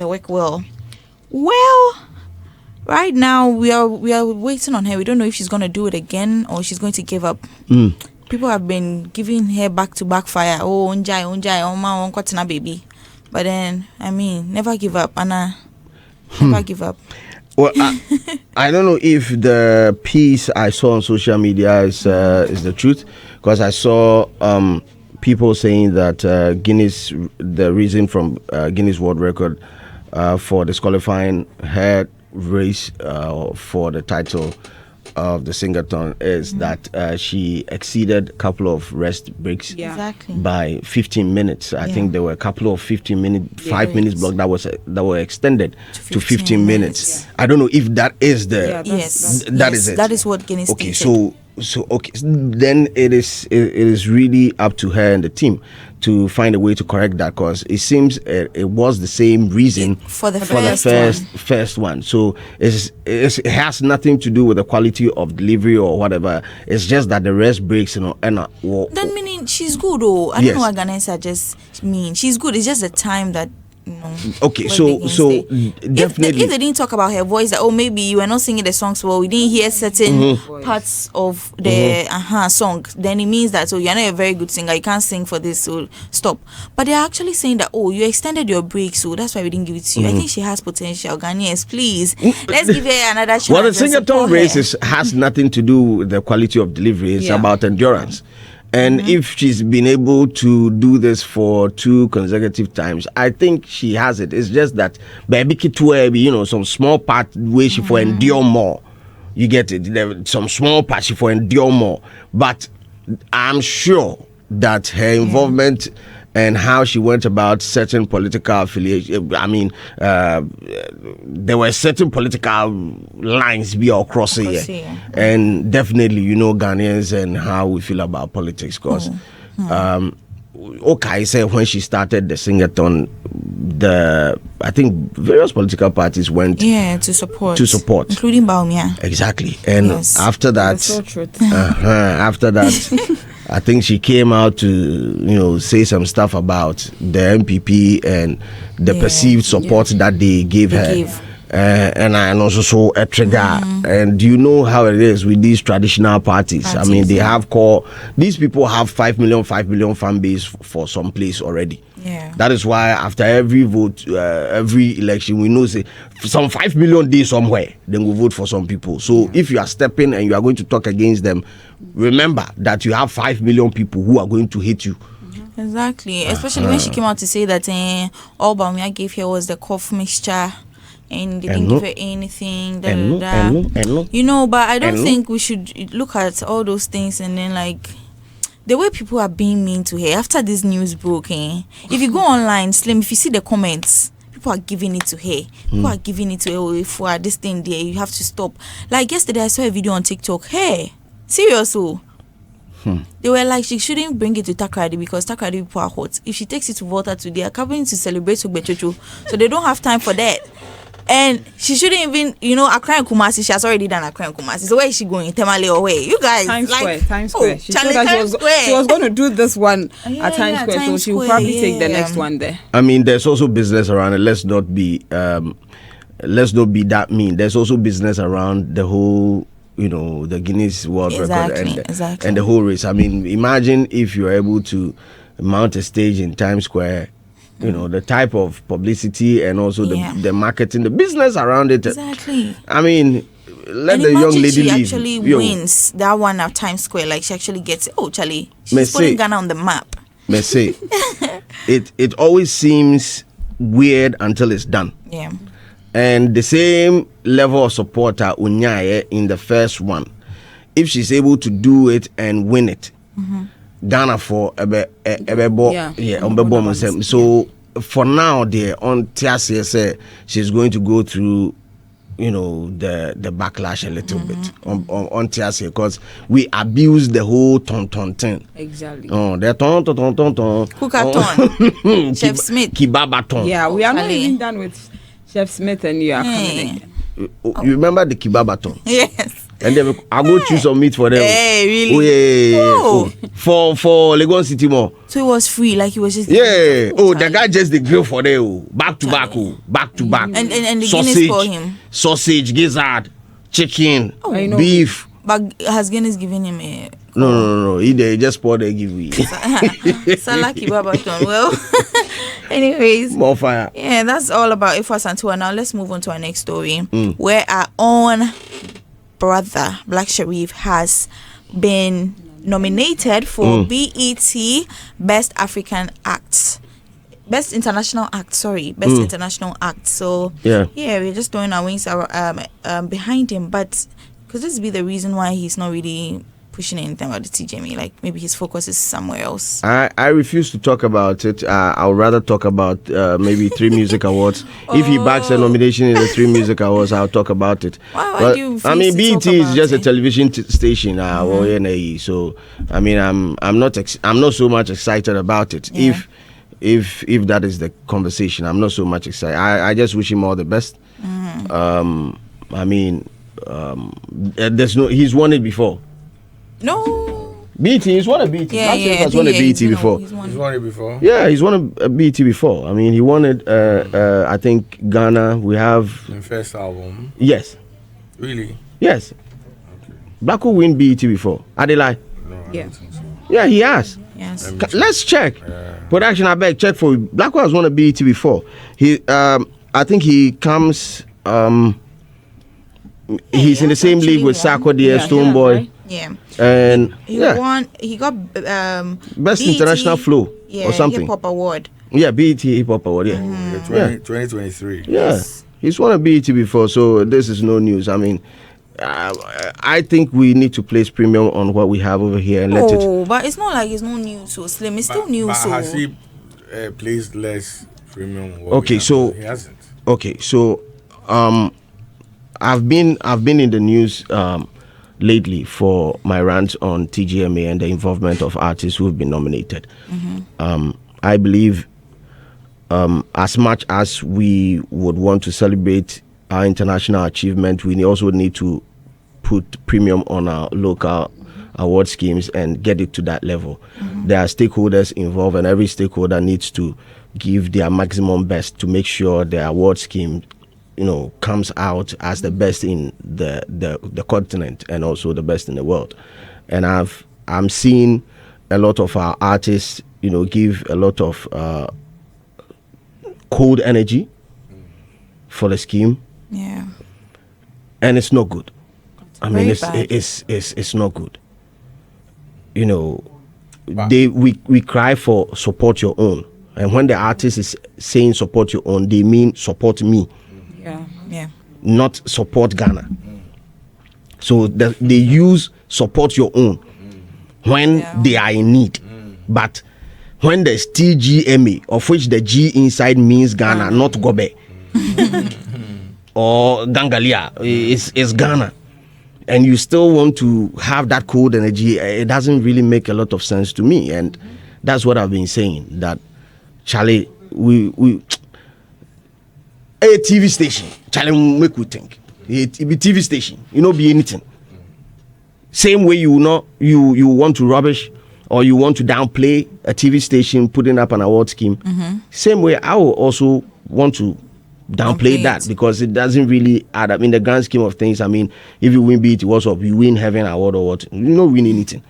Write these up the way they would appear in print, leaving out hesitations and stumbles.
the work well. Well, right now we are waiting on her. We don't know if she's going to do it again or she's going to give up. People have been giving her back-to-back fire. Oh, unjai, Omar, Onkotina baby. But then, I mean, never give up, Anna. Never give up. Well, I don't know if the piece I saw on social media is the truth, because I saw people saying that the reason from Guinness World Record for disqualifying her race for the title of the Singleton is that she exceeded a couple of rest breaks by 15 minutes. I think there were a couple of 5 minutes block that were extended to 15 minutes. I don't know if that is the that is it. That is what Guinness stated. So okay, then it is really up to her and the team to find a way to correct that, because it seems it was the same reason for the first one. So it has nothing to do with the quality of delivery or whatever. It's just that the rest breaks, and that meaning she's good, though. I don't know what Ghanaians just mean. She's good. It's just the time that. Okay, so definitely if they didn't talk about her voice, that maybe you were not singing the songs well, we didn't hear certain parts of the song, then it means that you're not a very good singer, you can't sing for this, so stop. But they're actually saying that you extended your break, so that's why we didn't give it to you. I think she has potential. Ghanaians, please, let's give her another chance. Well, the Singleton race has nothing to do with the quality of delivery. It's about endurance. And if she's been able to do this for 2 consecutive times, I think she has it. It's just that baby some small part where she for endure more. You get it? Some small part she for endure more. But I'm sure that her involvement and how she went about certain political affiliation. I mean, there were certain political lines be across here. And definitely, Ghanaians and how we feel about politics. Because, I said when she started the Singleton, I think various political parties went to support, including Baumia. Exactly. And after that, after that. I think she came out to, say some stuff about the MPP and the perceived support that they gave her. And also saw a trigger. And you know how it is with these traditional parties. I mean, they have these people have 5 million fan base for some place already. Yeah. That is why after every vote, every election, we know say some 5 million days somewhere, then we vote for some people. So if you are stepping and you are going to talk against them, remember that you have 5 million people who are going to hate you. Exactly. Especially when she came out to say that all Baumia gave her was the cough mixture. And they didn't give her anything. But I don't think we should look at all those things and then the way people are being mean to her after this news broke. If you go online, Slim, if you see the comments, people are giving it to her. People are giving it to her for this thing there. You have to stop. Like yesterday, I saw a video on TikTok. Hey, serious? They were like, she shouldn't bring it to Takrady because Takrady people are hot. If she takes it to Volta today, they are coming to celebrate Sugbechocho. So they don't have time for that. And she shouldn't even, Accra and Kumasi. She has already done Accra and Kumasi. So where is she going? Temale or where? You guys, Times Square. She said that she was going to do this one at Times Square, so she will probably take the next one there. I mean, there's also business around it. Let's not be that mean. There's also business around the whole, the Guinness World Record and the whole race. I mean, imagine if you're able to mount a stage in Times Square. The type of publicity and also the marketing, the business around it. Exactly. I mean, let the young lady she leave. Actually wins that one at Times Square. Like she actually gets it. Oh, Charlie, she's putting Ghana on the map. May say, it always seems weird until it's done. Yeah. And the same level of support Unyaye in the first one, if she's able to do it and win it. Ghana for so for now they're on TSA she's going to go through the backlash a little bit on TSA because we abuse the whole ton thing. Exactly. The ton Kukaton. Chef Smith. Kibaba ton. Yeah, we are not even done with Chef Smith and you are coming again. You remember the Kibaba ton? Yes. and then I go choose some meat for them. Hey, really? Oh yeah. For Legon City Mall. So it was free, like he was just. Yeah. Oh, the guy just the grill for them. Back to back. And the Guinness for him. Sausage, gizzard, chicken, beef. But has Guinness given him a? No. He just poured a give me. Salaki Babaton. Well, anyways. More fire. Yeah, that's all about Ifwa Santua. Now let's move on to our next story, where our own brother Black Sherif has been nominated for BET Best African Act. Best International Act, International Act. So yeah, we're just throwing our wings behind him, but could this be the reason why he's not really pushing anything about the TGMA? Like maybe his focus is somewhere else. I refuse to talk about it. I would rather talk about maybe 3 music awards. If he backs a nomination in the 3 music awards, I'll talk about it. Why do you BET is just a television station. So I mean, I'm not so much excited about it. Yeah. If that is the conversation, I'm not so much excited. I just wish him all the best. I mean, he's won it before. No. BET, he's won a BET. Yeah, has won a BET before. He's won it before. Yeah, he's won a BET before. I mean, he won it. I think Ghana. We have the first album. Yes. Really? Yes. Okay. Black will win BET before. Are they lie? No, I don't think so. Yeah, he has. Yes. Let's check. Production, I beg, check for Black has won a BET before. I think he comes. He's in the same league with Sako Dear, Stoneboy. Right? Yeah. And he won. He got Best BET, International Flow or something. Hip Hop Award. Yeah, BET Hip Hop Award. Yeah. 2023. Yeah. Yes. He's won a BET before, so this is no news. I mean, I think we need to place premium on what we have over here and let it. Oh, but it's not like it's no news. So Slim, it's still new. But so has he placed less premium? Okay, so he hasn't. Okay, so I've been in the news lately for my rant on TGMA and the involvement of artists who have been nominated. I believe as much as we would want to celebrate our international achievement, we also need to put premium on our local award schemes and get it to that level. There are stakeholders involved, and every stakeholder needs to give their maximum best to make sure the award scheme comes out as the best in the continent and also the best in the world. And I'm seeing a lot of our artists give a lot of cold energy for the scheme. Yeah. And it's not good. I mean, it's not good. We cry for support your own, and when the artist is saying support your own, they mean support me. Yeah. Not support Ghana. So they use support your own when they are in need. But when there's TGMA, of which the G inside means Ghana, not Gobe or Gangalia, it's Ghana, and you still want to have that cold energy, it doesn't really make a lot of sense to me. And that's what I've been saying, that Charlie, we a TV station, Charlie, make we think. It be TV station, be anything. Same way you want to rubbish or you want to downplay a TV station putting up an award scheme. Same way I will also want to downplay that, because it doesn't really add up in the grand scheme of things. I mean, if you win BET, what's up? You win Heaven Award or what? You don't win anything.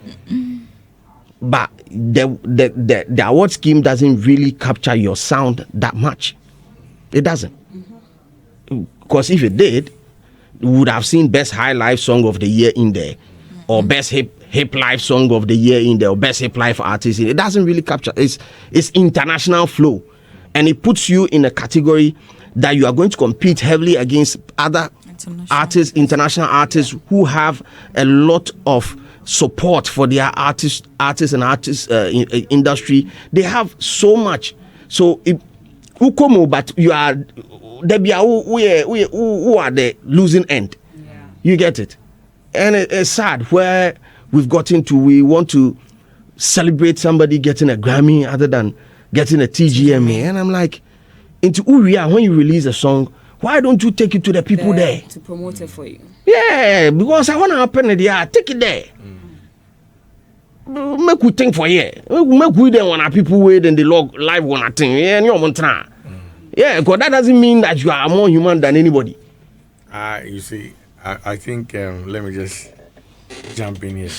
But the award scheme doesn't really capture your sound that much. It doesn't. Because if it did, we would have seen Best High Life Song of the Year in there, or Best Hip Life Song of the Year in there, or Best Hip Life Artist in there. It doesn't really capture. It's international flow, and it puts you in a category that you are going to compete heavily against other international artists who have a lot of support for their artists and industry. They have so much. So but you are who are the losing end. You get it? And it's sad where we've gotten to. We want to celebrate somebody getting a Grammy other than getting a TGMA. And I'm like, into Uria, when you release a song Why don't you take it to the people there? To promote it for you. Yeah, because I want to happen in there. Take it there. Make we think for you. Make we then want people wait and the log live one thing. Yeah, yeah, because that doesn't mean that you are more human than anybody. You see, I think let me just jump in here.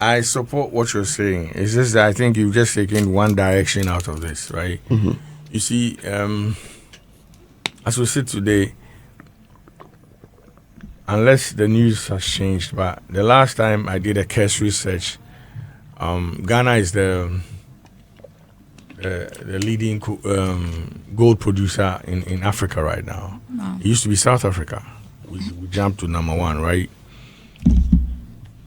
I support what you're saying. It's just that I think you've just taken one direction out of this, right? Mm-hmm. You see, as we sit today, unless the news has changed, but the last time I did a cursory search, Ghana is the leading gold producer in Africa right now. Wow. It used to be South Africa. We jumped to number 1, right?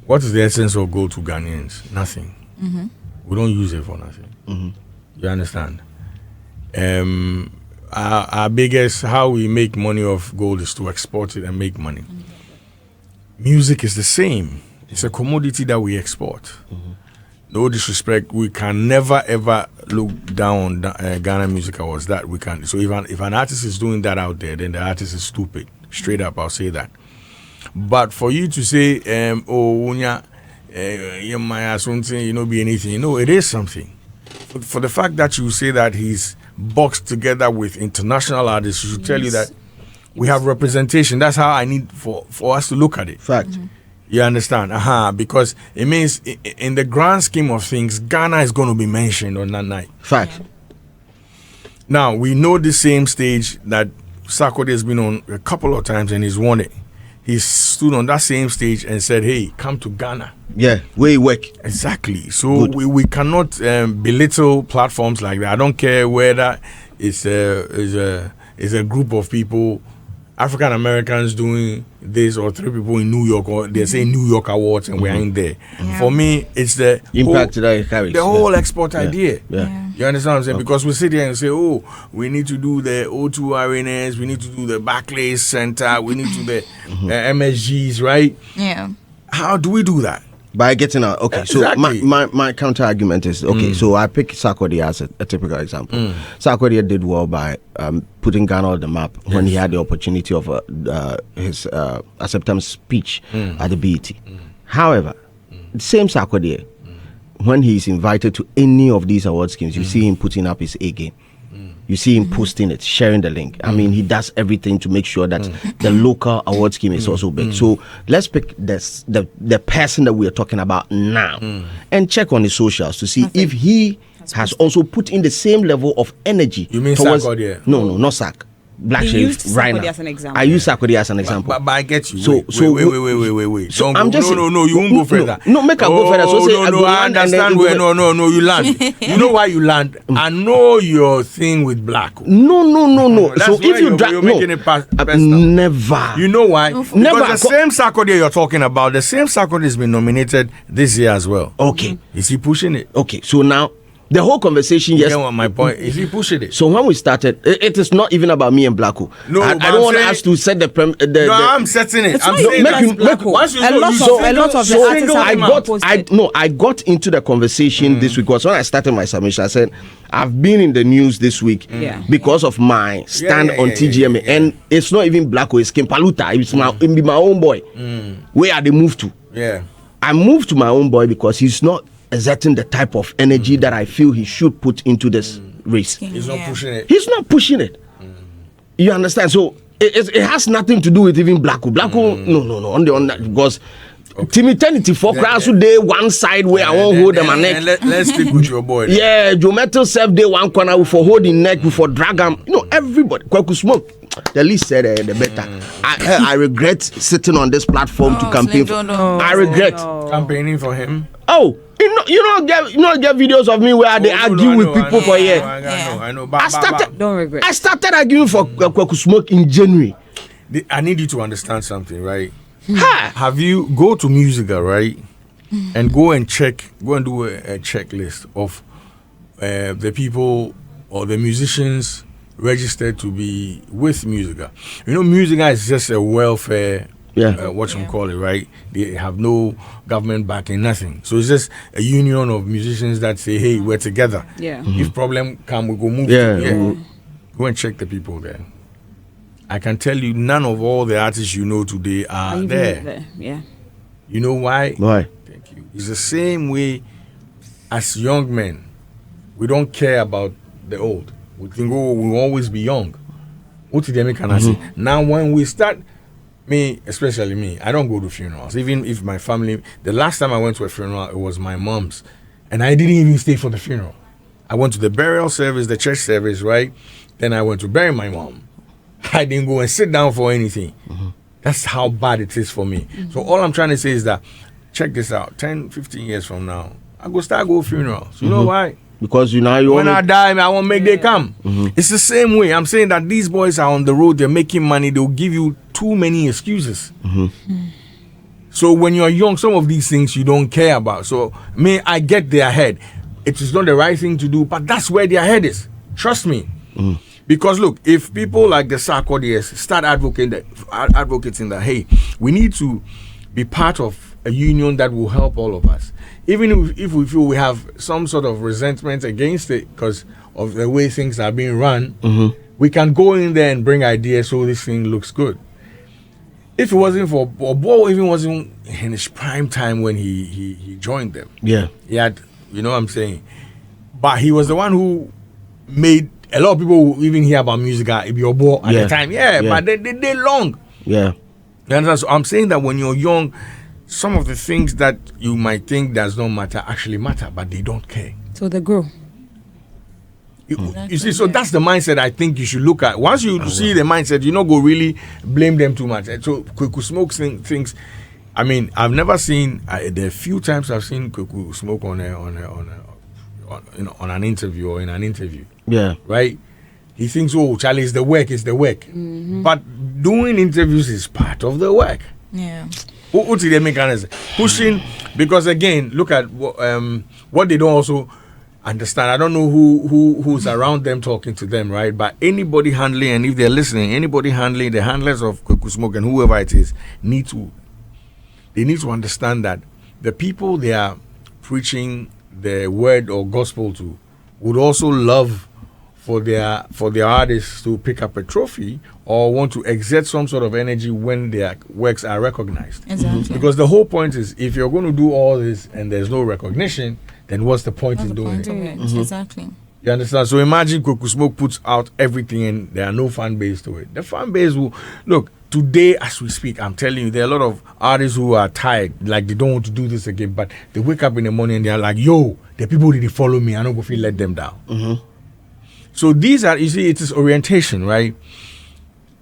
What is the essence of gold to Ghanaians? Nothing. Mm-hmm. We don't use it for nothing. Mm-hmm. You understand? Our biggest, how we make money off gold is to export it and make money. Mm-hmm. Music is the same. It's a commodity that we export. Mm-hmm. No disrespect, we can never ever look down on Ghana music awards. That we can. So if an artist is doing that out there, then the artist is stupid. Straight up, I'll say that. But for you to say, be anything, it is something. For the fact that you say that he's boxed together with international artists, should tell you that we have representation. That's how I need for us to look at it. Fact. Mm-hmm. You understand? Because it means in the grand scheme of things, Ghana is going to be mentioned on that night. Fact. Now, we know the same stage that Sarkodie has been on a couple of times and he's won it. He stood on that same stage and said, hey, come to Ghana. Yeah, where you work. Exactly. So we cannot belittle platforms like that. I don't care whether it's a group of people, African Americans doing this, or 3 people in New York, or they're saying New York Awards and we're in there. Yeah. For me, it's the impact that it carries. The whole export idea. Yeah. You understand what I'm saying? Because we sit here and say, we need to do the O2 arenas, we need to do the Backlash Center, we need to do the MSGs, right? Yeah. How do we do that? By getting out. Okay, exactly. So my counter argument is, so I pick Sarkodie as a typical example. Sarkodie did well by putting Ghana on the map when he had the opportunity of his acceptance speech at the BET. However, the same Sarkodie, when he's invited to any of these award schemes, you see him putting up his A game. You see him posting it, sharing the link. I mean, he does everything to make sure that the local award scheme is also big. So let's pick the person that we are talking about now and check on his socials to see if he has also put in the same level of energy. You mean Sarkodie? No, not Sark. Black Sherif right now. As an example. I use Sarkodie as an example. But I get you. Wait. So I'm just no, you won't go further. No, make her go further. So I understand where no, you land. You know why you land? I know your thing with black. No. That's so if you you're making it personal. Never. You know why? Never. Because the same Sarkodie you're talking about, the same Sarkodie has been nominated this year as well. Okay. Is he pushing it? Okay. So now the whole conversation, yes. My point is he pushing it. So when we started, it is not even about me and Blacko. No, I don't want us to set the I'm setting it. I'm saying once you know, a lot of the artists I got into the conversation this week because when I started my submission, I said I've been in the news this week because of my stand on TGMA, and it's not even Blacko, it's Kim Paluta. It's my own boy. Where are they moved to? Yeah, I moved to my own boy because he's not exerting the type of energy that I feel he should put into this race. He's not pushing it. He's not pushing it. You understand? So it has nothing to do with even Blacko. No. On that because Timmy Tenity for crowds who day one side where I won't hold them a neck. Let's stick with your boy. Yeah, Joe Metal self day one corner for holding neck before drag him. Everybody Kwaku Smoke. The least said the better. I regret sitting on this platform to campaign for. I regret campaigning for him. You don't get videos of me where they argue with people for a year. I know. Don't regret. I started arguing for Kwaku Smoke in January. I need you to understand something, right? Have you go to Musica, right? And go and do a checklist of the people or the musicians registered to be with Musica. Musica is just a welfare call it, right? They have no government backing, nothing. So it's just a union of musicians that say, hey, we're together. Yeah. If problem come, we go move. Yeah. Go and check the people there. I can tell you none of all the artists you know today are there. Yeah. You know why? Why? Thank you. It's the same way as young men. We don't care about the old. We think, we'll always be young. What did they can I say? Now, when we start, me, especially me, I don't go to funerals. Even if my family, the last time I went to a funeral, it was my mom's. And I didn't even stay for the funeral. I went to the burial service, the church service, right? Then I went to bury my mom. I didn't go and sit down for anything. That's how bad it is for me. So all I'm trying to say is that, check this out, 10, 15 years from now, I go start go funerals. You know why? Because when I die, I won't make they come. It's the same way. I'm saying that these boys are on the road, they're making money, they'll give you too many excuses. So when you're young, some of these things you don't care about. So I get their head. It is not the right thing to do, but that's where their head is. Trust me. Because look, if people like the Sarkodis start advocating that, hey, we need to be part of a union that will help all of us. Even if we feel we have some sort of resentment against it because of the way things are being run, we can go in there and bring ideas so this thing looks good. If it wasn't for Bobo, even wasn't in his prime time when he joined them. Yeah. He had, you know what I'm saying? But he was the one who made a lot of people who even hear about music at Ibiobo at the time. Yeah, but they long. Yeah. You understand? So I'm saying that when you're young, some of the things that you might think does not matter actually matter, but they don't care. So they grow. You see, so that's the mindset I think you should look at. Once you see the mindset, you not go really blame them too much. So Kweku Smoke things. I mean, I've never seen. There are few times I've seen Kweku Smoke on an interview or in an interview. Yeah. Right. He thinks, oh, Charlie, it's the work. But doing interviews is part of the work. Yeah. What did they make pushing? Because again, look at what they don't also understand. I don't know who's around them talking to them, right? But anybody handling, and if they're listening, anybody handling, the handlers of Kweku Smoke and whoever it is, need to understand that the people they are preaching the word or gospel to would also love for their artists to pick up a trophy or want to exert some sort of energy when their works are recognized. Exactly. Because the whole point is, if you're going to do all this and there's no recognition, then what's the point in doing it? Exactly. You understand? So imagine Kweku Smoke puts out everything and there are no fan base to it. The fan base will... Look, today as we speak, I'm telling you, there are a lot of artists who are tired, like they don't want to do this again, but they wake up in the morning and they're like, yo, the people didn't follow me, I don't go feel let them down. So these are, you see, it is orientation, right?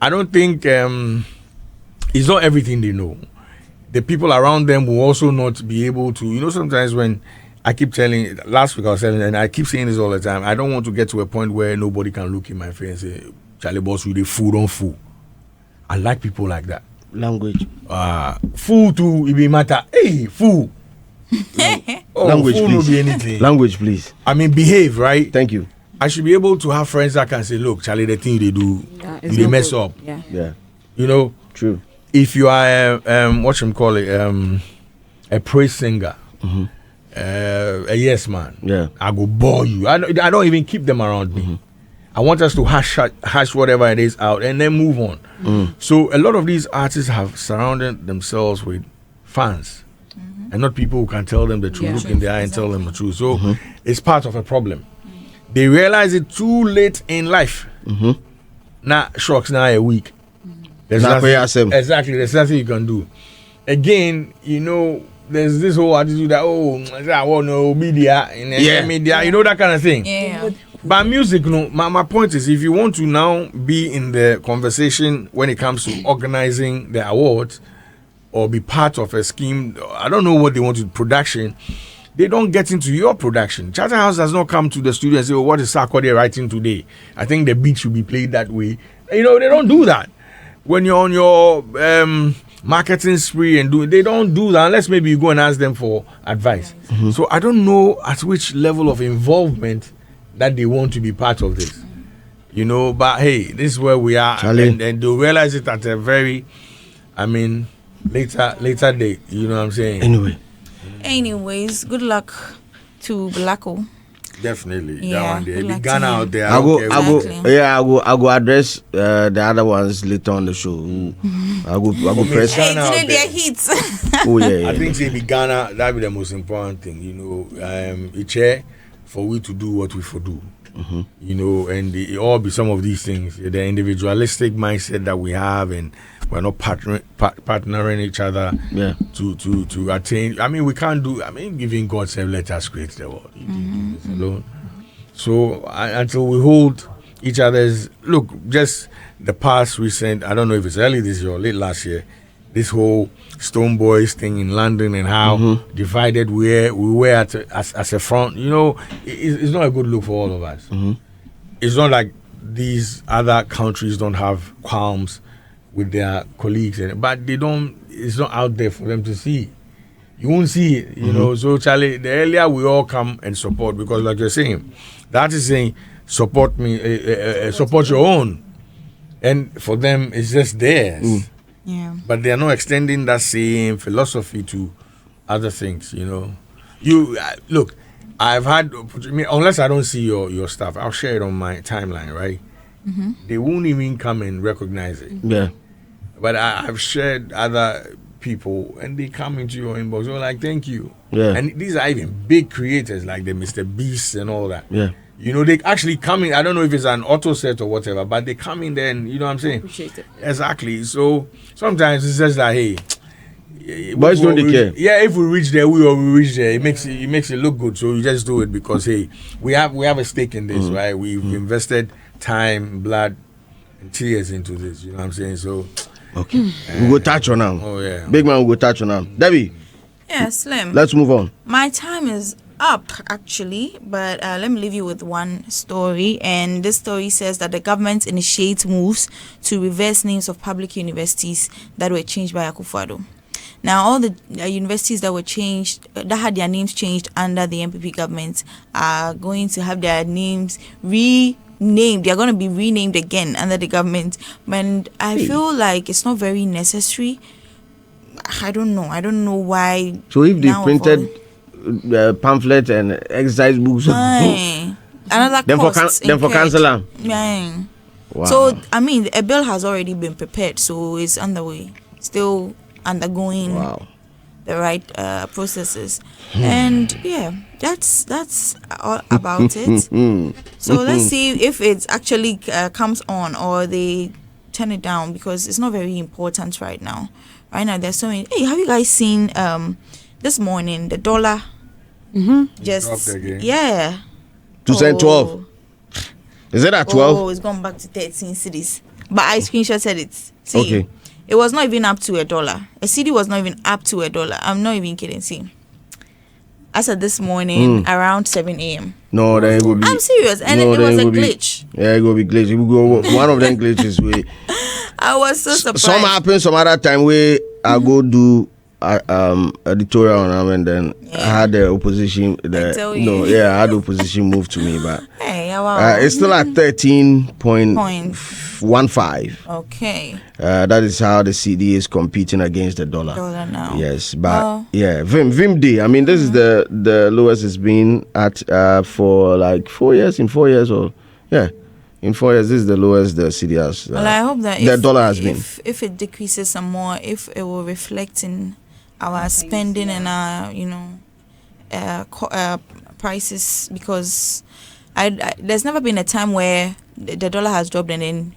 I don't think it's not everything they know. The people around them will also not be able to, you know, sometimes when I keep telling, last week I was telling, and I keep saying this all the time, I don't want to get to a point where nobody can look in my face and say, Charlie Boss, you the fool on fool. I like people like that. Language. Fool to it be matter. Hey, fool. Language, fool please. Will be anything. Language, please. I mean, behave, right? Thank you. I should be able to have friends that can say, look, Charlie, the thing they do, they mess up. Yeah. You know? True. If you are, a praise singer, a yes man, I go bore you. I don't even keep them around me. I want us to hash whatever it is out and then move on. So a lot of these artists have surrounded themselves with fans and not people who can tell them the truth, look in the eye and tell them the truth. So it's part of a problem. They realize it too late in life. Now, shocks now a week. There's nothing, exactly, there's nothing you can do. Again, you know, there's this whole attitude that, I want no media, media, you know, that kind of thing. Yeah. But music, no, my point is, if you want to now be in the conversation when it comes to organizing the awards or be part of a scheme, I don't know what they want to production, they don't get into your production. Charterhouse does not come to the studio and say, what is Sarkodie writing today? I think the beat should be played that way. You know, they don't do that. When you're on your marketing spree and they don't do that unless maybe you go and ask them for advice. So I don't know at which level of involvement that they want to be part of this. You know, but hey, this is where we are. And they'll realize it at a very, later date. You know what I'm saying? Anyways, good luck to Blacko. Definitely. Yeah, That one there. good luck to Ghana him. out there. I'll go address the other ones later on the show. I'll go press. Hey, today their hits. Oh yeah. I think say the Ghana, that be the most important thing, you know. A chair for we to do what we for do. You know, and it all be some of these things, the individualistic mindset that we have, and we're not partnering each other to attain. I mean, we can't do. I mean, giving God said, "Let us create the world." Alone. So until we hold each other's look, just the past recent. I don't know if it's early this year or late last year. This whole Stone Boys thing in London and how divided we were as a front, you know, it's not a good look for all of us. It's not like these other countries don't have qualms with their colleagues, but they don't. It's not out there for them to see. You won't see it, you know. So Charlie, the earlier we all come and support, because like you're saying, that is saying support me, support your own, and for them it's just theirs. Yeah. But they are not extending that same philosophy to other things, you know. You look, I've had, unless I don't see your stuff, I'll share it on my timeline, right? They won't even come and recognize it. Yeah. But I've shared other people, and they come into your inbox. They're like, "Thank you." Yeah. And these are even big creators like the Mr. Beast and all that. Yeah. You know, they actually come in. I don't know if it's an auto set or whatever, but they come in there, and you know what I'm saying? Appreciate it. Exactly. So sometimes it's just like, hey, boys don't care. Yeah, if we reach there, we reach there. It makes it look good. So you just do it because hey, we have a stake in this, right? We've invested time, blood, and tears into this. You know what I'm saying? So okay, we go touch on them. Oh yeah, big man, we go touch on them. Debbie. Yeah, Slim. Let's move on. My time is up actually, but let me leave you with one story, and this story says that the government initiates moves to reverse names of public universities that were changed by Akufo-Addo. Now all the universities that were changed, that had their names changed under the MPP government, are going to have their names renamed. They are going to be renamed again under the government, and I feel like it's not very necessary. I don't know why. So if they printed pamphlet and exercise books, another then cost for cancel them. Wow. So I mean, a bill has already been prepared, so it's underway, still undergoing the right processes, and yeah, that's all about it. So let's see if it actually comes on or they turn it down, because it's not very important right now. Right now, there's so many. Hey, have you guys seen this morning the dollar just dropped again. Yeah, 12. Is it at 12? Oh, it's gone back to 13 cedis. But I screenshotted it. See, okay. It was not even up to $1. A cedi was not even up to $1. I'm not even kidding. See, as of this morning around 7 a.m. No, then it will be. I'm serious, and it was a glitch. Yeah, it will be glitch. It will go one of them glitches where I was so surprised. Some happen some other time where I go do editorial on them, and then I had the opposition. I had the opposition move to me, but it's still at 13.15. Okay. That is how the CD is competing against the dollar. Now. Yes, but Vim D. I mean, this is the lowest it's been at for like 4 years. In 4 years, or in 4 years, this is the lowest the CD has. Well, I hope that the dollar has been. If it decreases some more, if it will reflect in our spending and our prices, because there's never been a time where the dollar has dropped and then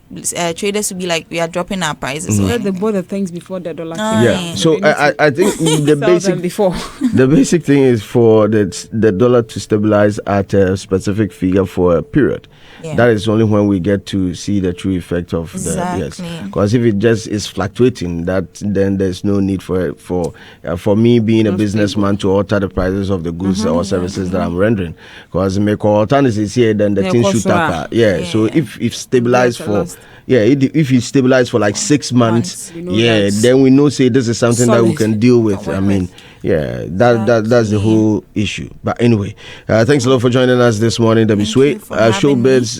traders will be like, we are dropping our prices. They bought the things before the dollar came. Yeah. So I think the basic thing is for the dollar to stabilize at a specific figure for a period. Yeah. That is only when we get to see the true effect of because if it just is fluctuating, then there's no need for me being a businessman to alter the prices of the goods or services that I'm rendering, because make alternatives here, then the thing shoot up. So if stabilized if you stabilize for like 6 months, then we know say this is something that we can deal with. I mean, that's the whole issue. But anyway, thanks a lot for joining us this morning. Showbiz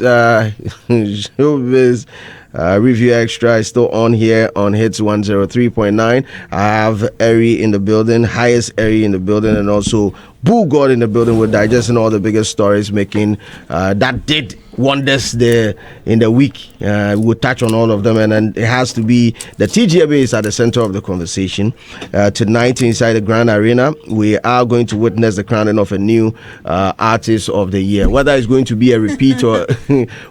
Review Extra is still on here on Hits 103.9. I have Eri in the building, highest Eri in the building, and also Boo God in the building. We're digesting all the biggest stories making that did wonders there in the week. We'll touch on all of them, and then it has to be the TGMA is at the center of the conversation. Tonight inside the Grand Arena, we are going to witness the crowning of a new artist of the year. Whether it's going to be a repeat or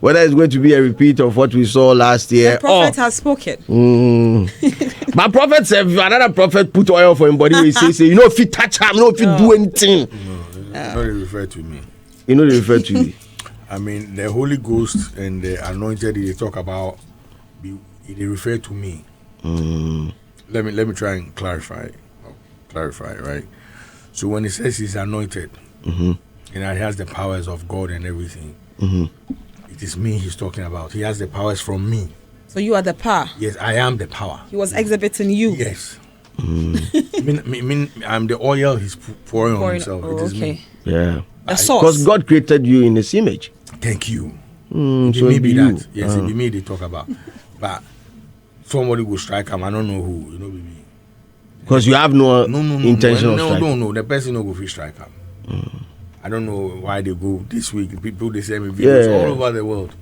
whether it's going to be a repeat of what we saw last year. The prophet has spoken. My prophet said, if another prophet put oil for him body, he say, you know, if you touch him, you know, if you do anything. No, they refer to me. You know, they refer to you. I mean, the Holy Ghost and the anointed they talk about, they refer to me. Let me try and clarify, right? So when he says he's anointed, and that he has the powers of God and everything, it is me he's talking about. He has the powers from me. So you are the power. Yes, I am the power. He was exhibiting you. Yes. I'm the oil he's pouring on himself. It is me. Yeah. A source. Because God created you in His image. Thank you. So it may be you. that. Yes, it be me they talk about. But somebody will strike him. I don't know who. You know, be me. Because you have no intention of striking. No. The person no go free strike him. I don't know why they go this week. People they send me videos all over the world.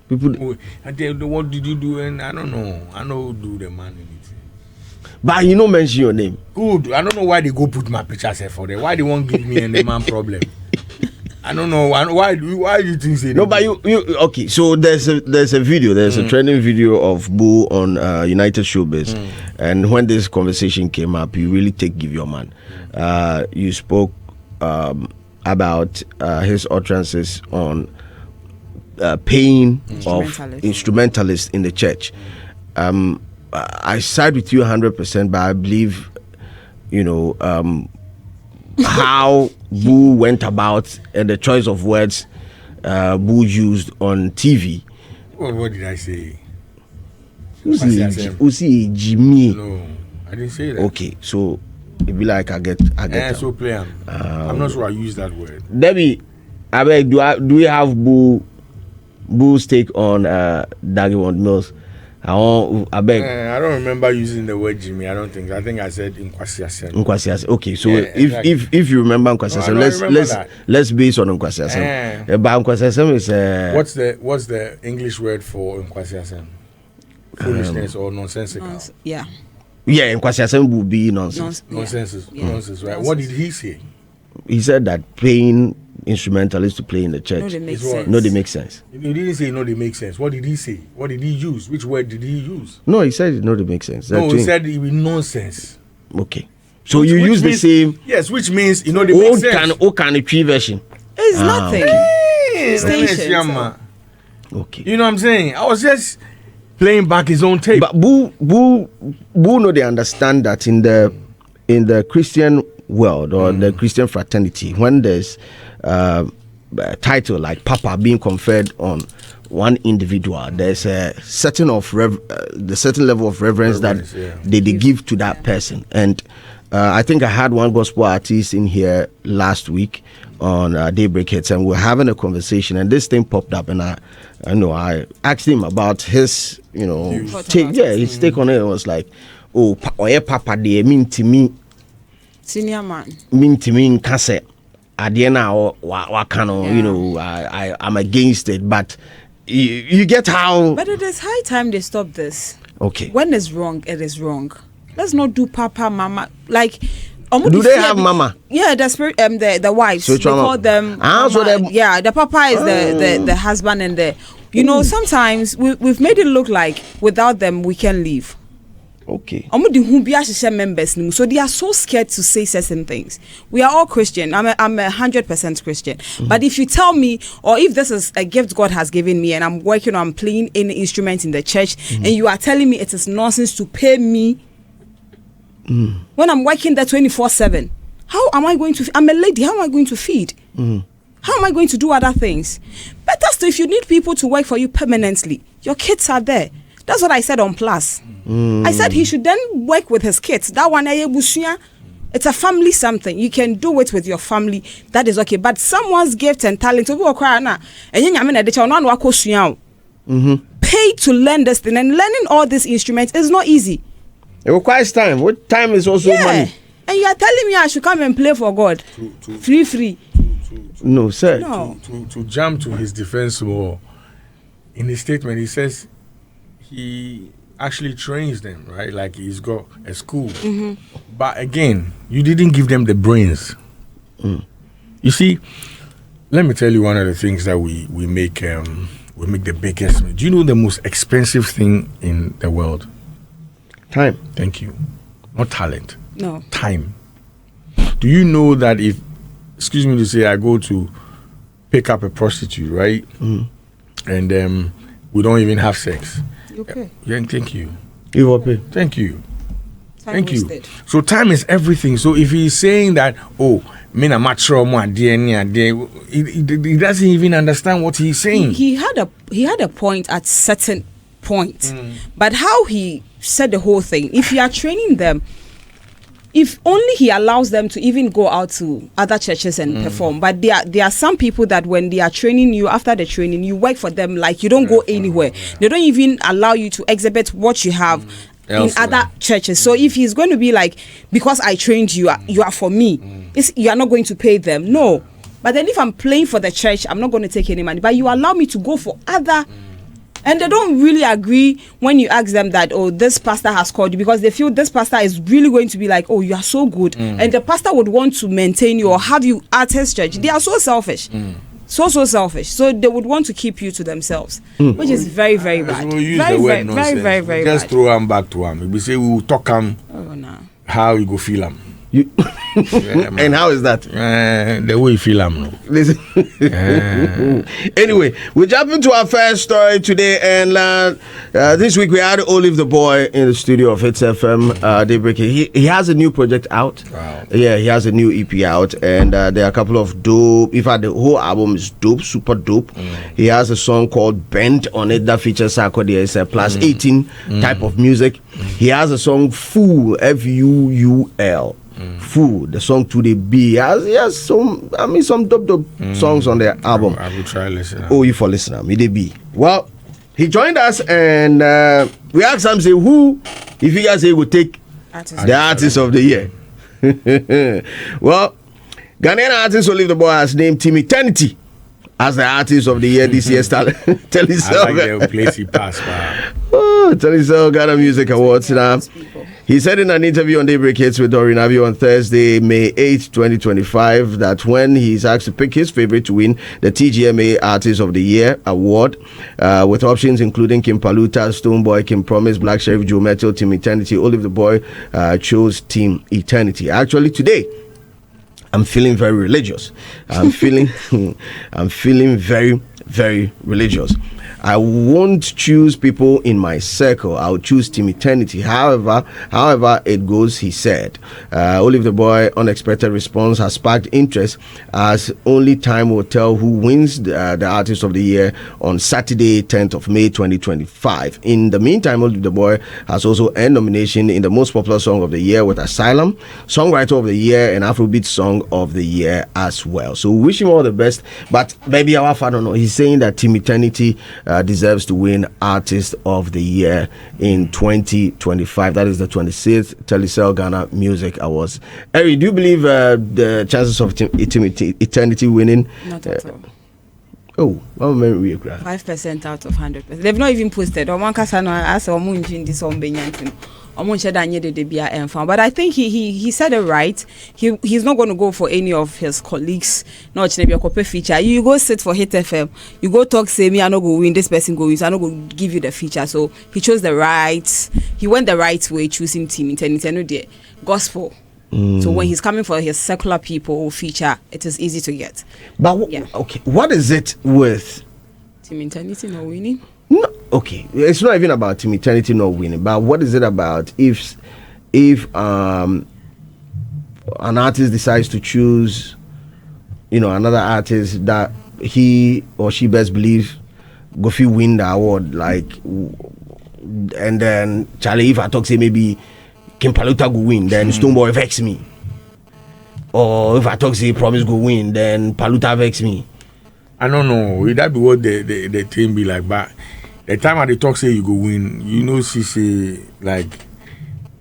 People, and they, what did you do? And I don't know. I know who do the man anything. But you don't mention your name. Good. I don't know why they go put my pictures here for them. Why they won't give me and the man problem. I don't know why do you think say no, but you okay. So there's a video, there's a trending video of Boo on United Showbiz, and when this conversation came up, you really give your man. You spoke about his utterances on paying of instrumentalists in the church. I side with you 100%, but I believe how Boo went about and the choice of words Boo used on TV. What did I say? Usi Jimmy. No, I didn't say that. Okay, so it be like I get. So play. I'm not sure I use that word. Debbie, I beg, do we have Boo's take on Daggy Mills? I beg. I don't remember using the word Jimmy. I think I said Nkwasiasem. Okay, so if you remember Nkwasiasem, let's base on Nkwasiasem. But Nkwasiasem is what's the English word for Nkwasiasem? Foolishness or nonsensical? Yeah, Nkwasiasem would be nonsense. Nonsense, right? What did he say? He said that paying instrumentalists to play in the church. No, they make sense. He didn't say no, they make sense. What did he say? What did he use? Which word did he use? No, he said no, they make sense. No, he said it was nonsense. Okay, so which use the same. Yes, which means they make sense. Old kind of tree version. It's nothing. Okay. Okay. You know what I'm saying? I was just playing back his own tape. But Boo know they understand that in the Christian world or the Christian fraternity, when there's a title like Papa being conferred on one individual, there's a certain level of reverence that they give to that person. And I think I had one gospel artist in here last week on Daybreak Hits, and we're having a conversation, and this thing popped up, and I asked him about his take. Yeah, his take on it was like, oh yeah, Papa, they mean to me. Senior man. Mean to me in cassette. At the end, I'm against it, but you get how. But it is high time they stop this. Okay. When it's wrong, it is wrong. Let's not do Papa, Mama. Like, do they have Mama? Yeah, the spirit, the wives. They call them. Yeah, the Papa is the husband, and sometimes we've made it look like without them we can leave. Okay. Members, so they are so scared to say certain things. We are all Christian. I'm 100% Christian. But if you tell me, or if this is a gift God has given me, and I'm working on playing any instrument in the church, and you are telling me it is nonsense to pay me when I'm working there 24/7, how am I going to? I'm a lady. How am I going to feed? How am I going to do other things? Better still, if you need people to work for you permanently, your kids are there. That's what I said on Plus. I said he should then work with his kids. That one, it's a family something. You can do it with your family. That is okay. But someone's gift and talent, pay to learn this thing. And learning all these instruments is not easy. It requires time. What time is also money. And you are telling me I should come and play for God? Free. No, sir. No. To jump to his defense more, in his statement, he says he actually trains them, right? Like he's got a school. Mm-hmm. But again, you didn't give them the brains. You see, let me tell you one of the things that we make the biggest. Do you know the most expensive thing in the world? Time. Thank you. Not talent. No. Time. Do you know that if, excuse me to say, I go to pick up a prostitute, right? And we don't even have sex. Okay. Yeah, thank you. You will pay. Thank you. Time Thank wasted. you. So time is everything. So if he's saying that, oh, me na mature more he doesn't even understand what he's saying. He had a point at certain point, but how he said the whole thing. If you are training them, if only he allows them to even go out to other churches and perform. But there are some people that when they are training you, after the training, you work for them like you don't go anywhere. They don't even allow you to exhibit what you have in other churches. So if he's going to be like, because I trained you, you are for me, you are not going to pay them. No. But then if I'm playing for the church, I'm not going to take any money. But you allow me to go for other. And they don't really agree when you ask them that, oh, this pastor has called you, because they feel this pastor is really going to be like, oh, you are so good. And the pastor would want to maintain you or have you at his church. They are so selfish. So selfish. So they would want to keep you to themselves, which is very, very bad. Very bad. Just throw him back to him. We say we will talk him how you go feel him. And how is that? The way you feel him. Anyway, we jump into our first story today, and this week we had Olivetheboy in the studio of Hits FM. Daybreak. He has a new project out. Wow. Yeah, he has a new EP out, and there are a couple of dope. In fact, the whole album is dope, super dope. He has a song called "Bent" on it that features Sarkodie. It's a plus 18 type of music. He has a song "Fool," Fuul. Fool, the song to the B. He has some dope songs on the album. I will try listening. Oh, you for listener, me they be. Well, he joined us, and we asked him, say, who, if he guys say, would take the artist of the year. Well, Ghanaian artist Olivetheboy has named Eternity as the artist of the year this year. Tell yourself. I like the place he passed by. Oh, tell yourself, Ghana Music Awards now. He said in an interview on Daybreak Hits with Doreen Avio on Thursday, May 8, 2025, that when he's asked to pick his favorite to win the TGMA Artist of the Year award, with options including Kim Paluta, Stonebwoy, Kim Promise, Black Sherif, Joe Metal, Team Eternity, Olivetheboy chose Team Eternity. Actually, today, I'm feeling very religious. I'm feeling very, very religious. I won't choose people in my circle. I'll choose Team Eternity. However it goes, he said. Olivetheboy unexpected response has sparked interest, as only time will tell who wins the Artist of the Year on Saturday, 10th of May, 2025. In the meantime, Olivetheboy has also earned nomination in the Most Popular Song of the Year with Asylum, Songwriter of the Year, and Afrobeat Song of the Year as well. So we wish him all the best. But maybe our father, no, he's saying that Team Eternity deserves to win Artist of the Year in 2025. That is the 26th Telecel Ghana Music Awards. Eri, do you believe the chances of Eternity winning? Not at all. Oh, what many we agree? 5% out of 100%. They've not even posted. But I think he said it right. He's not going to go for any of his colleagues. No, feature. You go sit for Hit FM. You go talk, say me, I not go win. This person go win. So I not go give you the feature. So he chose the right. He went the right way, choosing Team Eternity, the gospel. So when he's coming for his secular people feature, it is easy to get. But okay, what is it with Team Eternity not winning? No, okay, it's not even about Team Eternity not winning, but what is it about if an artist decides to choose, another artist that he or she best believes go fi win the award, like, and then Charlie, if I talk say maybe Kim Paluta go win, then Stonebwoy vex me, or if I talk say Promise go win, then Paluta vex me. I don't know. Will that be what the team be like? But the time at the talk say you go win, she say like,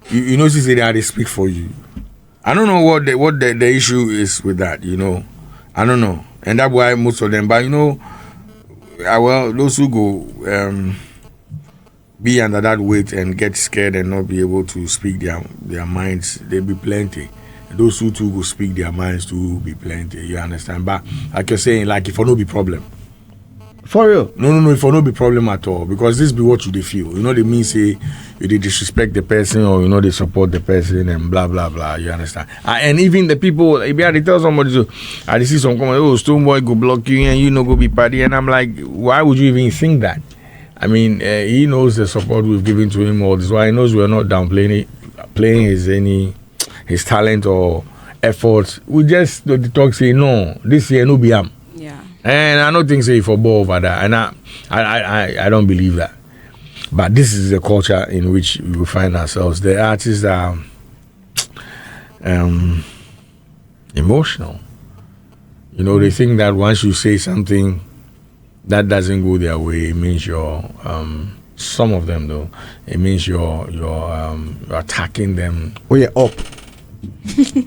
she say they speak for you. I don't know what the issue is with that, you know. I don't know. And that's why most of them, but you know, well, those who go be under that weight and get scared and not be able to speak their minds, there be plenty. Those who too go speak their minds too be plenty, you understand? But like you're saying, like if I no be problem. For real? No, if I no be problem at all. Because this be what you they feel. You know they mean say you they disrespect the person or you know they support the person and blah blah blah, you understand? And even the people, if they tell somebody so I see some comment, oh Stone Boy go block you and you know go be party, and I'm like, why would you even think that? I mean, he knows the support we've given to him all this while. He knows we're not downplaying his talent or efforts. We just the talk say no, this year no be him. Yeah. And I don't think say for ball over that. And I don't believe that. But this is the culture in which we will find ourselves. The artists are emotional. You know, they think that once you say something that doesn't go their way, it means you're some of them though, it means you're attacking them. We're up.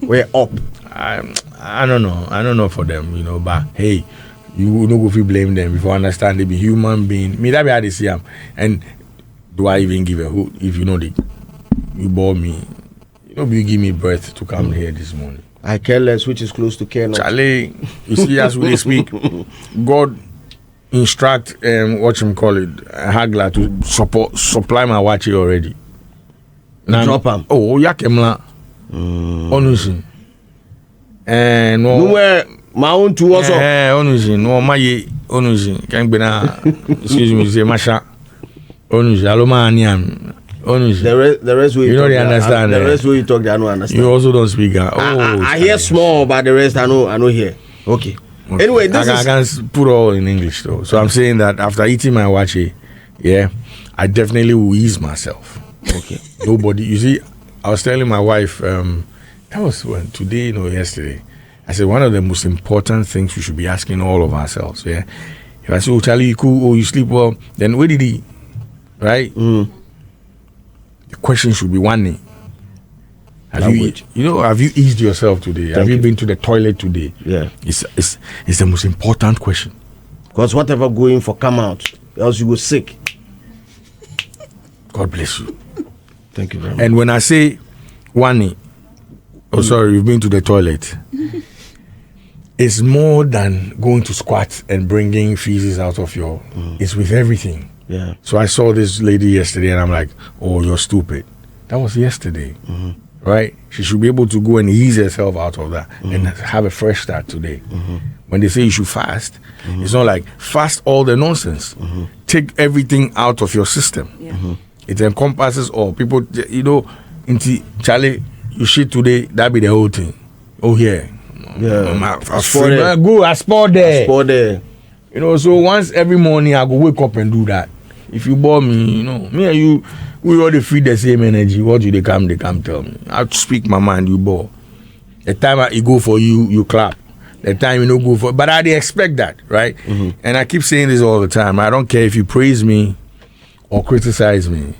We're up. I don't know for them, you know, but hey, you no go feel blame them if you understand they be human being. Me that be how they see them. And do I even give a hoot if you know you bore me? You know, you give me breath to come here this morning. I care less, which is close to care not. Charlie, you see as we speak, God instruct what you call it, Hagler to supply my watch already. Drop him. Oh, yakemla. Onusin. And no my own two also. Onusin. No my onusin. Can't be na. Excuse me, say masha. Onusin. Aloma aniam. Onusin. The rest way you know they understand. The rest way you talk, they I don't understand. You also don't speak. I hear small, but the rest I know here. Okay. Anyway, I can put all in English though. So I'm saying that after eating my wache, yeah, I definitely will ease myself. Okay. Nobody, you see, I was telling my wife, that was when today, yesterday. I said one of the most important things we should be asking all of ourselves. Yeah. If I say, oh Charlie, you cool, oh you sleep well, then where did he? Right? The question should be one thing. Have you eased yourself today? Have you been to the toilet today? Yeah. It's the most important question. Because whatever going for come out, else you go sick. God bless you. Thank you very much. And when I say one, sorry, you've been to the toilet. It's more than going to squat and bringing feces out of your. It's with everything. Yeah. So I saw this lady yesterday, and I'm like, oh, you're stupid. That was yesterday. Right? She should be able to go and ease herself out of that and have a fresh start today. When they say you should fast, it's not like fast all the nonsense. Take everything out of your system. It encompasses all. People, into Charlie, you shit today, that be the whole thing. Oh, yeah. I sport there. So once every morning I go wake up and do that. If you bore me, me and you, we all feed the same energy. What do they come tell me? I speak my mind, you bore. The time I go for you, you clap. The time you don't go for, but I expect that, right? And I keep saying this all the time. I don't care if you praise me or criticize me.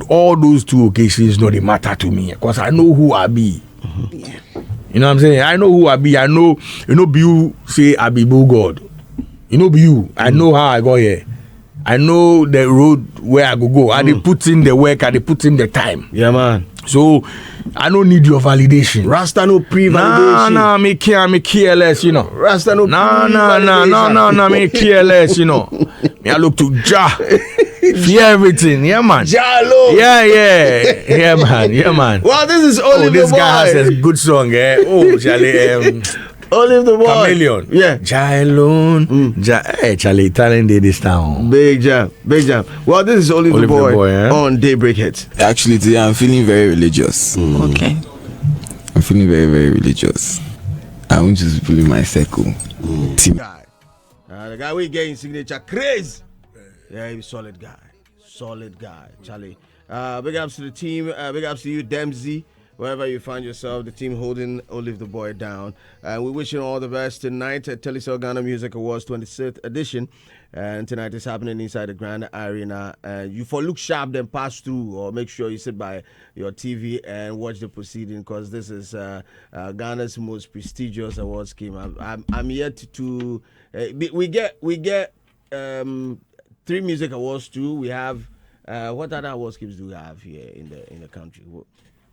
All those two occasions, they matter to me because I know who I be. Yeah. You know what I'm saying? I know who I be. I know, be you say I be Bull God. Be you. I know how I got here. I know the road where I go. I dey put in the work. I dey put in the time. Yeah, man. So I don't need your validation. Rasta no pre-validation. Nah, me careless, Rasta no pre-validation. No, me careless, Me I look to Jah. Fear everything, yeah, man. Jah alone. Yeah, man. Well, this is Olivetheboy. This guy has a good song, eh? Oh, Charlie, Olivetheboy. Chameleon. Yeah. Jah alone. Hey, Charlie, talent day this town. Big jam. Well, this is Olivetheboy on Daybreak Hits. Actually, today I'm feeling very religious. Okay. I'm feeling very, very religious. I want you to put in my circle. Team. The guy we getting signature craze. Yeah, he's a solid guy, Charlie. Big ups to the team. Big ups to you, Dempsey. wherever you find yourself, the team holding Olivetheboy down. We wish you all the best tonight at Telecel Ghana Music Awards 26th edition. And tonight is happening inside the Grand Arena. You for look sharp, then pass through, or make sure you sit by your TV and watch the proceeding, because this is Ghana's most prestigious awards scheme. I'm yet to we get 3 music awards too. We have what other award schemes do we have here in the country?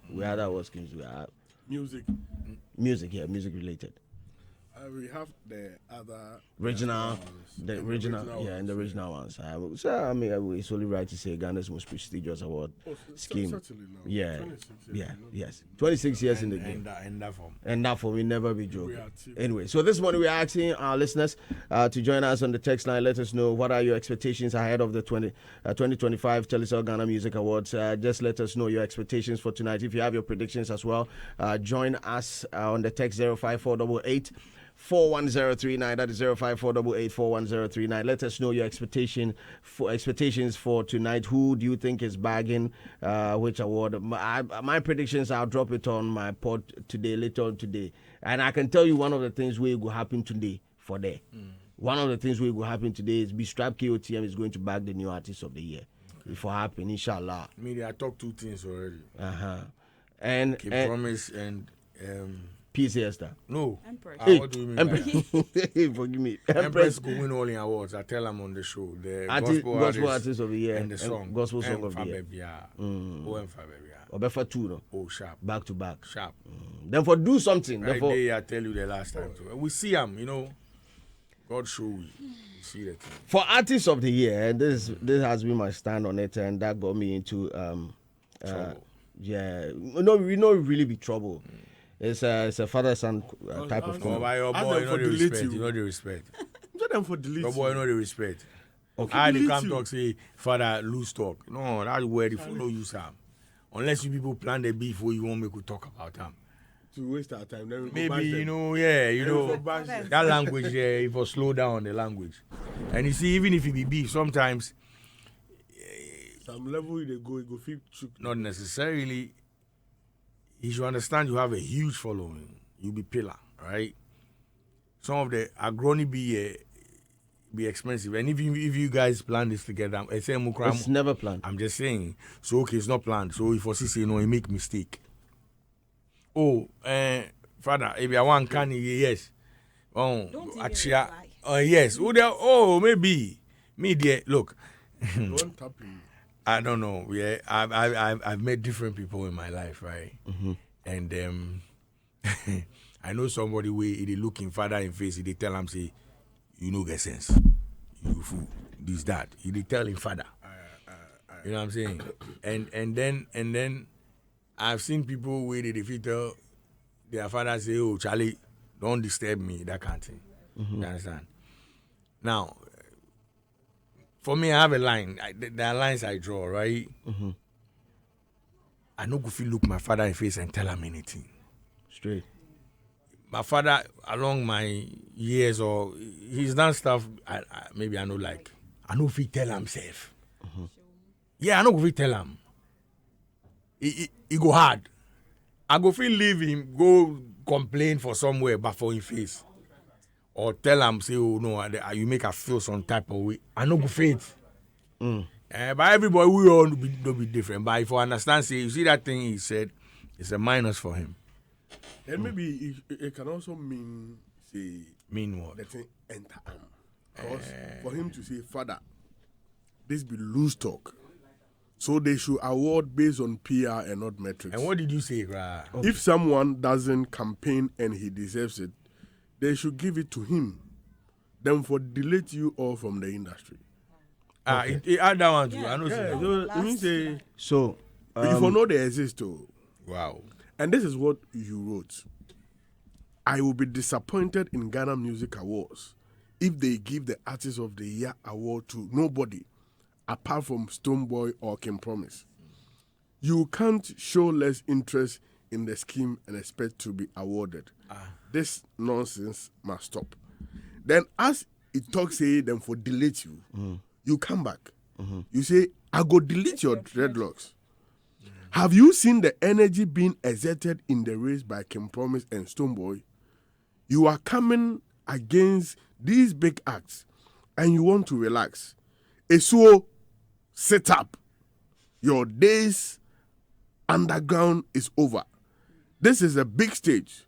What other award schemes do we have? Music, music related. we have the other Regional, the regional ones. So I mean, it's only right to say Ghana's most prestigious award scheme. Certainly now. Yeah, 26 years, yeah, yes. 26 years in the game. And that form. And that for me never be joking. Anyway, so this morning we're asking our listeners to join us on the text line. Let us know what are your expectations ahead of the 2025 Telecel Ghana Music Awards. Just let us know your expectations for tonight. If you have your predictions as well, join us on the text 05488 41039. That is 05488 41039. Let us know your expectations for tonight. Who do you think is bagging which award? My predictions, I'll drop it on my pod today, later on today. And I can tell you one of the things will happen today for there. One of the things will happen today is B-Strap KOTM is going to bag the new artist of the year. If it happen, inshallah. I talked 2 things already. And Promise and PC Esther. No. Empress. What do you mean by that? Forgive me. Empress go win all in awards. I tell them on the show. The gospel artist of the year and the song. Gospel song of the year. Obefa 2 no. Oh, sharp. Back to back. Sharp. Then for do something. Right there, I tell you the last time too. We see them, God show we see that thing. For artist of the year, and this has been my stand on it, and that got me into Trouble. No, we not really be trouble. It's a father-son type of Oh, thing. by your boy, you know the respect. You know the respect. Tell them for delete. Your boy, you know the respect. Okay. I they Delete come you. talk say, Father, lose talk. No, that's where they follow you, Sam. Unless you people plan the beef where you want me to talk about them. To waste our time. Then we go Maybe, bash them. that them. language, if you slow down the language. And you see, even if it be beef, sometimes, Some level they go feel chook. not necessarily, you should understand you have a huge following. You be pillar, right? Some of the agroni be expensive. And if you guys plan this together, It's never planned. I'm just saying. So, okay, it's not planned. So, if you see, you make mistake. Oh, Father, if I want canny, yes. Oh, Don't even actually, reply. yes. Oh, maybe. Me, dear, look. Don't tap you. I don't know. Yeah, I've met different people in my life, right? And I know somebody where they look in father in face, they tell him say, you know get sense, you fool, this that. They tell him father. You know what I'm saying? And then I've seen people where they tell their father say, oh Charlie, don't disturb me, that kind of thing. You understand? Now, for me, I have a line. There are lines I draw, right? I no go feel look my father in face and tell him anything. Straight. My father, along my years, or he's done stuff. Maybe I know like I know if he tell himself. Yeah, I know if he tell him. He go hard. I go feel leave him go complain for somewhere, but for his face. Or tell him, say, oh no, you make her feel some type of way. I know go faith. But everybody, we all don't be different. But if you understand, say, you see that thing he said, it's a minus for him. And maybe it can also mean, say, Mean what? the thing enter him. Because for him to say, Father, this be loose talk. So they should award based on PR and not metrics. And what did you say, Ra? If someone doesn't campaign and he deserves it, they should give it to him. Then for delete you all from the industry. It add that one too. Yeah. I know. Yeah, Yeah. so it means say, So, if you know they exist too. Wow. And this is what you wrote. I will be disappointed in Ghana Music Awards if they give the Artist of the Year award to nobody apart from Stonebwoy or King Promise. You can't show less interest in the scheme and expect to be awarded. This nonsense must stop. Then as it talks say them for delete you, you come back. You say, I go delete your dreadlocks. Have you seen the energy being exerted in the race by Kim Promise and Stonebwoy? You are coming against these big acts and you want to relax. So sit up. Your days underground is over. This is a big stage.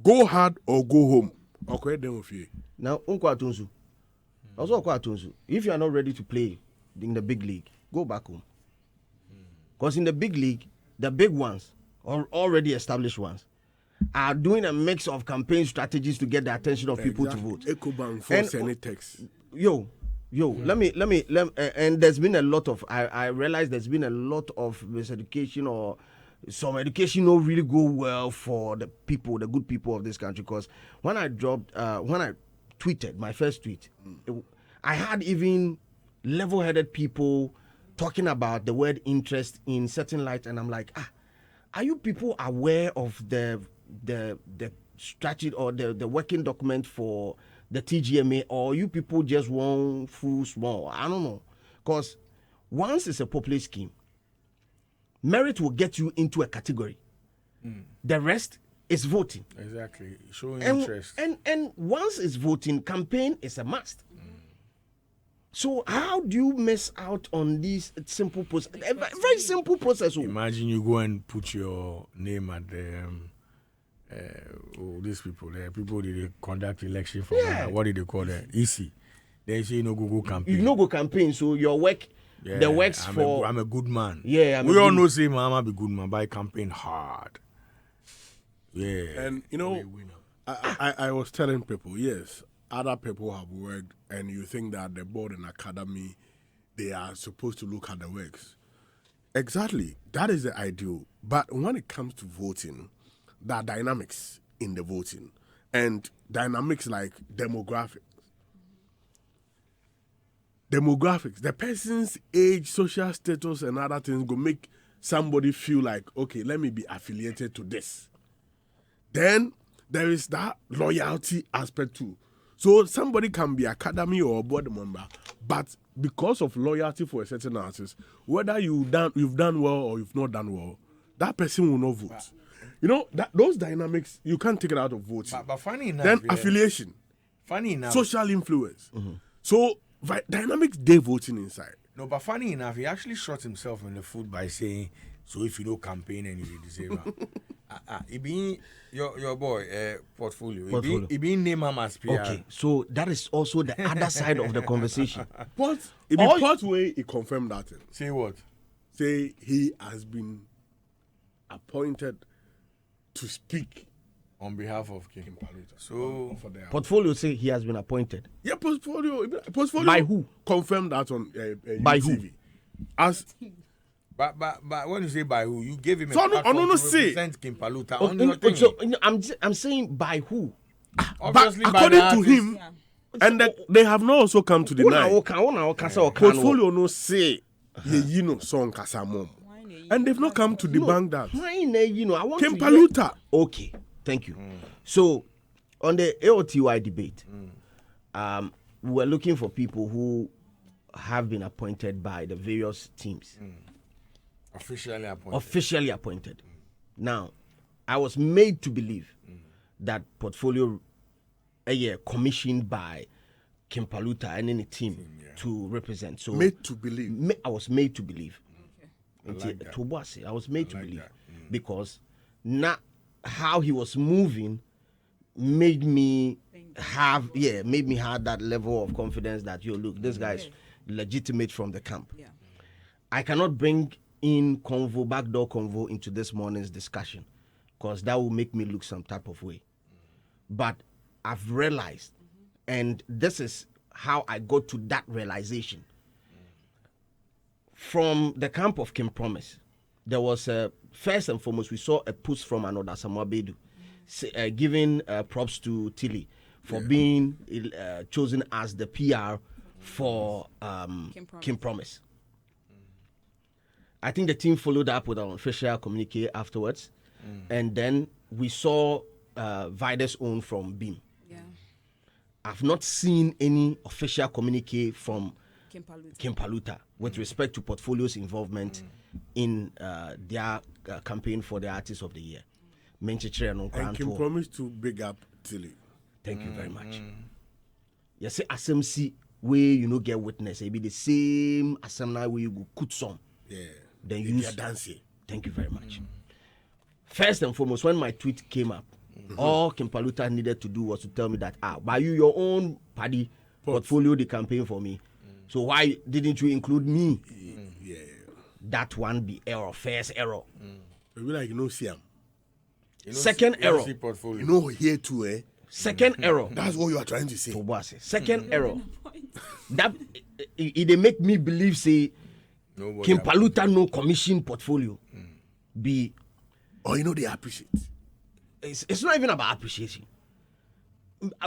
Go hard or go home. Okay, then with you. Now, if you are not ready to play in the big league, go back home. Because in the big league, the big ones, or already established ones, are doing a mix of campaign strategies to get the attention of people to vote. EcoBank for Senate text. Let me, and there's been a lot of, I realize there's been a lot of miseducation, or some education don't really go well for the people, the good people of this country. Because when I tweeted my first tweet, I had even level-headed people talking about the word interest in certain light, and I'm like, are you people aware of the strategy or the working document for the TGMA, or you people just want full small? I don't know. Because once it's a populist scheme, merit will get you into a category. The rest is voting. Exactly. Showing interest. And once it's voting, campaign is a must. So how do you miss out on this simple process? A very simple process. Imagine you go and put your name at the these people, the people that conduct election for what did they call it? EC. They say no go campaign. You no go campaign, so your work, the works I'm a good man. Yeah, we all know say Mama be good man, but I campaign hard. Yeah, and you know, I was telling people, yes, other people have worked, and you think that the board and academy, they are supposed to look at the works. Exactly, that is the ideal. But when it comes to voting, there are dynamics in the voting, and dynamics like demographics, the person's age, social status, and other things go make somebody feel like, okay, let me be affiliated to this. Then there is that loyalty aspect too. So somebody can be academy or board member, but because of loyalty for a certain artist, whether you've done well or you've not done well, that person will not vote. You know, those dynamics, you can't take it out of voting. But funny enough, then affiliation, funny enough, social influence. So dynamics, they voting inside. No, but funny enough, he actually shot himself in the foot by saying, so if you don't campaign and you disabled. It being your boy portfolio. It being name him as PR. Okay, so that is also the other side of the conversation. But it be part way he confirmed that thing. Say what? Say he has been appointed to speak on behalf of King Paluta. So portfolio say he has been appointed. Yeah, portfolio by who? Confirmed that on by TV. Who? As But when you say by who, you gave him a so platform to represent King Paluta. I'm saying by who? Obviously, but according to him, and they have not also come to deny. Portfolio no say you know song kasamom, and they've not come to debunk that. King Paluta. Okay, thank you. So on the AOTY debate, we were looking for people who have been appointed by the various teams. Officially appointed. Now, I was made to believe that portfolio commissioned by Kim Paluta and any team to represent. So made to believe. I was made to believe. Okay. I was made to believe because not how he was moving made me have that level of confidence that this guy is legitimate from the camp. Yeah. I cannot bring in backdoor convo into this morning's discussion because that will make me look some type of way. But I've realized, and this is how I got to that realization. From the camp of Kim Promise, there was first and foremost, we saw a push from another Samuel Bedu, giving props to Tilly for being chosen as the PR for Kim Promise. I think the team followed up with an official communique afterwards. And then we saw Vida's own from Beam. Yeah. I've not seen any official communique from Kimpaluta with respect to portfolio's involvement in their campaign for the Artist of the Year. And Kim promised to big up Tilly. Thank you very much. You say assembly where you know get witness, it be the same assembly where you go cut some. Yeah. Then you dance. Thank you very much. First and foremost, when my tweet came up, all Kimpaluta needed to do was to tell me that by you your own party portfolio the campaign for me. So why didn't you include me? Yeah. That one be error, first error. Maybe like Siam. Second error. Here too, eh? Second error. That's what you are trying to say. Second error. That it make me believe say Kimpaluta no commission portfolio be. Or they appreciate. It's not even about appreciation.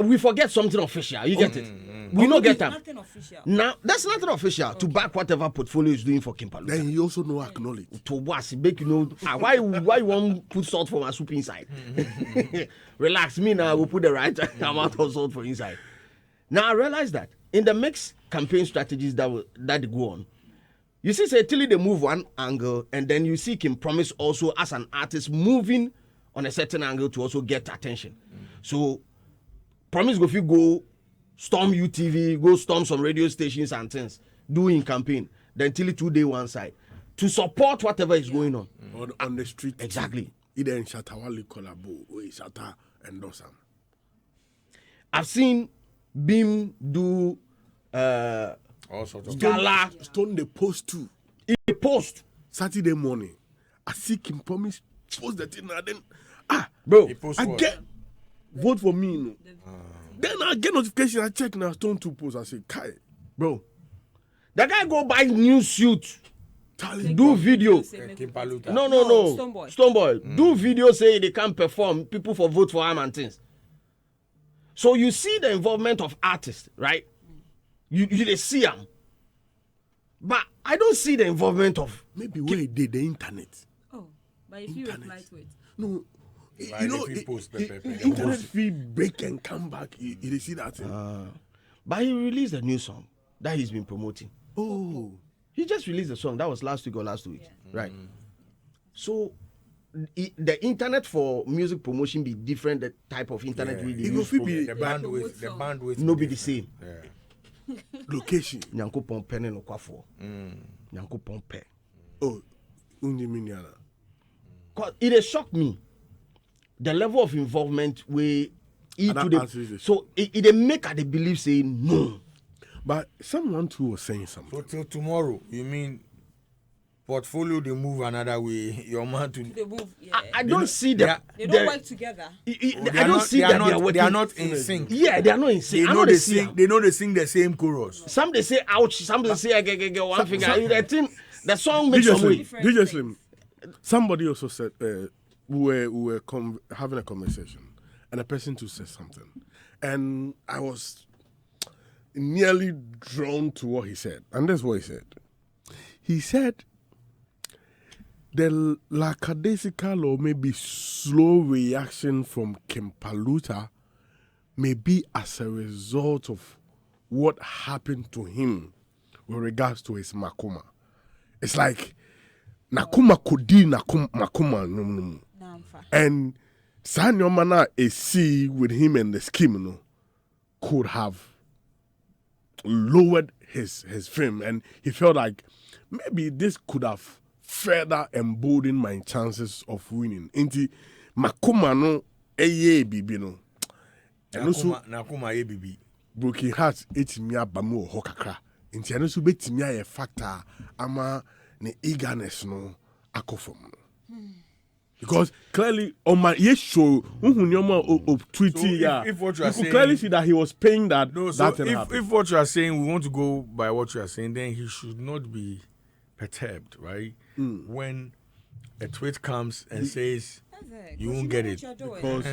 We forget something official. You get it? We don't get that. Nothing official. Now that's nothing official to back whatever portfolio is doing for Kimpaluta. Then you also know acknowledge. To what make you know why you won't put salt for my soup inside? Relax, me now. I will put the right amount of salt for inside. Now I realize that in the mixed campaign strategies that they go on, you see, say till they move one angle, and then you see Kim Promise also as an artist moving on a certain angle to also get attention. So Promise go storm UTV, go storm some radio stations and things, doing campaign. Then till 2 day one side to support whatever is going on on the street. Exactly. Either in Shatawali collabo or Shata and Dosam. I've seen Bim do all sorts of gala. Stone the post too. He post Saturday morning. I see Kim Promise post the thing and then bro. I get vote for me. No. Then I get notification. I check now Stone 2 post. I say, Kai, bro. The guy go buy new suit. Do video. No. Stoneboy. Do video say they can't perform. People for vote for him and things. So you see the involvement of artists, right? You they see them. But I don't see the involvement of maybe where he did the internet. Oh, but if you reply to it. No. Internet feed break and come back. You see that thing. But he released a new song that he's been promoting. Oh. He just released a song. That was last week or last week. Yeah. Right. So the internet for music promotion be different. The type of internet we use. The bandwidth no be the same. Yeah. Location. Nyanko pompe ne no kwafo. Nyanko pompe. Oh, Undiminiana. Cause it shocked me. The level of involvement where so it make her believe say no. But someone too was saying something. So till tomorrow, you mean portfolio they move another way? Your man to they move. Yeah. I don't see them. They don't work together. I don't see that they are working. They are not in sync. Yeah, they are not in sync. They know they sing. They know they sing the same chorus. Some they say ouch. Some they say one finger. The song makes some way. DJ Slim. Somebody also said we were having a conversation, and a person too said something, and I was nearly drawn to what he said, and that's what he said. He said the lackadaisical or maybe slow reaction from Kimpaluta may be as a result of what happened to him with regards to his Makuma. It's like Nakuma Kodi Makuma no. And Sanyomana AC with him and the scheme no could have lowered his fame, and he felt like maybe this could have further emboldened my chances of winning. Inti Makuma no eye bibi no. And also Nakuma ye bibi. Broken hearts etimi abamu hokakra. Inti anu so betimi aye factor ama ne eagerness no akofom. Because clearly Omar show tweeting if what you are saying, clearly see that he was paying that. No, so if what you are saying, we want to go by what you are saying, then he should not be perturbed, right? When a tweet comes and says you won't get it because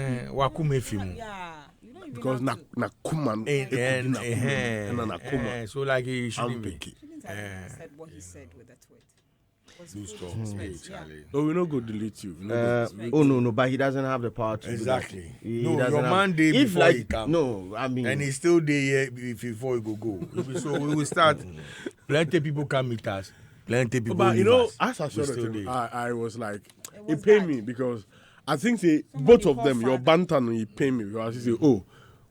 because Nakuma so like he shouldn't be. Said what he said with the tweet. Do stuff. Hey, Charlie. No, we're not going to delete you. No, but he doesn't have the power to Exactly. do that. He No, doesn't your have- man day if before like, he come. No, I mean, And he's still there before he go. So we will start. Plenty people come meet us. Plenty people. But you leave know, us. as I We saw still the thing, there. I was like, was it paid bad. me because I think both of them, your banter and he paid me because he say, oh,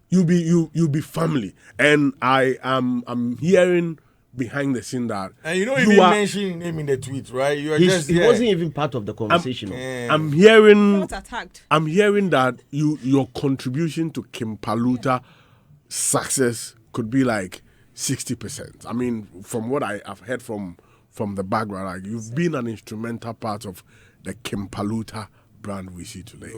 you be family, and I'm hearing behind the scene that And you don't you even are- mention him in the tweet, right? You are he just there. wasn't even part of the conversation. I'm hearing Felt attacked. I'm hearing that your contribution to Kim Paluta success could be like 60%. I mean, from what I've heard from the background, like you've been an instrumental part of the Kim Paluta brand we see today.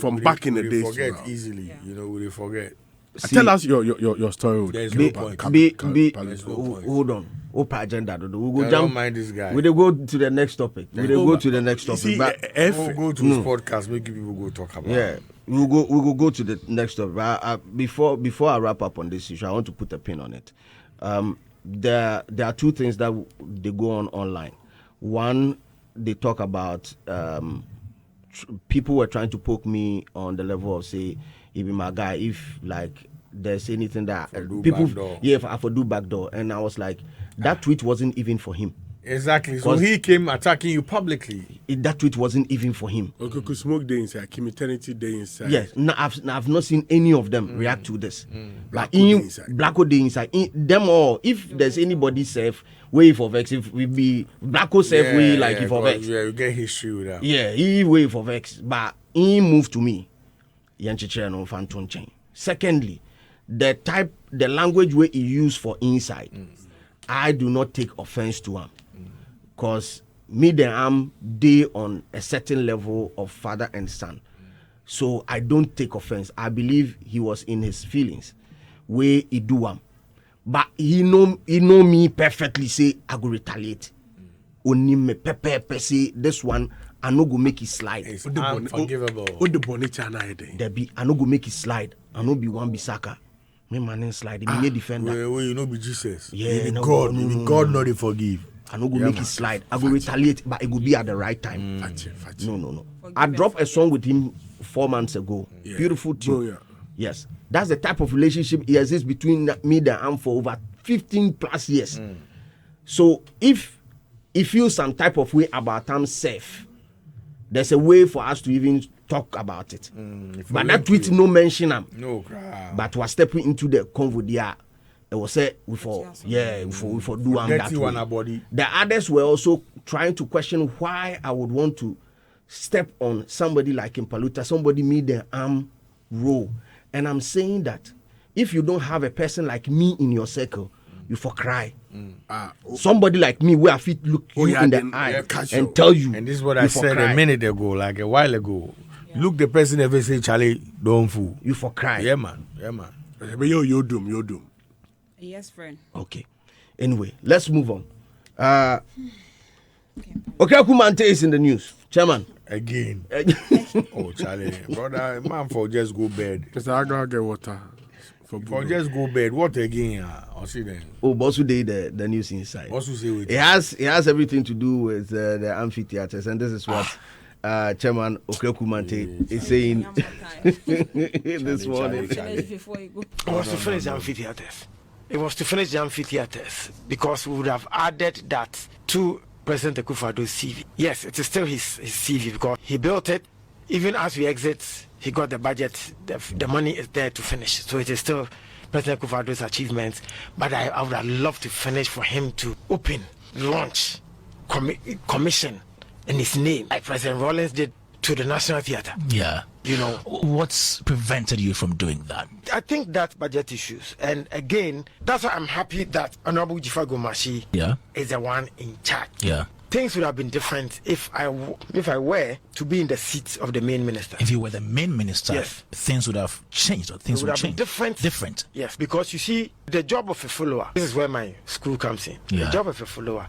From back in the days. forget to now. easily. Yeah. You know, we forget. Tell us your story. with There's Kim no Paluta. point. Paluta. Hold on. Open agenda. We'll go I jump. don't mind this guy. We go to the next topic. We go to the next You topic. see, But if Go to his podcast, make people go talk about yeah, it. we will go to the next topic. Before I wrap up on this issue, I want to put a pin on it. There are two things that they go on online. One, they talk about people were trying to poke me on the level of say, if my guy, if like there's anything that do people, backdoor. if I for do backdoor, and I was like, that tweet wasn't even for him. Exactly. So 'Cause- he came attacking you publicly. That tweet wasn't even for him. Okay, could smoke day inside, Kim Eternity day inside. Yes, no, I've not seen any of them react to this. Like Black Hole in Day inside. Black Hole Day inside, in them all. If there's anybody safe, way for vex. If we be Black Hole safe, way like if for vex. Yeah, you get history with that. Yeah, he way for vex, but he moved to me. Yanchiche no Phantom chain. Secondly, the language where he used for inside, I do not take offense to him, cause me and am they on a certain level of father and son, so I don't take offense. I believe he was in his feelings, where he do but he know me perfectly. Say I go retaliate. Only me pepe say this one. I no go make it slide. It's unforgivable. What the bonita na day? There be I no go make it slide. I no be one Bisaka. Me man slide. Me defender. Well, you know, be Jesus. Yeah, You be no, God. no, You be no, God, not to forgive. I no go make it slide. I go retaliate, but it go be at the right time. Fachi. No. I dropped a song with him 4 months ago. Yeah. Beautiful tune. Oh, yeah. Yes, that's the type of relationship he exists between me and him for over 15 plus years. So if he feels some type of way about himself, there's a way for us to even talk about it. But that tweet no mention him. No, crap. But was stepping into the convo there. It was said we for do am that Dirty one, way. body. The others were also trying to question why I would want to step on somebody like Impaluta, somebody made the arm roll. And I'm saying that if you don't have a person like me in your circle, you for cry. Somebody like me where I fit look you in the eye and tell you. And this is what you I for said cry. a minute ago, like a while ago. Look the person ever say, Charlie, don't fool. You for cry. Yeah, man. But you doom. Yes, friend. Okay. Anyway, let's move on. Okraku-Mantey is in the news. Chairman. Again. Oh, Charlie. Brother, man, for just go bed. Mr. I gotta get water. For just go bed. What again? I'll see then. Oh, Bosu Day, the news inside. What's to say with It has everything to do with the amphitheaters, and this is what Chairman Okraku-Mantey is saying this morning. Before you go. It was to finish the amphitheaters. It was to finish the amphitheaters because we would have added that to President Akufo-Addo's CV. Yes, it is still his CV because he built it. Even as we exit, he got the budget. The money is there to finish. So it is still President Akufo-Addo's achievements. But I would have loved to finish for him to open, launch, commission in his name, like President Rawlings did to the National Theatre. Yeah. You know, What's prevented you from doing that? I think that's budget issues. And again, that's why I'm happy that Honorable Jifa Gomashi Yeah. is the one in charge. Yeah. Things would have been different if I were to be in the seat of the main minister. If you were the main minister, Yes. things would have changed, or things It would have been change. different. Different. Yes, because you see, the job of a follower, this is where my school comes in. Yeah. The job of a follower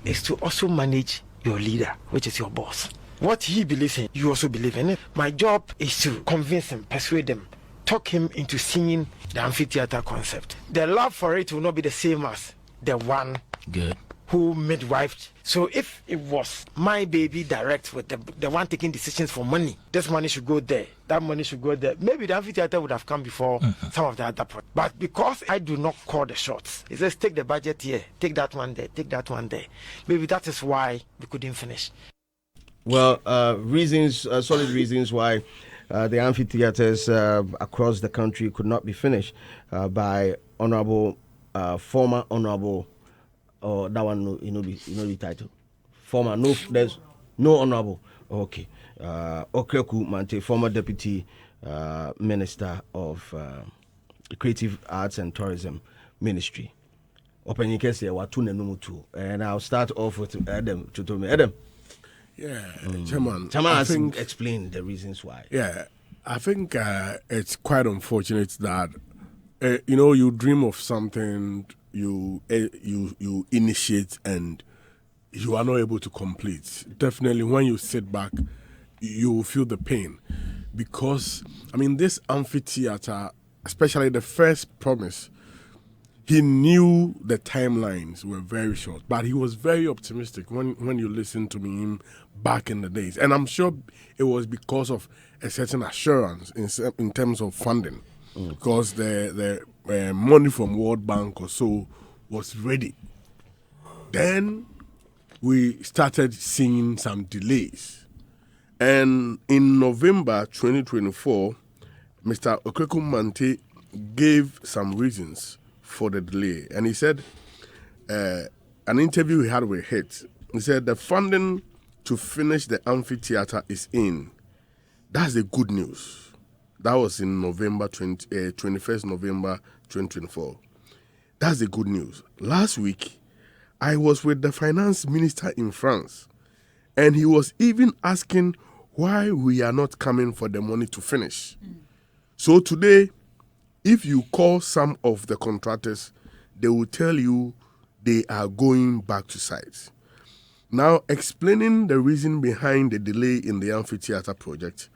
is to also manage your leader, which is your boss. What he believes in, you also believe in it. My job is to convince him, persuade him, talk him into seeing the amphitheater concept. The love for it will not be the same as the one Good. who midwifed. So if it was my baby direct with the one taking decisions for money, this money should go there, that money should go there. Maybe the amphitheater would have come before some of the other projects. But because I do not call the shots, it says take the budget here, take that one there, take that one there. Maybe that is why we couldn't finish. Well, solid reasons why the amphitheaters across the country could not be finished by former honorable. Or that one, the title. Former, there's no honorable. Okay. Okraku-Mantey, former deputy minister of Creative Arts and Tourism Ministry. Open case here, and I'll start off with Adam to tell me. Adam. Yeah, Chairman has explained the reasons why. Yeah, I think it's quite unfortunate that you dream of something. You initiate and you are not able to complete. Definitely, when you sit back, you will feel the pain, because this amphitheater, especially the first promise, he knew the timelines were very short, but he was very optimistic when you listen to him back in the days, and I'm sure it was because of a certain assurance in terms of funding. Because the money from World Bank or so was ready. Then we started seeing some delays. And in November 2024, Mr. Okraku-Mantey gave some reasons for the delay. And he said, an interview he had with HIT, he said the funding to finish the amphitheater is in. That's the good news. That was in 21st November 2024. That's the good news. Last week, I was with the finance minister in France, and he was even asking why we are not coming for the money to finish. So today, if you call some of the contractors, they will tell you they are going back to site. Now, explaining the reason behind the delay in the amphitheater project,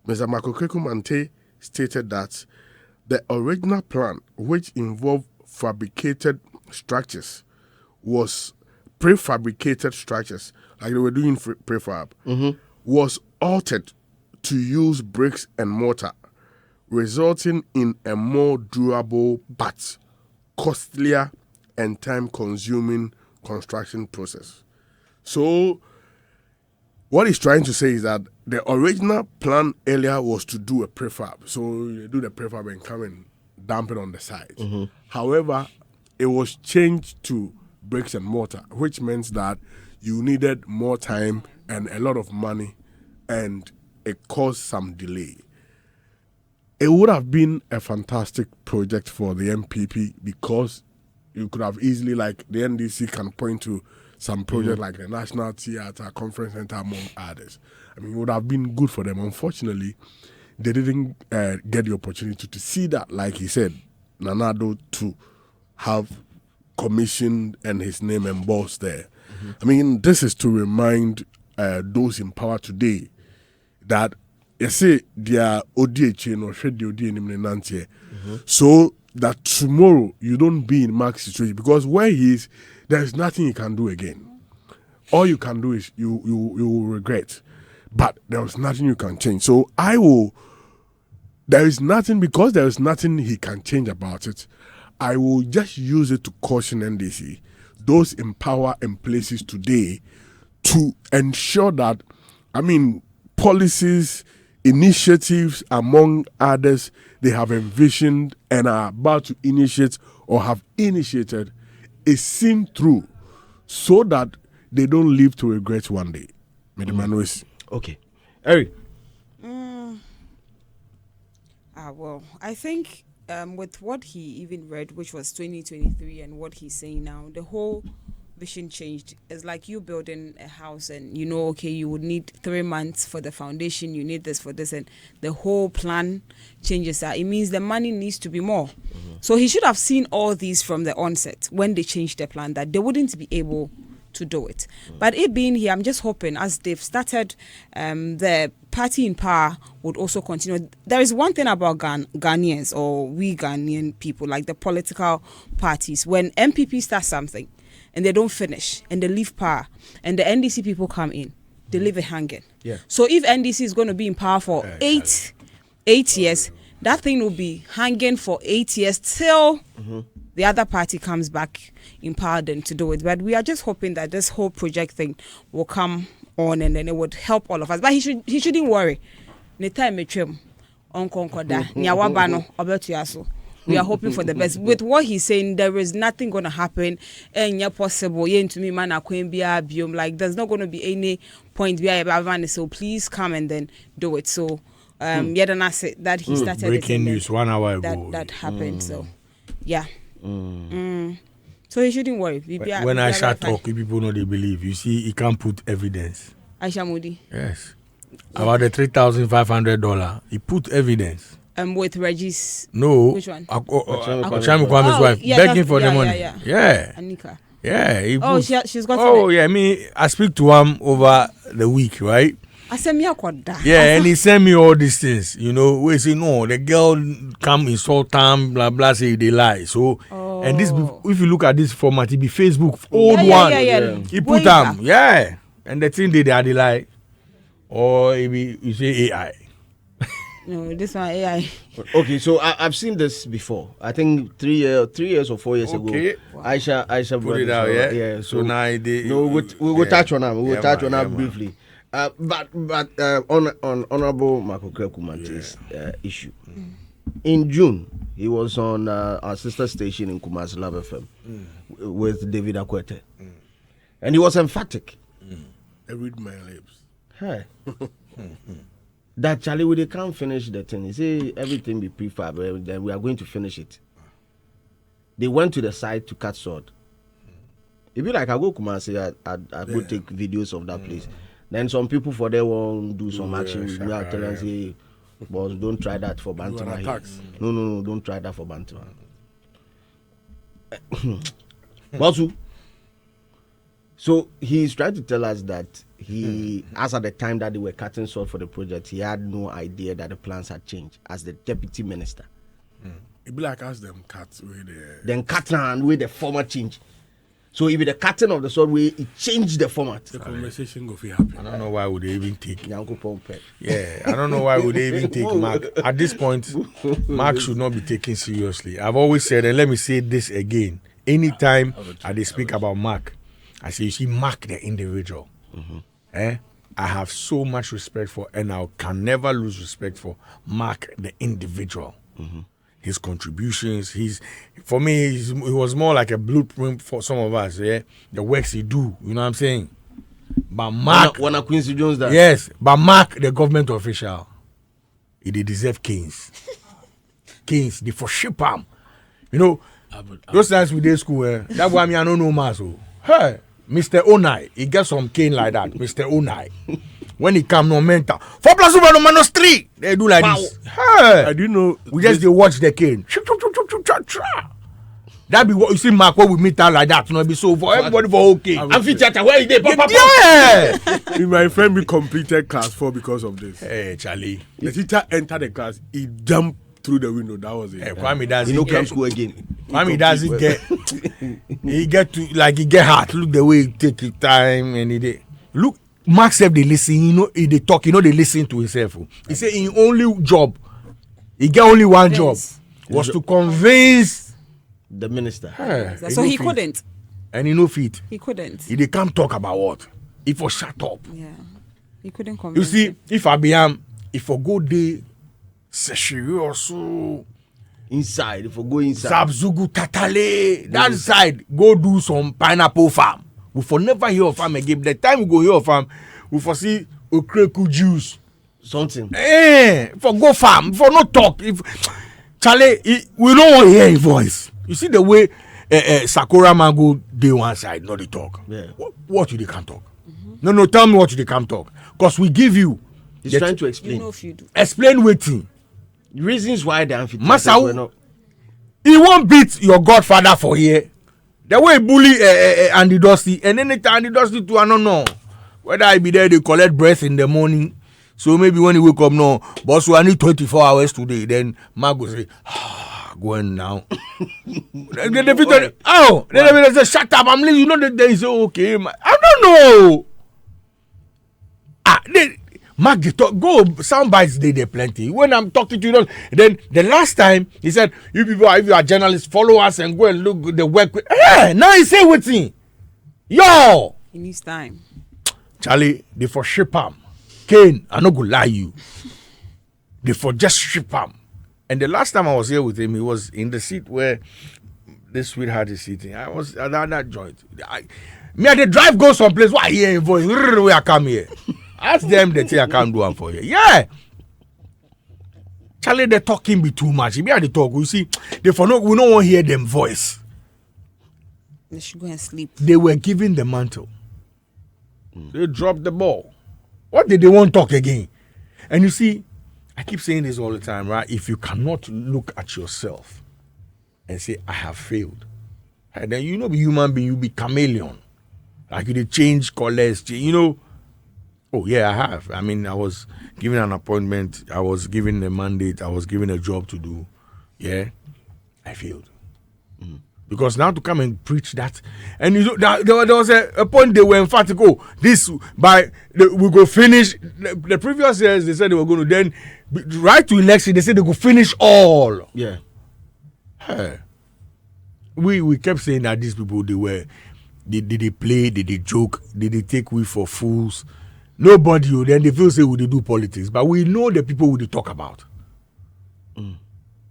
Mr. Okraku-Mantey stated that the original plan, which involved fabricated structures, was prefabricated structures, like they were doing prefab, was altered to use bricks and mortar, resulting in a more durable but costlier and time-consuming construction process. So, what he's trying to say is that the original plan earlier was to do a prefab. So you do the prefab and come and dump it on the side. However, it was changed to bricks and mortar, which means that you needed more time and a lot of money, and it caused some delay. It would have been a fantastic project for the MPP, because you could have easily, like the NDC can point to some project like the National Theatre, Conference Center, among others. It would have been good for them. Unfortunately, they didn't get the opportunity to see that, like he said, Nanado to have commissioned and his name embossed there. This is to remind those in power today that you see their ODH or ODH so that tomorrow you don't be in Mark's situation, because where he is, there is nothing you can do again. All you can do is you will regret, but there is nothing you can change. So there is nothing, because there is nothing he can change about it. I will just use it to caution NDC, those in power and places today, to ensure that, policies, initiatives, among others, they have envisioned and are about to initiate or have initiated, is seen through, so that they don't live to regret one day. Okay. Eric. Well, I think with what he even read, which was 2023, and what he's saying now, the whole vision changed. It's like you building a house and you would need 3 months for the foundation, you need this for this, and the whole plan changes. That it means the money needs to be more. So he should have seen all these from the onset when they changed the plan, that they wouldn't be able to do it. But it being here, I'm just hoping, as they've started, the party in power would also continue. There is one thing about Ghanaians, or we Ghanaian people, like the political parties, when MPP starts something, and they don't finish and they leave power and the NDC people come in, they leave it hanging. Yeah. So if NDC is going to be in power for 8 years, that thing will be hanging for 8 years till the other party comes back in power then to do it. But we are just hoping that this whole project thing will come on and then it would help all of us. But he shouldn't worry. We are hoping for the best. With what he's saying, there is nothing going to happen. And yeah, possible. Yeah, to me, man, like there's not going to be any point where so please come and then do it. So yeah, then I said that he started breaking news 1 hour ago. That happened. So yeah. So he shouldn't worry. When I start talking, people know they believe. You see, he can't put evidence. Aisha Moody. Yes. About the $3,500, he put evidence. With Reggie's. No. Which one? Akwame Kwame's wife, begging for the money. Yeah. Anika. Yeah. She's got. Oh yeah. I speak to him over the week, right? Yeah, and he sent me all these things. You know, we say no, the girl come insult him, blah blah, say they lie. So, and this, if you look at this format, it be Facebook old one. Yeah. He put them, and the thing they lie, or you say AI. No, this one AI. Okay, so I've seen this before. I think 3 years or 4 years ago. Aisha put it out. Yeah. So now we will touch on that. We will touch on that briefly. But on Honorable Okraku-Mantey's issue. In June, he was on our sister station in Kumasi Love FM with David Akwete. And he was emphatic. I read my lips. Hey. That Charlie, they can't finish the thing. He say everything be prefab, then we are going to finish it. They went to the site to cut sword. It be like I go Kumasi, I go take videos of that place. Then some people for there won't do some action. We are telling them, say, boss, don't try that for Bantama. No, don't try that for Bantama. Bossu. So he's trying to tell us that as at the time that they were cutting sword for the project, he had no idea that the plans had changed as the deputy minister. It be like as them cut with then cut and with the format change. So if the cutting of the sword way, it changed the format. The conversation go be happy. I don't know why would they even take. I don't know why would they even take Mark. At this point, Mark should not be taken seriously. I've always said, and let me say this again. Anytime I speak about Mark, I say, you see, Mark the individual. I have so much respect for, and I can never lose respect for Mark the individual. His contributions, for me, he was more like a blueprint for some of us. Yeah, the works he do, you know what I'm saying. But Mark, one of Quincy Jones, that yes, but Mark, the government official, he deserve canes. Canes, they for ship him. You know, those times we did school, that's why I don't know Maso. Hey, Mr. Onai, he get some cane like that, Mr. Onai. When he come no mentor, 4 plus 1 minus 3. They do like this. Hey, I do know. We just they watch the cane. That be what you see, Mark. When we meet out like that, no be so for everybody for okay. Amphitheater, where is they? Yeah. My friend be completed class 4 because of this. Hey, Charlie. The teacher entered the class. He jumped through the window. That was it. Hey, Kwame doesn't. He no come school again. Kwame doesn't get. He get to like he get hard. Look the way he take his time and he did. Look. Mark said they listen, you know, they talk, you know, they listen to himself. He said in only job, he get only one job, was to convince the minister. So he couldn't. And he no fit. He couldn't. He they can't talk about what? If for shut up. Yeah. He couldn't convince. You see, if I be if I go there, seriously inside, if I go inside. Zabzugu Tatale, that side, go do some pineapple farm. We for never hear of him again. The time we go hear of him, we for see Okraku juice. Something. For go farm, for no talk. If Charlie, we don't want to hear his voice. You see the way Sakura Mango dey one side, not the talk. Yeah. What you they can't talk? No, tell me what you they can't talk. Because we give you. He's trying to explain. You know if you do. Explain waiting. Reasons why the Amphitheater Masa, not. He won't beat your godfather for here. The way bully Andy Dusty, and anytime Andy Dusty too, I don't know whether I be there, they collect breath in the morning. So maybe when he wake up, no, boss, I need 24 hours today. Then Mark will say, going now. They say, shut up, I'm leaving. You know that they say, okay, I don't know. Mark the talk, go sound bites they plenty. When I'm talking to you, then the last time he said, you people, if you are journalists, follow us and go and look the work. Now he say what's in. Yo! He needs time. Charlie, they for ship him. Kane, I'm not gonna lie you. They for just ship him. And the last time I was here with him, he was in the seat where this sweetheart is sitting. I was at that joint. The drive goes someplace. Why hear a voice? Where I come here? Ask them, they say I can't do one for you. Yeah. Charlie, the talking be too much. If you the talk, you see, we don't want to hear them voice. They should go and sleep. They were given the mantle. They dropped the ball. What did they want to talk again? And you see, I keep saying this all the time, right? If you cannot look at yourself and say, I have failed, and then you know, be human being, you be chameleon. Like you change colors, you know. Oh, yeah, I have. I mean, I was given an appointment. I was given a mandate. I was given a job to do. Yeah, I failed. Because now to come and preach that. And you know, there was a point they were emphatic. Oh, we go finish. The previous years, they said they were going to then, right to election, they said they go finish all. Yeah. Hey. We kept saying that these people, did they play, did they joke, did they take we for fools? Nobody, then they feel say we they do politics, but we know the people we they talk about.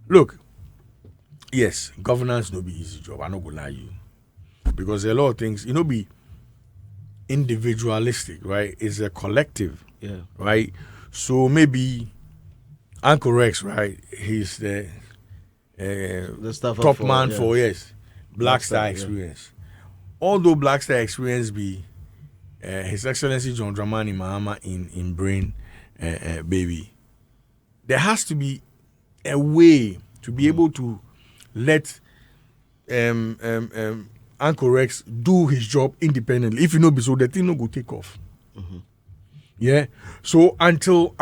Look, yes, governance no be easy job. I'm not gonna lie you, because there are a lot of things. You know, be individualistic, right? It's a collective, yeah, right. So maybe Uncle Rex, right? He's the top man for Black Star Experience. Although Black Star Experience be His Excellency John Dramani Mahama in Brain, baby, there has to be a way to be able to let Uncle Rex do his job independently. If you know, so the thing no go take off. Yeah. So until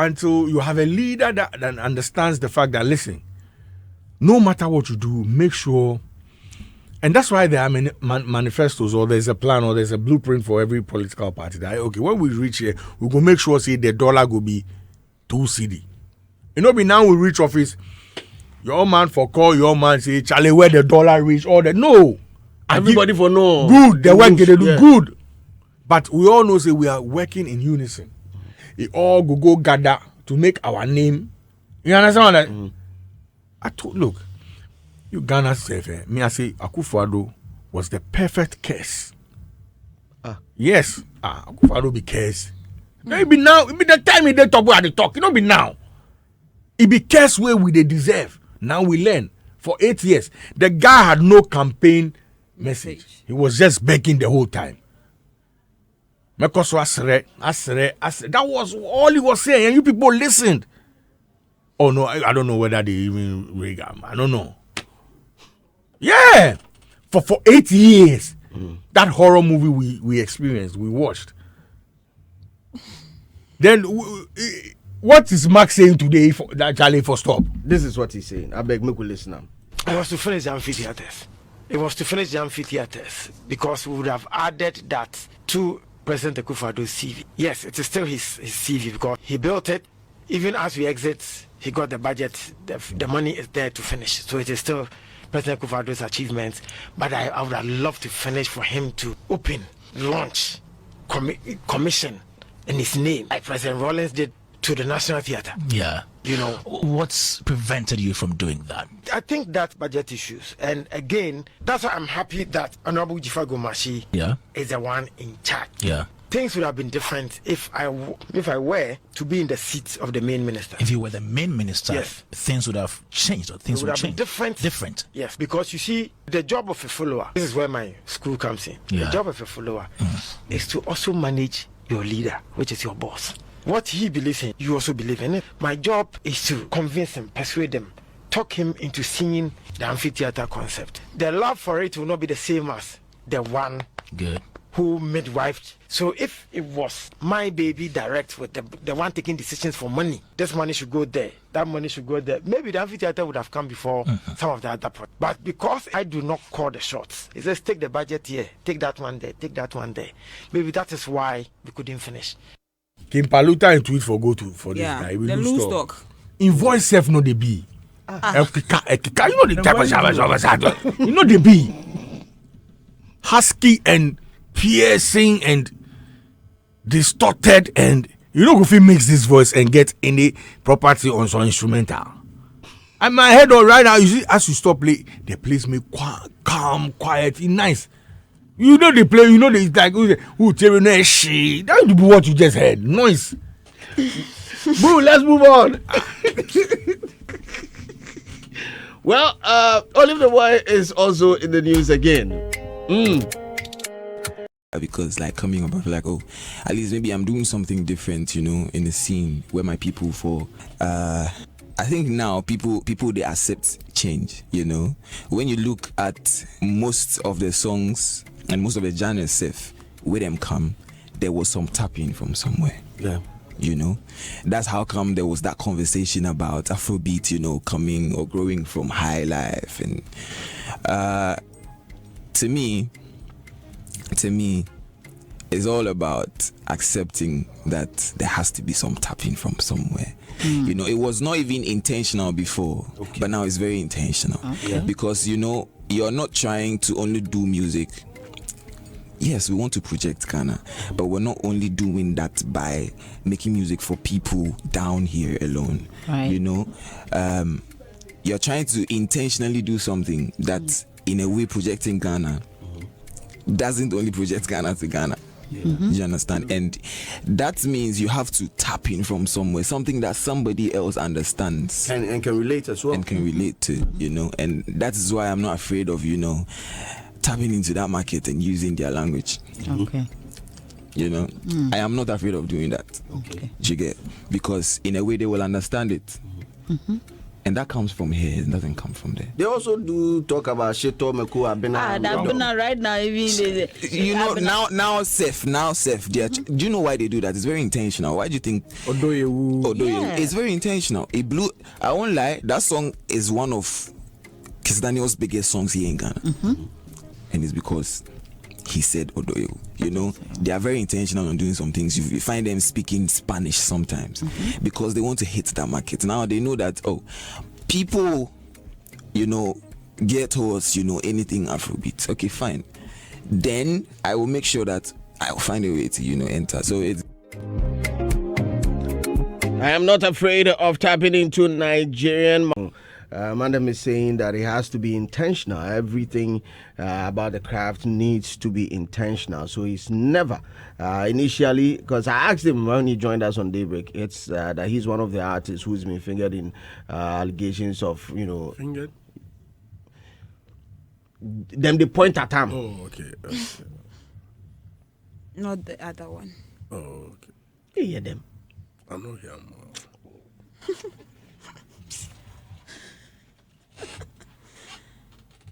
you have a leader that understands the fact that, listen, no matter what you do, make sure. And that's why there are manifestos, or there's a plan, or there's a blueprint for every political party. That, okay, when we reach here, we go make sure, say, the dollar go be 2 cedi. You know, now we reach office, your man for call, your man say, Charlie, where the dollar reach, all that. No. Everybody for no. Good. The work they do good. But we all know, say, we are working in unison. We all go gather to make our name. You understand that? I told, look, you Ghana say, me I say Akufo-Addo was the perfect case. Yes, Akufo-Addo be case. Maybe now, it be the time they talk about the talk. You know, be now. It be case where we they deserve. Now we learn. For 8 years, the guy had no campaign message. He was just begging the whole time. That was all he was saying, and you people listened. Oh no, I don't know whether they even rig him. I don't know. Yeah, for 8 years, that horror movie we experienced, we watched. Then what is Mark saying today for that Charlie for stop? This is what he's saying. I beg make we listen now. It was to finish the amphitheaters. It was to finish the amphitheaters because we would have added that to President Akufo-Addo's CV. Yes, it is still his CV because he built it. Even as we exit, he got the budget. The money is there to finish. So it is still President Akufo-Addo's achievements. But I would have loved to finish for him to open, launch, commission in his name, like President Rawlings did to the National Theatre. Yeah. You know. What's prevented you from doing that? I think that budget issues. And again, that's why I'm happy that Honorable Jifa Gomashi is the one in charge. Yeah. Things would have been different if I were to be in the seat of the main minister. If you were the main minister, yes, things would have changed, or things would have been different. Yes, because you see, the job of a follower, this is where my school comes in. Yeah. The job of a follower is to also manage your leader, which is your boss. What he believes in, you also believe in it. My job is to convince him, persuade him, talk him into seeing the amphitheater concept. The love for it will not be the same as the one who midwifed. So if it was my baby direct with the one taking decisions for money, this money should go there, that money should go there, maybe the amphitheater would have come before some of the other projects. But because I do not call the shots, it says take the budget here, take that one there, take that one there. Maybe that is why we couldn't finish. Kim Paluta and tweet for this guy. We the lose loose stock. stock. Invoice self no the B. You know the type of you know the B. Husky and piercing and distorted, and you know if he makes this voice and get any property on some instrumental. And my head on right now, you see, as you stop play, the place me calm, quiet, nice. You know the play, you know the like who tell you shit. That would be what you just heard. Noise. Boo, let's move on. Well, Olivetheboy is also in the news again. Because like coming up, I feel like, oh, at least maybe I'm doing something different, you know, in the scene where my people fall. I think now people they accept change, you know. When you look at most of the songs and most of the genres stuff, where them come, there was some tapping from somewhere. Yeah. You know, that's how come there was that conversation about Afrobeat, you know, coming or growing from high life. And to me, it's all about accepting that there has to be some tapping from somewhere. You know, it was not even intentional before, but now it's very intentional. Because, you know, you're not trying to only do music. Yes, we want to project Ghana, but we're not only doing that by making music for people down here alone. Right. You know, you're trying to intentionally do something that, in a way, projecting Ghana doesn't only project Ghana to Ghana. You understand? And that means you have to tap in from somewhere, something that somebody else understands And can relate as well. and can relate to, you know. And that is why I'm not afraid of, you know, tapping into that market and using their language. Okay. You know, I am not afraid of doing that. Okay. You get? Because in a way they will understand it. And that comes from here, it doesn't come from there. They also do talk about Sheto Meku Abena. That right now, even You know, now safe. Do you know why they do that? It's very intentional. Why do you think Odoyewu? Yeah. It's very intentional. It blew. I won't lie, that song is one of Kiss Daniel's biggest songs here in Ghana. And it's because he said Odoyewu. You know, they are very intentional on doing some things. You find them speaking Spanish sometimes because they want to hit that market. Now they know that, oh, people, you know, get towards, you know, anything Afrobeat. Okay, fine. Then I will make sure that I will find a way to, you know, enter. So it's. I am not afraid of tapping into Nigerian. Mandem is saying that it has to be intentional. Everything about the craft needs to be intentional. So it's never initially, because I asked him when he joined us on Daybreak, it's that he's one of the artists who's been fingered in allegations of, you know. Fingered? Them they point at him. Oh, okay. Not the other one. Oh, okay. You hear them. I know him.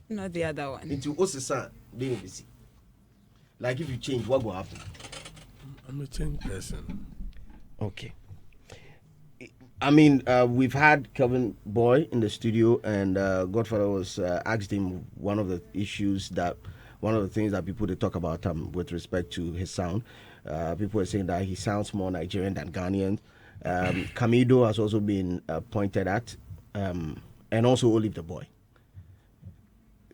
Not the other one. Into Osisa, BBC. Like if you change, what will happen? I'm a changed person. Okay. I mean, we've had Kelvin Boy in the studio, and Godfather was asked him one of the things that people they talk about with respect to his sound. People are saying that he sounds more Nigerian than Ghanaian. Kamido has also been pointed at, and also Olivetheboy.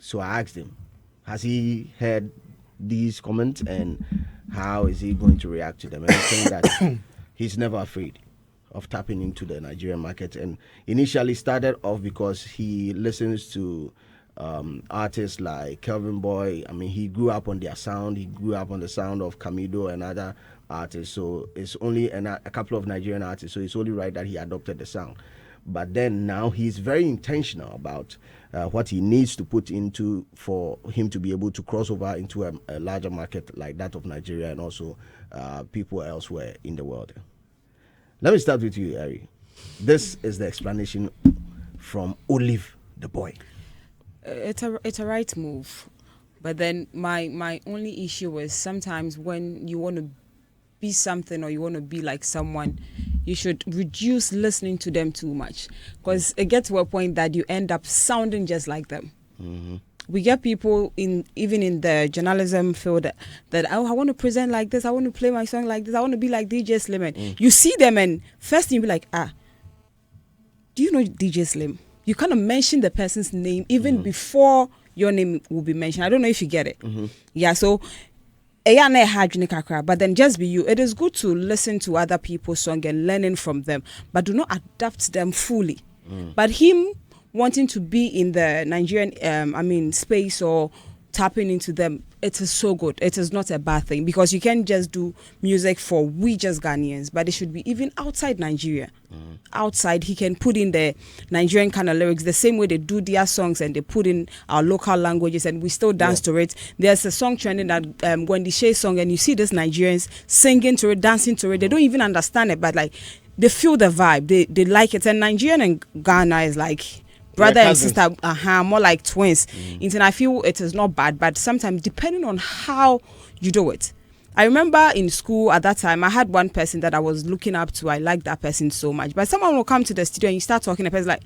So I asked him, has he heard these comments and how is he going to react to them? And he's saying that he's never afraid of tapping into the Nigerian market, and initially started off because he listens to artists like Kelvin Boy. I mean, he grew up on their sound. He grew up on the sound of Kamido and other artists. So it's only a couple of Nigerian artists. So it's only right that he adopted the sound. But then now he's very intentional about what he needs to put into for him to be able to cross over into a larger market like that of Nigeria and also people elsewhere in the world. Let me start with you, Ari. This is the explanation from Olivetheboy. It's a right move. But then my only issue is sometimes when you want to be something or you want to be like someone, you should reduce listening to them too much, because it gets to a point that you end up sounding just like them. We get people even in the journalism field that I want to present like this, I want to play my song like this, I want to be like DJ Slim. And you see them and first you be like, do you know DJ Slim? You kind of mention the person's name even before your name will be mentioned. I don't know if you get it. Yeah, so but then just be you. It is good to listen to other people's song and learning from them, but do not adapt them fully. But him wanting to be in the Nigerian space or tapping into them, it is so good. It is not a bad thing, because you can't just do music for we just Ghanaians, but it should be even outside Nigeria. Outside, he can put in the Nigerian kind of lyrics the same way they do their songs, and they put in our local languages, and we still dance to it. There's a song trending that Wendy Shea song, and you see these Nigerians singing to it, dancing to it. They don't even understand it, but like they feel the vibe. They like it. And Nigerian and Ghana is like brother and sister, more like twins. And I feel it is not bad, but sometimes depending on how you do it. I remember in school at that time, I had one person that I was looking up to. I liked that person so much. But someone will come to the studio and you start talking, the person's like,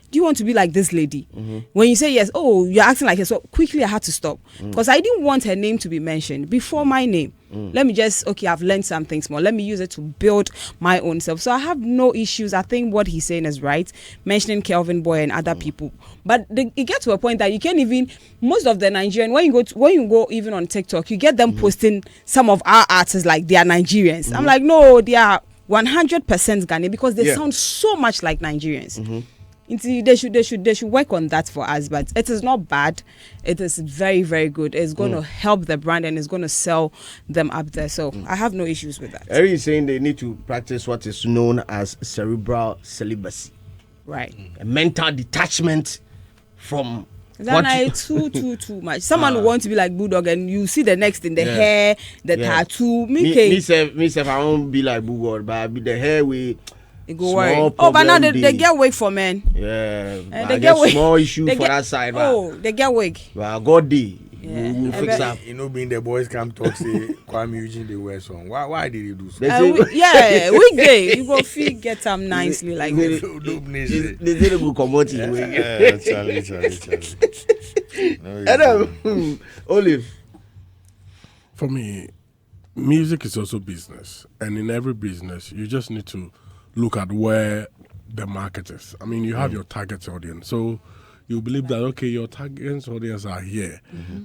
do you want to be like this lady? When you say yes, you're acting like her. So quickly I had to stop, because I didn't want her name to be mentioned before my name. Let me just, I've learned some things more. Let me use it to build my own self. So I have no issues. I think what he's saying is right, mentioning Kelvin Boy and other people. But it gets to a point that you can't even, most of the Nigerian, when you go even on TikTok, you get them posting some of our artists like they are Nigerians. I'm like, no, they are 100% Ghanaian, because they sound so much like Nigerians. They should work on that for us, but it is not bad. It is very, very good. It's going to help the brand and it's going to sell them up there. So I have no issues with that. Are you saying they need to practice what is known as cerebral celibacy? Right. A mental detachment from too much. Someone who wants to be like Bulldog, and you see the next thing, the hair, the tattoo. Me I won't be like Bulldog, but the hair we. It go worry. But now they get wig for men. Yeah, they get wig. Small issue for that side. They get wig. Well, God day. We'll fix up. Being the boys come talk, say Kwame Eugene they wear song. Why did he do so? Weekday you go feed get them nicely like this. They did a good commodity. Charlie. Olive. For me, music is also business, and in every business, you just need to look at where the market is. I mean, you have your target audience. So you believe that, okay, your target audience are here.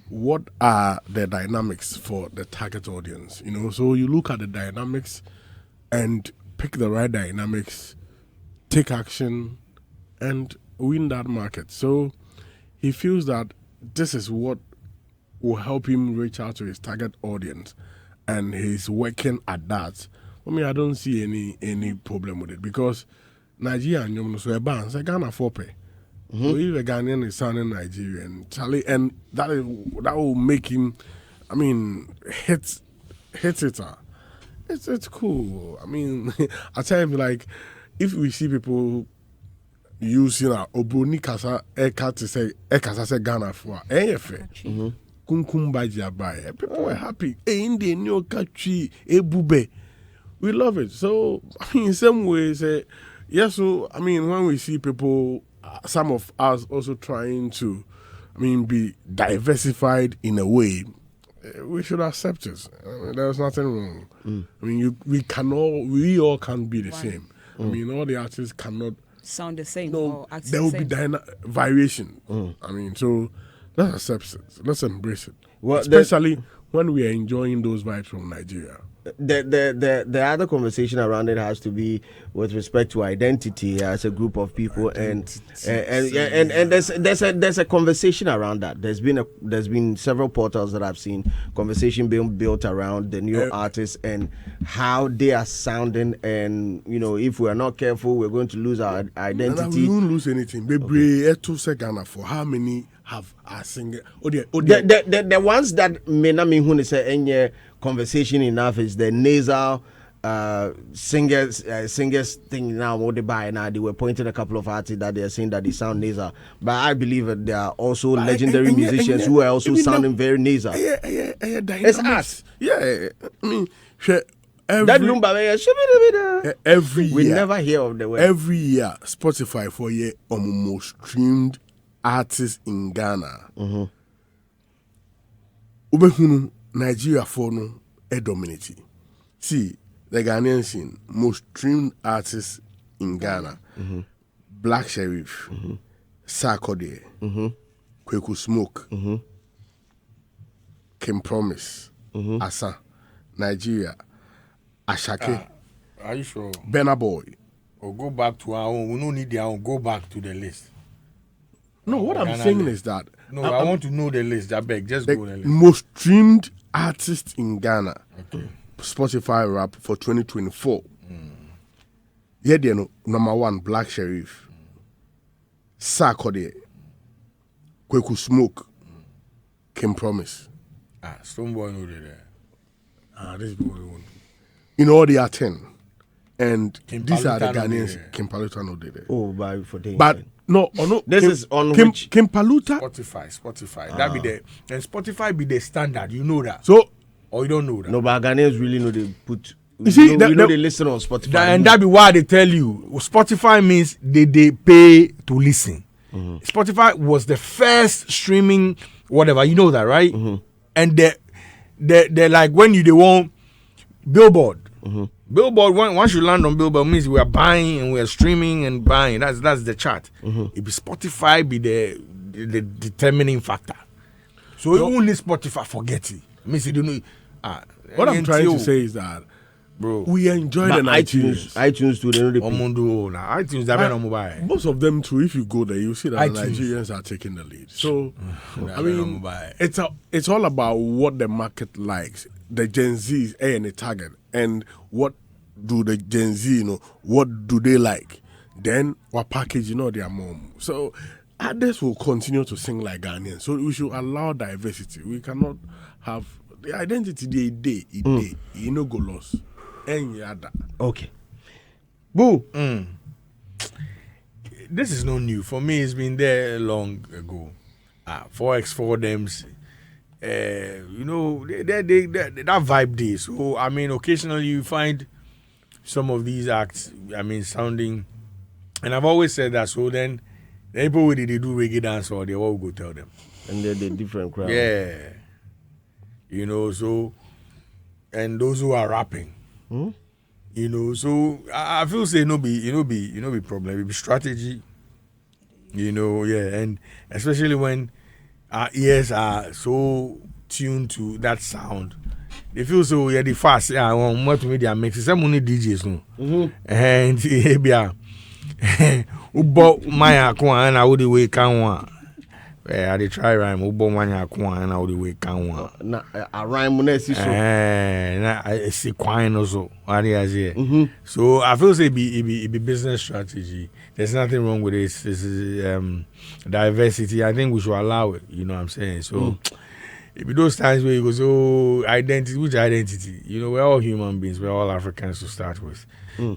What are the dynamics for the target audience? So you look at the dynamics and pick the right dynamics, take action, and win that market. So he feels that this is what will help him reach out to his target audience, and he's working at that. I don't see any problem with it, because Nigeria and so a band, so Ghana 4P. So if a Ghanaian is sounding Nigerian, Charlie, and that will make him, hit it. It's cool. I tell him, like, if we see people using Obroni Kasa Eka to say Eka say Ghana for AFA. Kumbaji, people are happy. In the new country, Ebube. We love it. So, in some ways, when we see people, some of us also trying to, be diversified in a way, we should accept it. There's nothing wrong. We all can't be the same. All the artists cannot sound the same. No, there will be variation. So let's accept it. Let's embrace it. Especially when we are enjoying those vibes from Nigeria. The other conversation around it has to be with respect to identity as a group of people, and there's a conversation around that. There's been several portals that I've seen conversation being built around the new artists and how they are sounding, and if we are not careful, we're going to lose our identity. We won't lose anything. Ghana for how many have a singer? The ones that may not mean who say any conversation enough is the nasal singers thing now what they buy now. They were pointing a couple of artists that they are saying that they sound nasal, but I believe that there are also legendary musicians who are also sounding very nasal. It's us. Yeah, I mean, every year we never hear of the word. Every year, Spotify for year most streamed artists in Ghana. Ubehunu Nigeria for no dominate. See. The Ghanaian scene, most streamed artists in Ghana, Black Sherif, Sarkodie, Kweku Smoke, Kim Promise, Asa, Nigeria, Ashake. Are you sure? Burna Boy. Or go back to our own. We don't need their own. Go back to the list. No, what I'm saying is that. No, I want to know the list. I beg, just go the list. Most streamed artists in Ghana. Okay. Spotify rap for 2024. Yeah, number 1, Black Sherif, Sarkodie, Kweku Smoke, Kim Promise. Stoneboy no there. This is what we want. In all, they are 10, and these are the Ghanaians. Kim Paluta no there. Oh, for days. But no. This is on Kim which Paluta. Spotify. That be the and Spotify be the standard. You know that. So. Or you don't know that? No, but Ghanaians really know they put. You see, they listen on Spotify. And that be why they tell you Spotify means they pay to listen. Spotify was the first streaming whatever. You know that, right? And they're like when they want Billboard. Billboard, once you land on Billboard, means we are buying and we are streaming and buying. That's the chart. If Spotify be the determining factor. So only Spotify forget it. Means you don't know. What I'm trying to say is that, bro, we enjoy the iTunes. iTunes too. They know the iTunes. That on mobile. Most of them too. If you go there, you see that the Nigerians are taking the lead. So I mean, it's all about what the market likes. The Gen Zs and the target, and what do the Gen Z what do they like? Then what package their mom. So others will continue to sing like Ghanaians. So we should allow diversity. We cannot have the identity day, go lost. Any other. Okay. Boo. This is not new. For me, it's been there long ago. 4x4 thems. That vibe day. So I mean, occasionally you find some of these acts, sounding, and I've always said that. So then people when they do reggae dance or they all go tell them. And they're the different crowd. Yeah. So, and those who are rapping, so I feel say be problem, it be strategy, and especially when our ears are so tuned to that sound, they feel so the fast. I want more to media mix. Some only DJs no, and ubo maya kwa na udi we kanwa. I dey try rhyme ubo manya kwa na udi we kanwa. Na a rhyme na si so. Na si kwa no so. So I feel say it be business strategy. There's nothing wrong with this. This is diversity. I think we should allow it. You know what I'm saying? So it be those times where you go, so identity, which identity? We're all human beings. We're all Africans to start with. So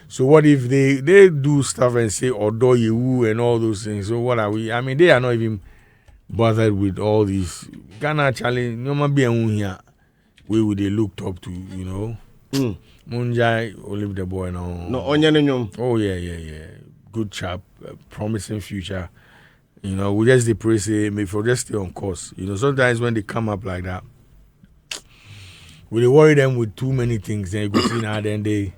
so what if they do stuff and say odo you and all those things? So what are we? I mean, they are not even bothered with all these Ghana challenge. No man be here. Where would they looked up to? Munjai, Olivetheboy now. No, Onyanenyom. Oh yeah. Good chap, promising future. We just pray say may for just stay on course. Sometimes when they come up like that, we worry them with too many things. Then you go see now, then they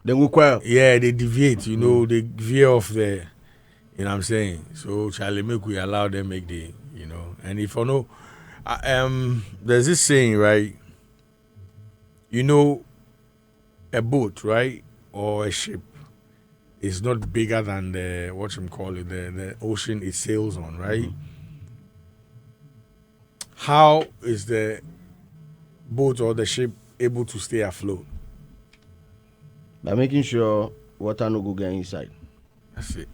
will quell. Yeah, they deviate. They veer off the. You know what I'm saying? So Charlie, make we allow them make the. And if I know, there's this saying, right? A boat, right, or a ship is not bigger than the ocean it sails on, right? How is the boat or the ship able to stay afloat? By making sure water no go get inside. That's it.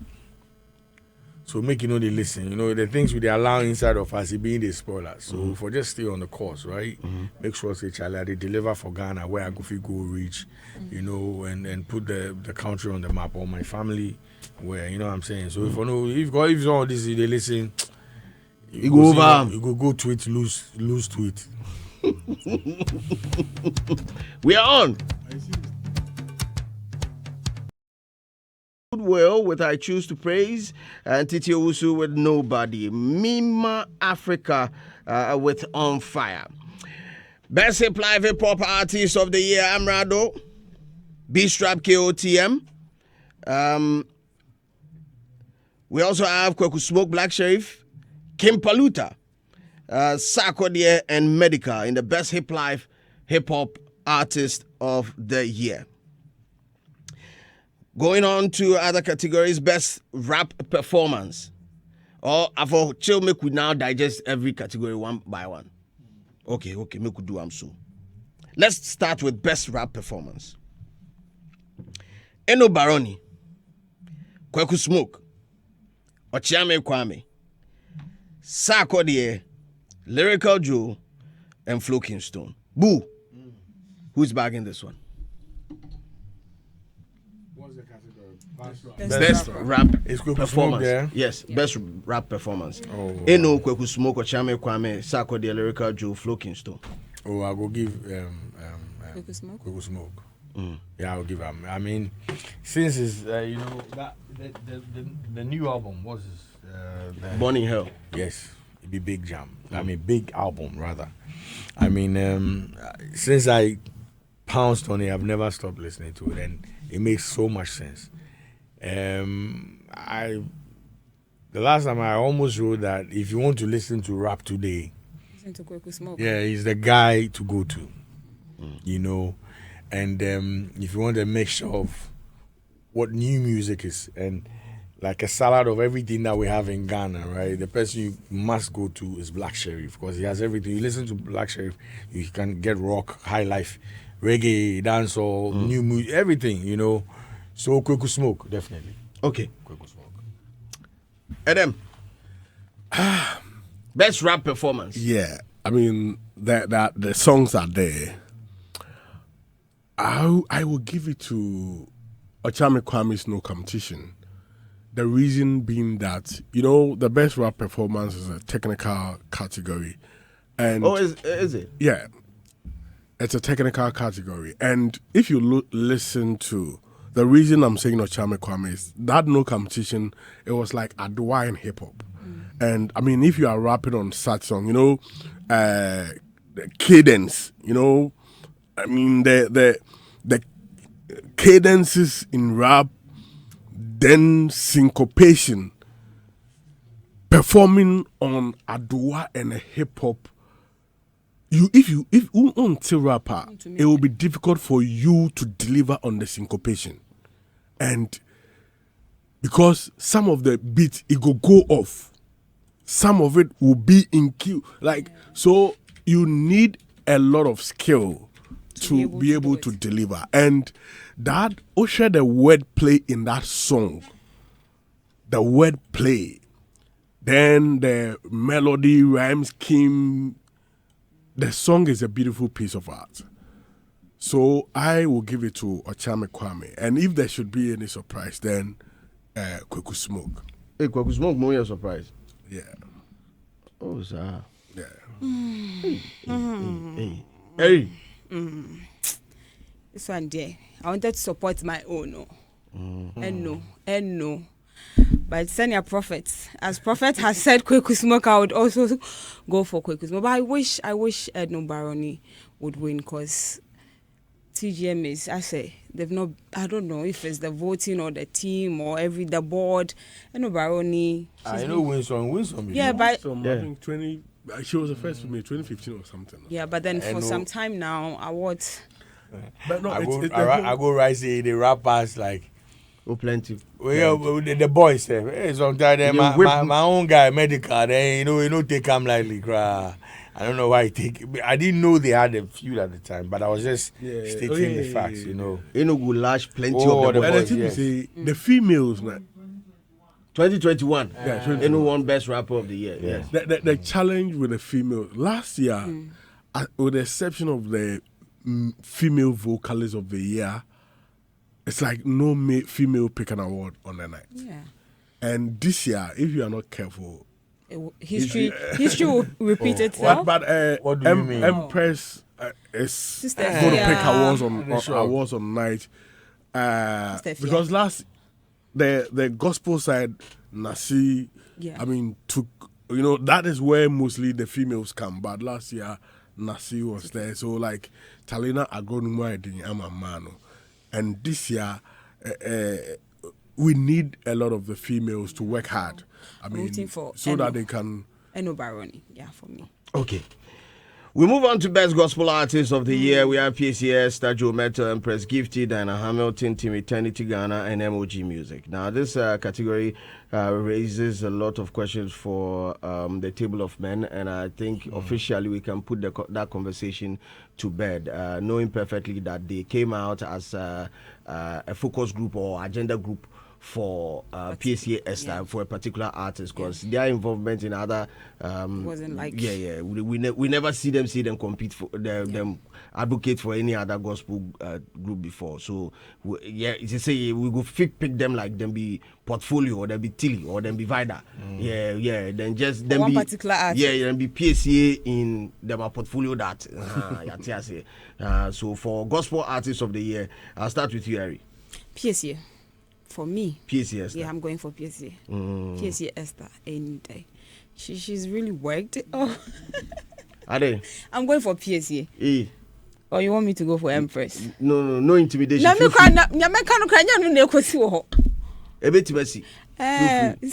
So make you know they listen. You know, the things we they allow inside of us, it being the spoilers. So for just stay on the course, right? Make sure say Charlie they deliver for Ghana where I go reach, you know, and put the country on the map, or my family where, you know what I'm saying. So if all this they listen, you go over, you go to it, lose to it. We are on. Goodwill with I Choose to Praise, and Titi Owusu with Nobody. Mima Africa with On Fire. Best Hip Live Hip Hop Artist of the Year, Amrado. B-Strap KOTM. We also have Kwaku Smoke, Black Sherif, Kim Paluta, Sarkodie, and Medica in the Best Hip Live Hip Hop Artist of the Year. Going on to other categories, Best Rap Performance. Or for chill, make we now digest every category one by one. Okay, make we do so. Let's start with Best Rap Performance. Eno Baroni, Kwaku Smoke, Ochiame Kwame, Sarkodie, Lyrical Joe, and Flo Kingston. Boo. Who's bagging this one? Best rap performance. Smoke, yes, best rap performance. Eno Kwaku Smoke, Ochiame Kwame, Sarkodie, Lyrical Joe, Flo Kingston. Oh, I go give Kwaku Smoke. Yeah, I'll give him. I mean, since it's you know that the new album was Born in Hell. Yes, it be big jam. I mean, big album rather. I mean, since I pounced on it, I've never stopped listening to it, and it makes so much sense. The last time I almost wrote that if you want to listen to rap today, listen to Kwaku Smoke. Yeah, he's the guy to go to. You know, and if you want a mixture of what new music is and like a salad of everything that we have in Ghana, right? The person you must go to is Black Sherif because he has everything. You listen to Black Sherif, you can get rock, high life, reggae, dancehall, new music, everything, you know. So Kwaku Smoke, definitely. Okay. Kwaku Smoke. Adam. Best rap performance. Yeah, I mean that the songs are there. I will give it to Ochame Kwame's No Competition. The reason being that, you know, the best rap performance is a technical category. And is it? Yeah. It's a technical category. And if you listen to, the reason I'm saying Ochame Kwame is that No Competition, it was like Adwa in hip-hop. And, I mean, if you are rapping on such song, you know, the cadence, you know, I mean, the cadences in rap, then syncopation, performing on Adwa and a hip hop. If you until rapper, it will be difficult for you to deliver on the syncopation, and because some of the beats it go off, some of it will be in cue, so you need a lot of skill to be able to deliver. And that usher the wordplay in that song, the wordplay, then the melody, rhyme scheme, the song is a beautiful piece of art. So I will give it to Ochame Kwame. And if there should be any surprise, then Kwaku Smoke. Hey, Kwaku Smoke, more surprise. Yeah. Oh, sir. Yeah. Hey. This one there, I wanted to support my own, and no. But senior prophets, as prophet has said, Kwaku Smoke, I would also go for Kwaku Smoke. But I wish Edno Baroni would win because TGMA is, I say, they've not. I don't know if it's the voting or the team or the board. Edno Baroni. I know win some. Yeah, but I think 20. She was the first for me, 2015 or something. Yeah, but then for some time now, awards. But no, I go rise the rappers like. Oh, plenty. Well, the boys say, sometimes my own guy, medical, they, you know, take him lightly, cry. I don't know why he take. I didn't know they had a feud at the time, but I was just stating the facts, you know. You know, go lash plenty of the boys. And the thing is, the females, man. 2021. Yeah, Anyone won best rapper of the year. Yes. The challenge with the female last year, with the exception of the female vocalist of the year, it's like no female pick an award on the night. Yeah. And this year, if you are not careful, history will repeat itself. But what do you mean? Empress is going to pick awards on night. Because the gospel side, Nasi, I mean, took, that is where mostly the females come. But last year, Nasi was there. So, like, Talina Agonuma Amamano. And this year, we need a lot of the females to work hard. I mean, so that they can. Eno Baroni, for me. Okay. We move on to Best Gospel Artist of the Year. We have PCS, Stajo Metal, Empress Gifted, Diana Hamilton, Team Eternity Ghana, and MOG Music. Now, this category raises a lot of questions for the Table of Men, and I think officially we can put that conversation to bed, knowing perfectly that they came out as a focus group or agenda group for PCA Esther for a particular artist, because their involvement in other wasn't like we never see them compete for them advocate for any other gospel group before. So it's say we go pick them like them be Portfolio or them be Tilly or them be Vida. Then just them one be particular artist. Then be PCA in them a portfolio that so for Gospel Artist of the Year, I'll start with you, Harry. PCA. For me, PCA Esther. Yeah, I'm going for PCA. PCA Esther any day. She's really worked. Oh, Are they? I'm going for PCA. Or you want me to go for Empress? No intimidation. See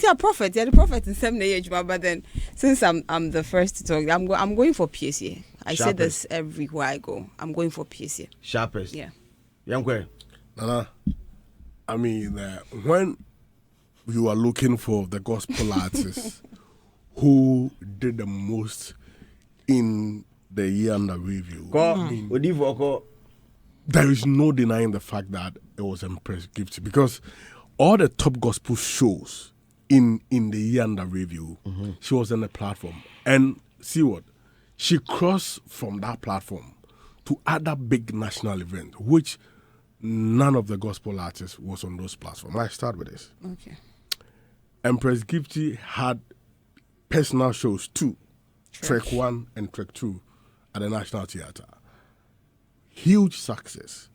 a prophet, the prophet in 7 age, but then since I'm the first to talk, I'm going for PCA. I say this everywhere I go. I'm going for PCA. Sharpest. Yeah. Young Nana. I mean, when you are looking for the gospel artists who did the most in the year under review, there is no denying the fact that it was Empress Gifted, because all the top gospel shows in the year under review, she was on the platform. And see what? She crossed from that platform to other big national events, which none of the gospel artists was on those platforms. I start with this. Okay. Empress Gifty had personal shows too, Trek 1 and Trek 2 at the National Theatre. Huge success.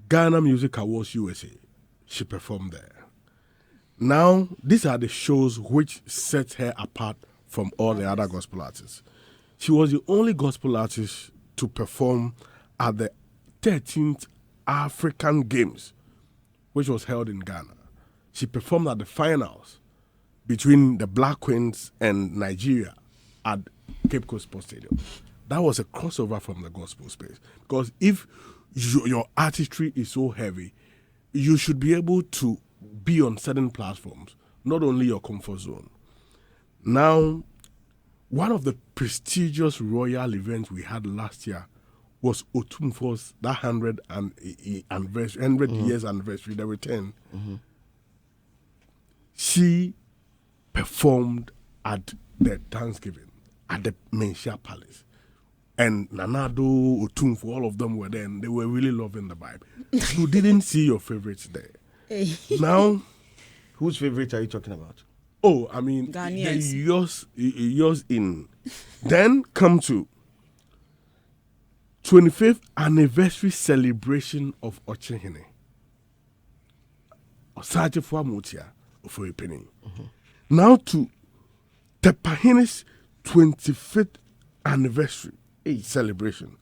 Ghana Music Awards USA, she performed there. Now, these are the shows which set her apart from all the other gospel artists. She was the only gospel artist to perform at the 13th African Games, which was held in Ghana. She performed at the finals between the Black Queens and Nigeria at Cape Coast Sports Stadium. That was a crossover from the gospel space, because if your artistry is so heavy, you should be able to be on certain platforms, not only your comfort zone. Now, one of the prestigious royal events we had last year was Otumfo's that 100 years anniversary, the return. She performed at the Thanksgiving at the Menchia Palace. And Nanado, Otumfo, all of them were there, and they were really loving the vibe. You didn't see your favorites there. Now, whose favorite are you talking about? Oh, I mean, yours in. Then come to 25th anniversary celebration of Ochehene. Osaje Fuamutia of Oepeni. Now to Tepahene's 25th anniversary celebration.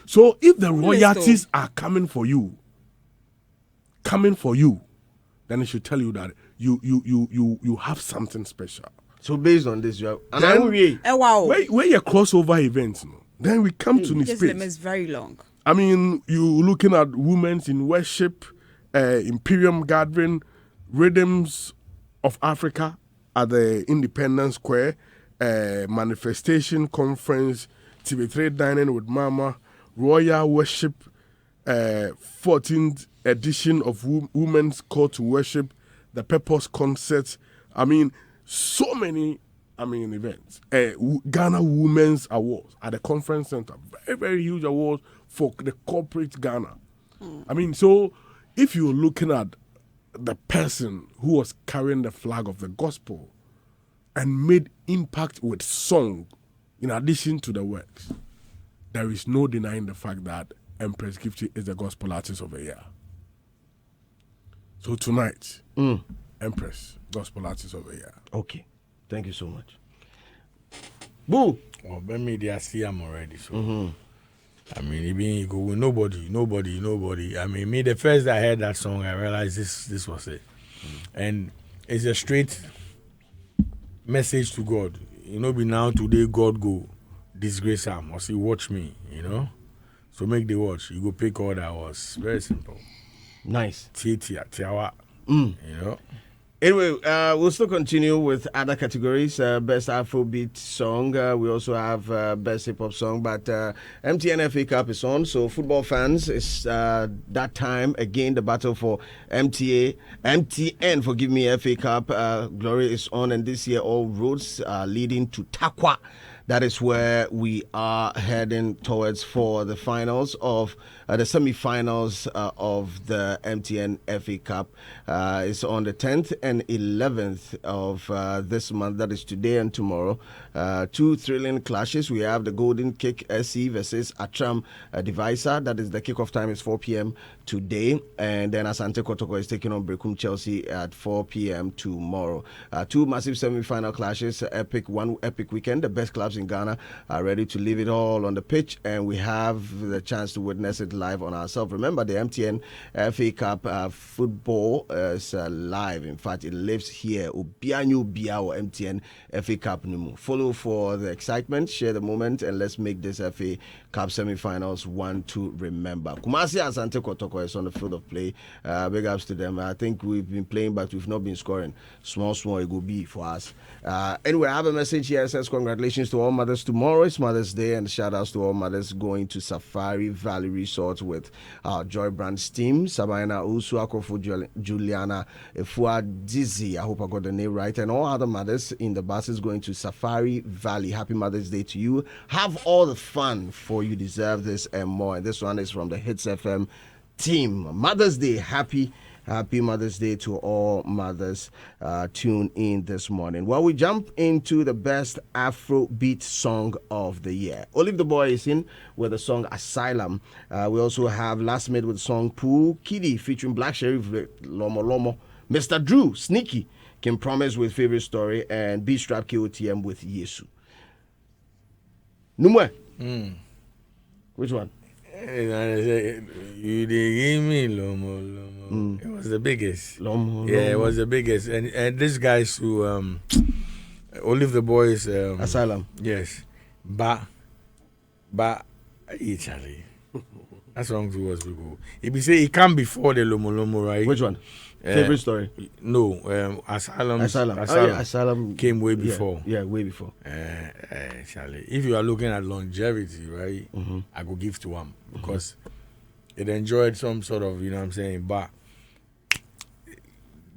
So if the royalties are coming for you, then it should tell you that you have something special. So based on this, you have where your crossover events, then we come to this space. It's very long. I mean, you looking at Women's in Worship, Imperium Gathering, Rhythms of Africa at the Independence Square, Manifestation Conference, TV3 Dining with Mama, Royal Worship, 14th edition of Women's Call to Worship, the Purpose concerts. I mean, so many. Events. Ghana Women's Awards at the conference center. Very, very huge awards for the corporate Ghana. So if you're looking at the person who was carrying the flag of the gospel and made impact with song, in addition to the works, there is no denying the fact that Empress Gifty is the gospel artist of the year. So tonight, Empress, gospel artist of the year. Okay. Thank you so much. Boo! Well, maybe I see him already. So, even you go with nobody. Me, the first that I heard that song, I realized this was it. And it's a straight message to God. Be now today God go disgrace him or say watch me. So make the watch. You go pick all that was very simple. Nice. Tiawa. Anyway, we'll still continue with other categories. Best Afrobeat song. We also have best hip hop song. But MTN FA Cup is on. So football fans, it's that time again. The battle for MTN, forgive me, FA Cup glory is on, and this year all roads are leading to Takwa. That is where we are heading towards for the finals of the semi-finals of the MTN FA Cup. It's on the 10th and 11th of this month. That is today and tomorrow. Two thrilling clashes. We have the Golden Kick SC versus Atram Divisor. That is the kickoff time is 4 p.m. today. And then Asante Kotoko is taking on Brekum Chelsea at 4 p.m. tomorrow. Two massive semi-final clashes. One epic weekend. The best clubs in Ghana are ready to leave it all on the pitch, and we have the chance to witness it live on ourselves. Remember, the MTN FA Cup football is live. In fact, it lives here. Obianyu Biao MTN FA Cup Numu. Follow for the excitement, share the moment, and let's make this FA Cup semi-finals one to remember. Kumasi Asante Kotoko is on the field of play. Big ups to them. I think we've been playing, but we've not been scoring. Small, it will be for us. Anyway, I have a message here. It says, congratulations to all mothers. Tomorrow is Mother's Day, and shout outs to all mothers going to Safari Valley Resort with our Joy Brands team. Sabina Usu, Akofu, Juliana, Efua Dizzy, I hope I got the name right, and all other mothers in the buses going to Safari Valley. Happy Mother's Day to you. Have all the fun, for you deserve this and more. And this one is from the Hits FM team. Mother's Day, happy Mother's Day to all mothers. Tune in this morning. Well, we jump into the best Afrobeat song of the year. Olivetheboy is in with the song Asylum. We also have Last Made with the song Pooh Kitty featuring Black Sherif with Lomo Lomo. Mr. Drew, Sneaky, Can Promise with Favorite Story, and B-Strap KOTM with Yesu. Numwe. Which one? You did give me Lomo. It was the biggest. Lomo. It was the biggest. And this guy's who Olivetheboy's Asylum. Yes. Ba Charlie. That song too was good. If you say it come before the Lomo, right? Which one? Favorite Story? No, Asylum. Oh, yeah, Asylum came way before. Yeah, way before. Charlie, if you are looking at longevity, right, I could give to one because it enjoyed some sort of, you know what I'm saying, but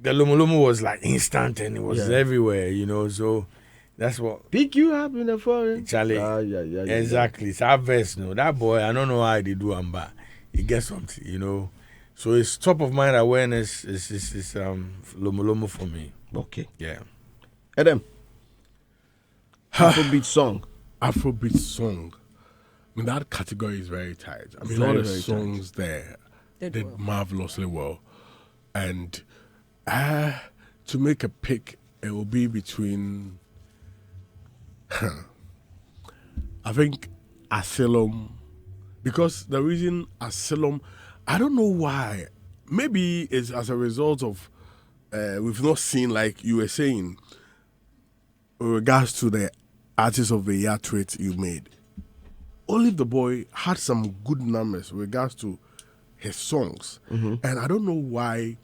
the Lomo was like instant and it was everywhere, you know, so that's what. Pick you up in the forest. Charlie, exactly. It's our verse, no. That boy, I don't know how they do him, but he gets something, you know. So it's top of mind awareness is Lomo for me. Okay. Yeah. Adam. Afrobeat song. Afrobeat song. I mean, that category is very tight. I mean, all the songs there did marvelously well. And to make a pick, it will be between, I think, Asylum. Because the reason Asylum, I don't know why. Maybe it's as a result of we've not seen, like you were saying, in regards to the Artist of the Year tweet you made. Olivetheboy had some good numbers in regards to his songs, and I don't know why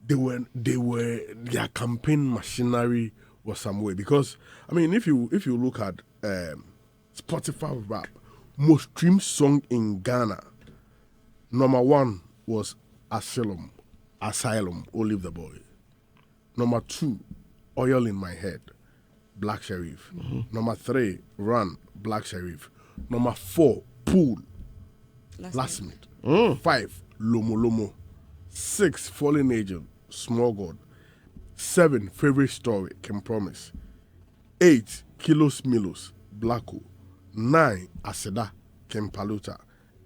their campaign machinery was some way. Because I mean, if you look at Spotify rap, most streamed song in Ghana. Number one was Asylum, Olivetheboy. Number 2, Oil in My Head, Black Sherif. Number 3, Run, Black Sherif. Number 4, Pool, Last Minute. 5, Lomo Lomo. 6, Fallen Angel, Small God. 7, Favorite Story, Can Promise. 8, Kilos Milos, Blacko. 9, Aseda, Ken Paluta.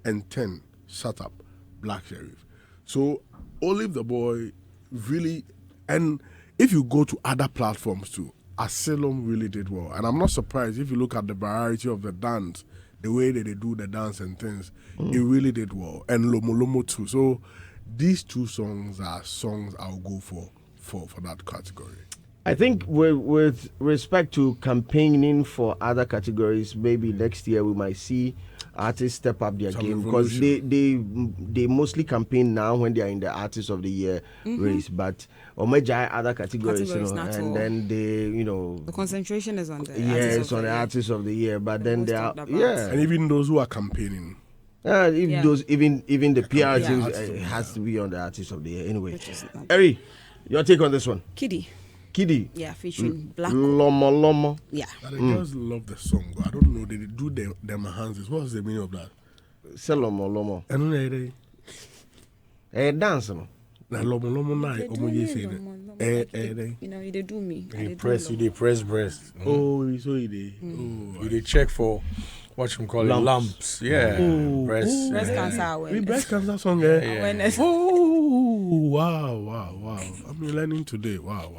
And 10, Shut Up, Black Sherif. So Olivetheboy really, and if you go to other platforms too, Asylum really did well. And I'm not surprised if you look at the variety of the dance, the way that they do the dance and things, it really did well. And Lomo Lomo too. So these 2 songs are songs I'll go for that category. I think with respect to campaigning for other categories, maybe next year we might see artists step up their game, because they mostly campaign now when they are in the Artist of the Year race, but Omejai other categories, and then the concentration is on the the Artist of the Year, but then they are and even those who are campaigning. Those even the PR teams has to be on the Artist of the Year anyway. Eri, your take on this one? Kiddy. Yeah, featuring Black. Lomo. Yeah. I just love the song, but I don't know. They do them hands. What's the meaning of that? Say Lomo. I don't know. Dance no. Na Lomo na omo ye say that. They do me. You press breast. Oh, so he did. You dey check for what you call it, lumps. Yeah. Breast cancer awareness. Breast cancer song. Awareness. Oh, wow. I'm learning today. Wow.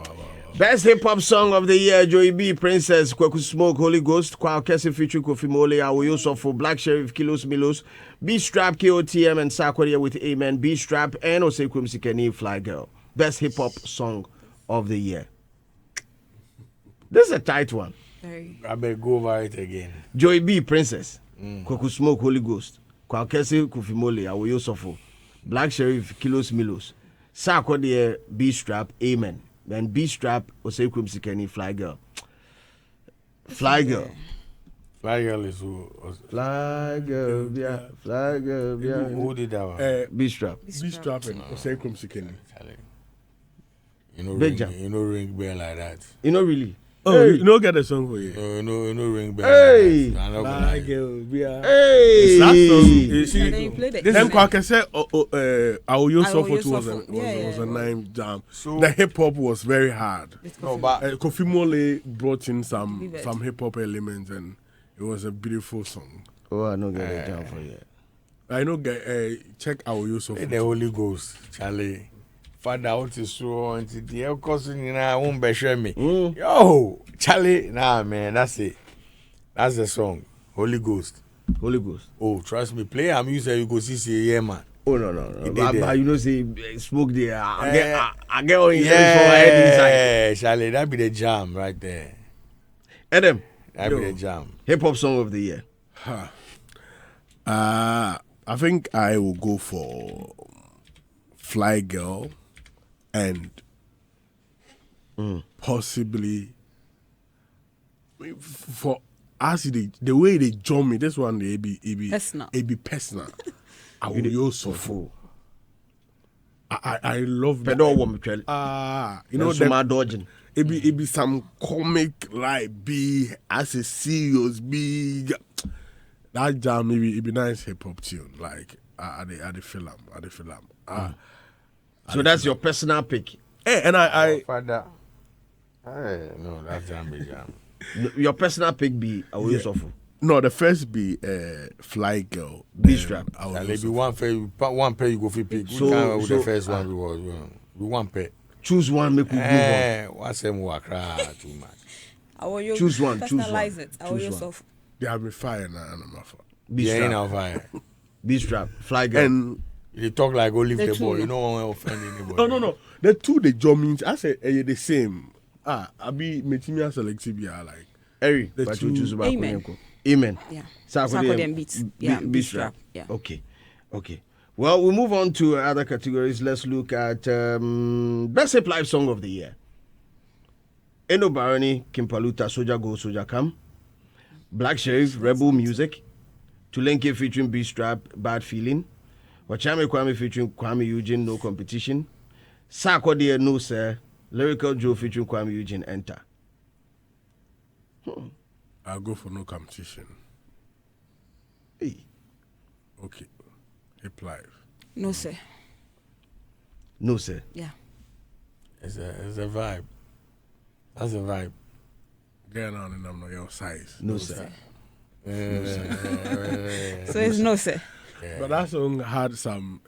Best hip hop song of the year: Joey B, Princess, Kwaku Smoke, Holy Ghost, Kwa Kesi featuring Kofi Mole, Awoyo for Black Sherif, Kilos Milos, B Strap, KOTM, and Sakwadia with Amen, B Strap, and Osekum Sikeni, Fly Girl. Best hip hop song of the year. This is a tight one. I better go over it again. Joey B, Princess, Kwaku Smoke, Holy Ghost, Kwa Kesi, Kofi Mole, Awoyo for Black Sherif, Kilos Milos, Sakwadia, B Strap, Amen. Then B Strap, Osekum Sikeni, Fly Girl. Fly Girl is who? Fly Girl, yeah. Who did that one? B Strap. B Strap and Osekum Sikeni. You know ring bell like that. You know really? Oh, hey. You know get a song for you. You know ring bell. Hey. Fly Girl, yeah. Hey. That song, you see, and then you played it. Then Kwake said, Awoyo Sofo was a name jam. So the hip hop was very hard. But Kofi Mole brought in some hip hop elements, and it was a beautiful song. Oh, I know get a jam for you. I know check Awoyo Sofo. The Holy Ghost, Charlie. Father out is so until the air cousin won't be share me. Yo, Charlie, nah man, that's it. That's the song. Holy Ghost. Oh, trust me, play a music you go see yeah man. Oh no. But you know say smoke there. I get on your head for my head inside. Yeah, Charlie, that be the jam right there. Adam. That be the jam. Hip hop song of the year. I think I will go for Fly Girl. And possibly for us the way they jump me, this one they be personal. I will use so full. I love that. You know them dodging. It be some comic like be as a serious big that jam maybe it be nice hip hop tune like at the film. So that's your personal pick. Hey, and I Father. No, that's jam. Your personal pick be Awoyo Sofo. No, the first be Fly Girl. B Strap. Maybe one pair you go for pick. So the first one was one pair. Choose one, make we move on. What's them work too much? Choose one. Personalize it. Awoyo Sofo. They have me fire now, and I'm off. B Strap. B Strap. Fly Girl. And you talk like Olivetheboy. You don't want to offend anybody. No. The two the jumping, I say the same. I be Metimia selective like. Eri, the but two. choose about Amen. Amen. Yeah. Sakode beats. Yeah. B Strap. Yeah. Okay. Well, we move on to other categories. Let's look at best hip live song of the year. Eno Baroni, Kimpaluta, Soja Go, Soja Come. Black Sherif, Rebel Music. Tulenke featuring B Strap, Bad Feeling. Wachame Kwame featuring Kwame Eugene, No Competition. Sakode No Sir, Lyrical Joe featuring Kwame Eugene, enter. I'll go for no competition. Hey. Okay. Hip Life. No, sir. No, sir. Yeah. It's a vibe. That's a vibe. Get on and I'm not your size. No, sir. So it's no, sir. Yeah. But that song had some,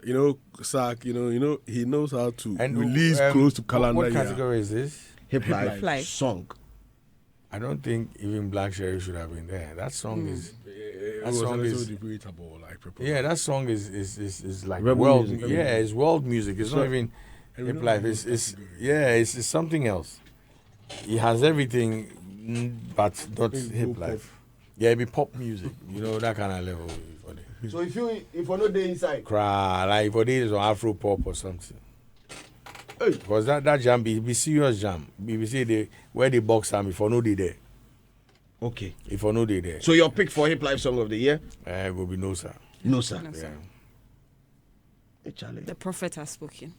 Sack, he knows how to And release close to calendar What year. category is this? Hip Life Life. song. I don't think even Black Sherif should have been there. That song is. It That was song also is. debatable, like people. Yeah, that song is like Rebel world. music. Yeah, it's world music. It's not even hip life. It's it's something else. It has everything, but not hip life. Yeah, it be pop music. That kind of level. So if you not there inside, Cry like for this or Afro pop or something. Hey. Because that jam be serious jam. BBC where the box am if I know they there. okay. If I know they there. So your pick for Hip Life song of the year? It will be no sir. No, sir. No, sir. Yeah. Hey, Charlie. The prophet has spoken.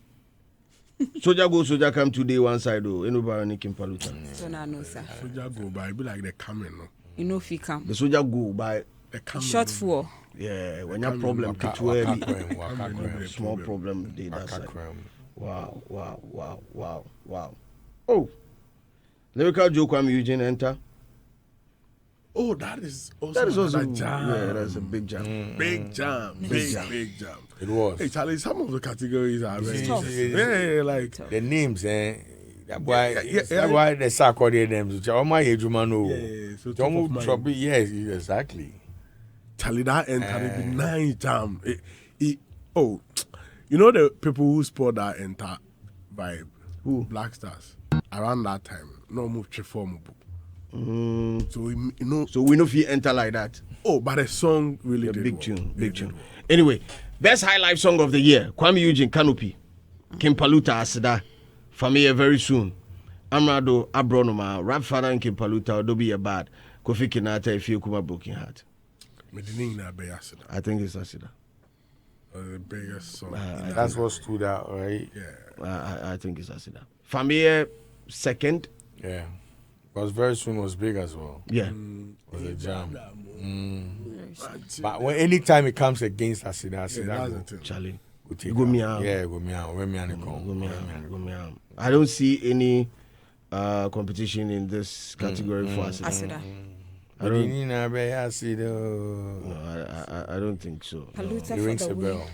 Soldier come today one side though. Anybody Kim Paluta. So now, no, sir. Soldier go by, it be like the coming, no? You know if he come. The soldier go by. The coming. Short for. Yeah, when you have problem, Waka kwem. small problem. They that Waka side. kwem. Wow. Oh, Lyrical Joe Kwame Eugene, enter. Oh, that is also That is also another jam. Yeah, that's a big jam. Big jam. Big jam. It was. Hey, Charlie, some of the categories are very tough. Yeah, like. The names, that why Yeah. that's why the Sarkodie names. Omar Ejumano. Yeah, so top Don't of move mind. trouble. Yes, exactly. Charlie, that enter it be nice jam. Oh, the people who sport that enter vibe? Who? Black Stars. Around that time, no move reform. So So we know if you enter like that. Oh, but the song really A did big well. tune, It big did tune. well. Anyway, best high life song of the year: Kwame Eugene, Canopy, Kim Paluta, Asida, Familia very soon, Amrado, Abronoma, Rap Father and Kim Paluta, Odobi Bad, Kofi Kinata, If you Kuma Broken Heart. Medellin na be Asida. I think it's Asida. The biggest song. That's what stood out, right? Yeah. I think it's Asida. Familia second. Yeah. Because very soon was big as well. Yeah. Was a jam. But anytime it comes against Asida, That's the go. thing. Charlie. Take Go out. me out. Yeah, go me out. When me and it Go come. me out, go me out. I don't see any competition in this category for Asida. Asida. I don't. No, No, I don't think so. Paluta it for rings the a win. bell.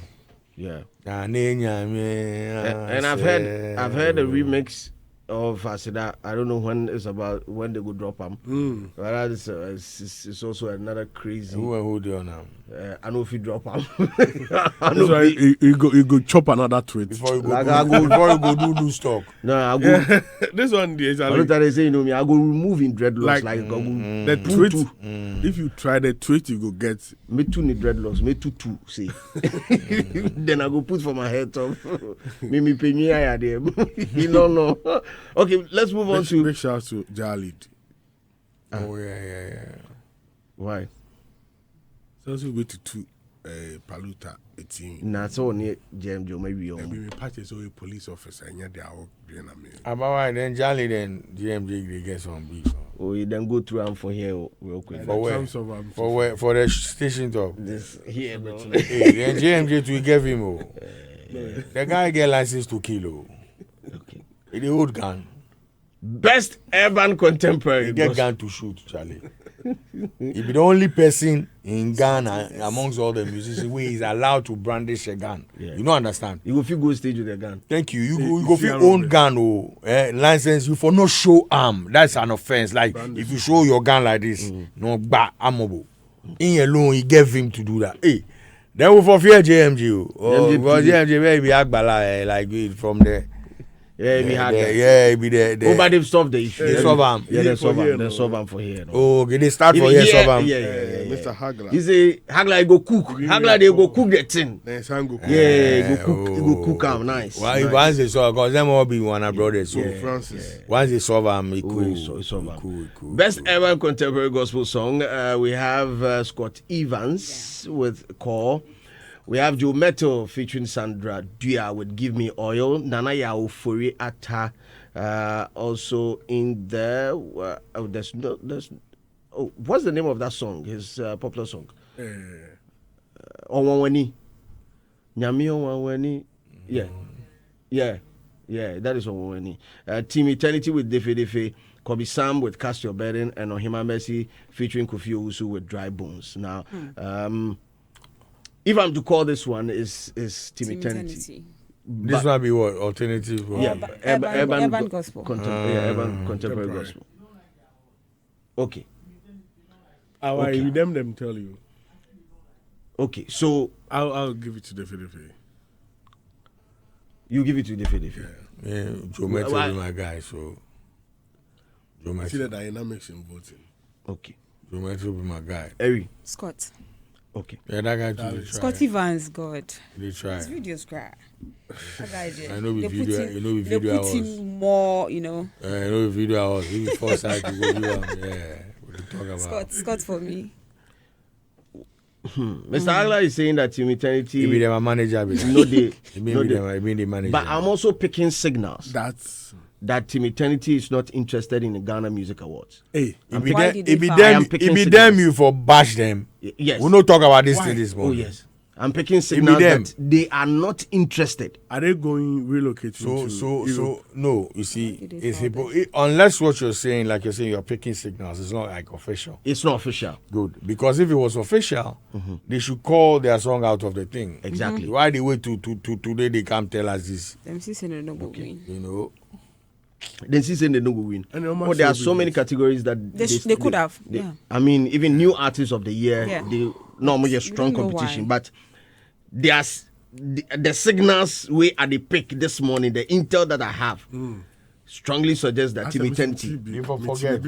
Yeah. And And I've heard a remix of Asida. I don't know when they go drop them. But that is it's also another crazy. Who do you now? I know if you drop them. That's why you go chop another tweet. Before you go, Like I go- before you go do loose talk. No, I go. This one, I Charlie. don't say me. I go removing dreadlocks like I go. The tweet. If you try the tweet, you go get. Me too need dreadlocks. Me too. See. Then I go put for my head top. Me pay me higher there. You don't know. Okay, let's move on to. Big shout to Jalid. Oh yeah. Why? So we go to Paluta 18. Nah, so near Jam Joe maybe And on. we patches a police officer and they are doing a man. About why then Jolly then GMJ they get some beef. Oh, you then go through and for here real quick. For where? For where? For the station top. This here, bro. Hey, then GMJ to give him. Oh. The guy get license to kill. Oh. Okay. He the old gun. Best urban contemporary. He get gun to shoot, Charlie. He be the only person in Ghana amongst all the musicians where he's allowed to brandish a gun. Yeah. You don't understand. You go fit go stage with a gun. Thank you. You go fit own gun license. You for no show arm. That's an offense. Like if you show your gun like this, no armable. In alone, he gave him to do that. Hey, then we for fear JMG. Oh, because JMG baby Agbala like from there. Yeah, we had that. Yeah, it be there. Oh, but they've solved the issue. They solve am. Yeah, they solve here, am. They no. solve am for here. No. Oh, okay, they start for here, solve am. Yeah. Mr. Hagler. He say Hagler he go cook. Hagler they go cook the thing. Then Sango. Yeah, he go cook am nice. Why nice. once they solve, because them all be one brothers. So Francis. once they solve am, it Oh, cool. he solve am. Cool. Best ever contemporary gospel song. We have Scott Evans with Call. We have Joe Metal featuring Sandra Dua with Give Me Oil. Nana Yaofori Atta also in there. What's the name of that song? His popular song. Onwani. Nyami Onwani. Yeah, that is Onwani. Team Eternity with Defe Defe. Kobe Sam with Cast Your Burden, and Ohima Mercy featuring Kofi Owusu with Dry Bones. Now, if I'm to call this one, is Team Eternity. This might be what? Alternative? Urban gospel. Urban contemporary gospel. Okay. Okay. Them tell you. Okay, so I'll give it to Defe Defe. You give it to Defe Defe. Yeah, Joe Metal will be my guy, so. See the dynamics in voting. Okay. Joe Metal will be my guy. Eri. Scott. Okay. Yeah, that guy too. Scott Evans, God. They try. His videos cry. That guy did. I know the video. You know the they video. Put in more, you know. I know the video. I was even first side to go do. Yeah. What you talk about? Scott for me. Mr. Agla is saying that Team Eternity. He be my manager. No, they. He be the manager. But I'm also picking signals. That Team Eternity is not interested in the Ghana Music Awards. Hey, it be them you for bash them. Yes. We don't talk about this thing this morning. Oh, yes. I'm picking signals that they are not interested. Are they going relocating? So no, you see, it's unless what you're saying, like you're saying, you're picking signals. It's not like official. It's not official. Good, because if it was official, they should call their song out of the thing. Exactly. Why they wait to today? They come tell us this. You know. Then she said they don't go win. There are so many categories that they could have. I mean, even new artists of the year, they normally a strong competition, but there's the signals we at the pick this morning, the intel that I have strongly suggests that Team Eternity. People forget,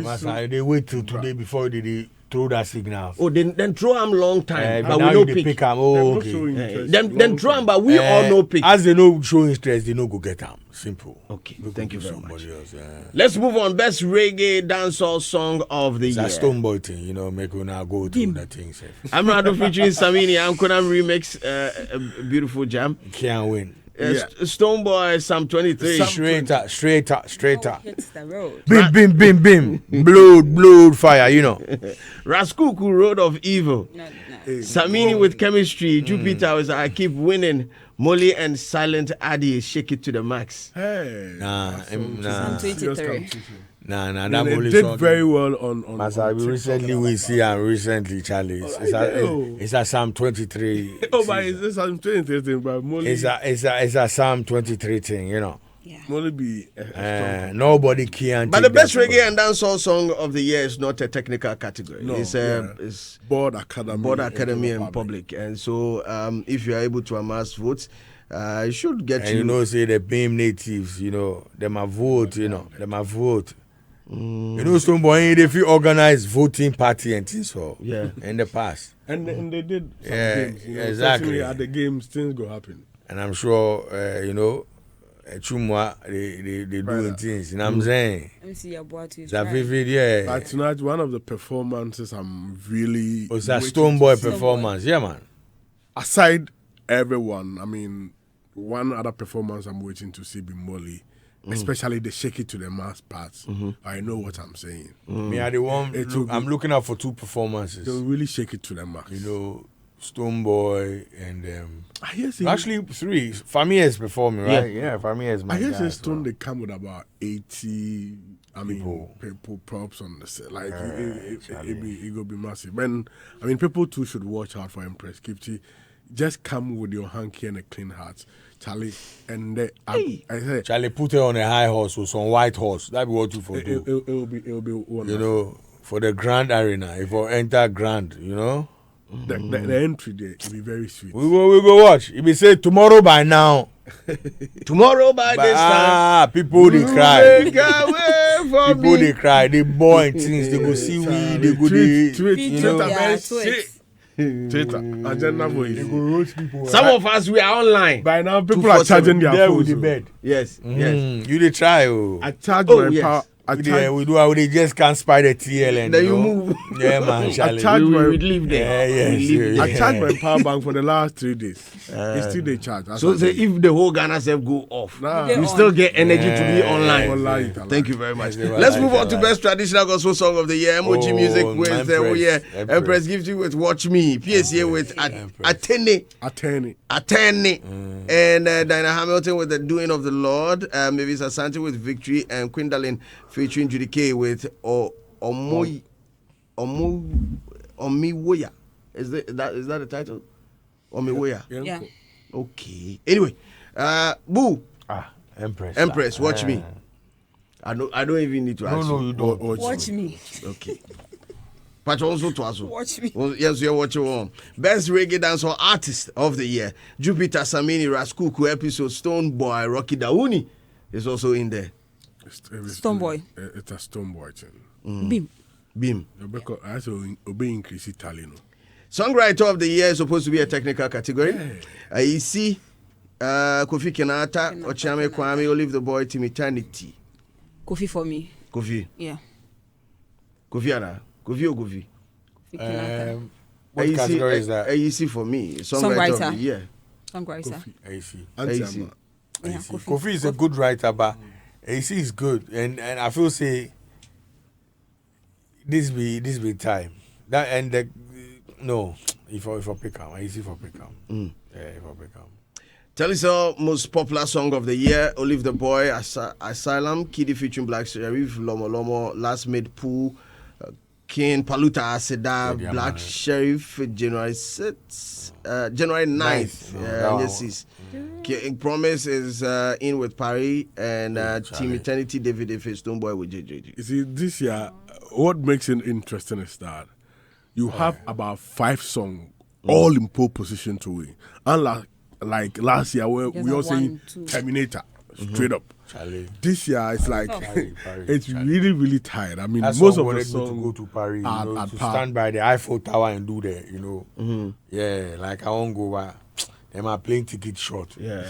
they wait till today before they throw that signal. Oh, then throw them long time, but we know no pick. Okay. Then throw them, but we all know pick. As they know show interest, they know go get them. Simple. Okay, thank you very much. Else, let's move on. Best reggae dancehall song of the year. It's a Stoneboy thing, you know, make you now go through that thing. I'm Rado featuring Samini. I'm Konam remix, a beautiful jam. Can't win. Stoneboy, Psalm 23. Straighter. Hits the road. Bim. blood, fire, you know. Raskuku, Road of Evil. No. Samini with Chemistry. Jupiter was I Keep Winning. Molly and Silent Addy, Shake It to the Max. Hey. Nah. Psalm 23. Nah, that Molly did very well on recently we see and recently, Charlie. It's a Psalm 23. Oh, but it's a Psalm 23 thing, but Molly. It's a Psalm 23 thing, you know. Yeah. Molly be nobody can. But the best reggae and dancehall song of the year is not a technical category. No, it's Board Academy and public. And so, if you are able to amass votes, you should get. And you know, say the BAME natives, you know, them a vote, you know, them a vote. You know, Stoneboy, if you organize voting party and things so in the past. And they did some games. Exactly. At the games, things go happen. And I'm sure, you know, Chumwa, they doing things. You know what I'm saying? Let me see your boy too. It's a vivid, But tonight, one of the performances I'm really. It's a Stoneboy performance, yeah, man. Aside everyone, I mean, one other performance I'm waiting to see be Molly. Especially the shake it to the mass parts. I know what I'm saying. Me, I the one. I'm looking out for two performances. They'll really shake it to the max. You know, Stoneboy and actually 3. Famia is performing, right? Yeah, Famia is my I guess guy, Stone they come with about 80. I mean, people props on the set. Like it will be massive. And I mean, people too should watch out for Empress Kipchi. Just come with your hanky and a clean heart. Charlie, and I said, Charlie, put her on a high horse or some white horse. That be what you for do. It will be wonderful. You know, for the grand arena, if you enter grand, you know, the entry there will be very sweet. We go watch. If we say tomorrow by now, tomorrow by this time, people they cry. People they cry. They boy things. They go see we. They go tweet. Twitter, agenda for you. Some of us we are online. By now, people are charging their phones. With the bed. Yes. You they try. I charge we do how they just can't spy the TL and then you move. Yeah, man. I charge my leave there. I charge my power bank for the last 3 days. It's still they charge. So say if the whole Ghana self go off, you still get energy to be online. Thank you very much. Let's move on to best traditional gospel song of the year. Emoji music with Empress gives you with Watch Me. PSA with Atene. And Diana Hamilton with The Doing of the Lord. Mavis Asante with Victory, and Quindalin featuring Judy K with Omiwoya. Is that the title? Omiwoya. Yeah. Okay. Anyway, Boo. Empress, watch me. I don't even need to ask. No, you don't. Watch me. Okay. But also to us. Watch me. Well, yes, you're watching. Best reggae dancehall artist of the year: Jupiter Samini Raskuku. Episode Stone Boy Rocky Dauni is also in there. Stone Boy. It's a Stone Boy thing. Beam. I also obey increase Italian. Songwriter of the year is supposed to be a technical category. You see, Kofi Kenata, Ochame Kwame, Olivetheboy, Timiternity. Kofi for me. Kofi. Yeah. Kofi Anna. Kofi or Kofi? What category is that? AEC for me. Songwriter of the year. Songwriter. AEC. Yeah, Kofi is a good writer, but AEC is good, and I feel say this be time that and the no if I pick up AEC for pick up. Yeah, if I pick up. Tell us our most popular song of the year: Olivetheboy, Asylum, Kiddy featuring Black Sherif, Lomo Lomo, Last Made Pool, King Paluta Aseda, Black Sherif, January 9th. King Promise is in with Paris, and Team Eternity, David F. Stone Boy with JJG. You see, this year, what makes it interesting is that you have about 5 songs all in pole position to win. Unlike like last year, where we all saying Terminator straight up. This year it's like it's really, really tired. I mean, that's most of the songs to go to Paris, to stand by the Eiffel Tower and do that, Yeah, like I won't go back. Am I playing ticket short? Yeah.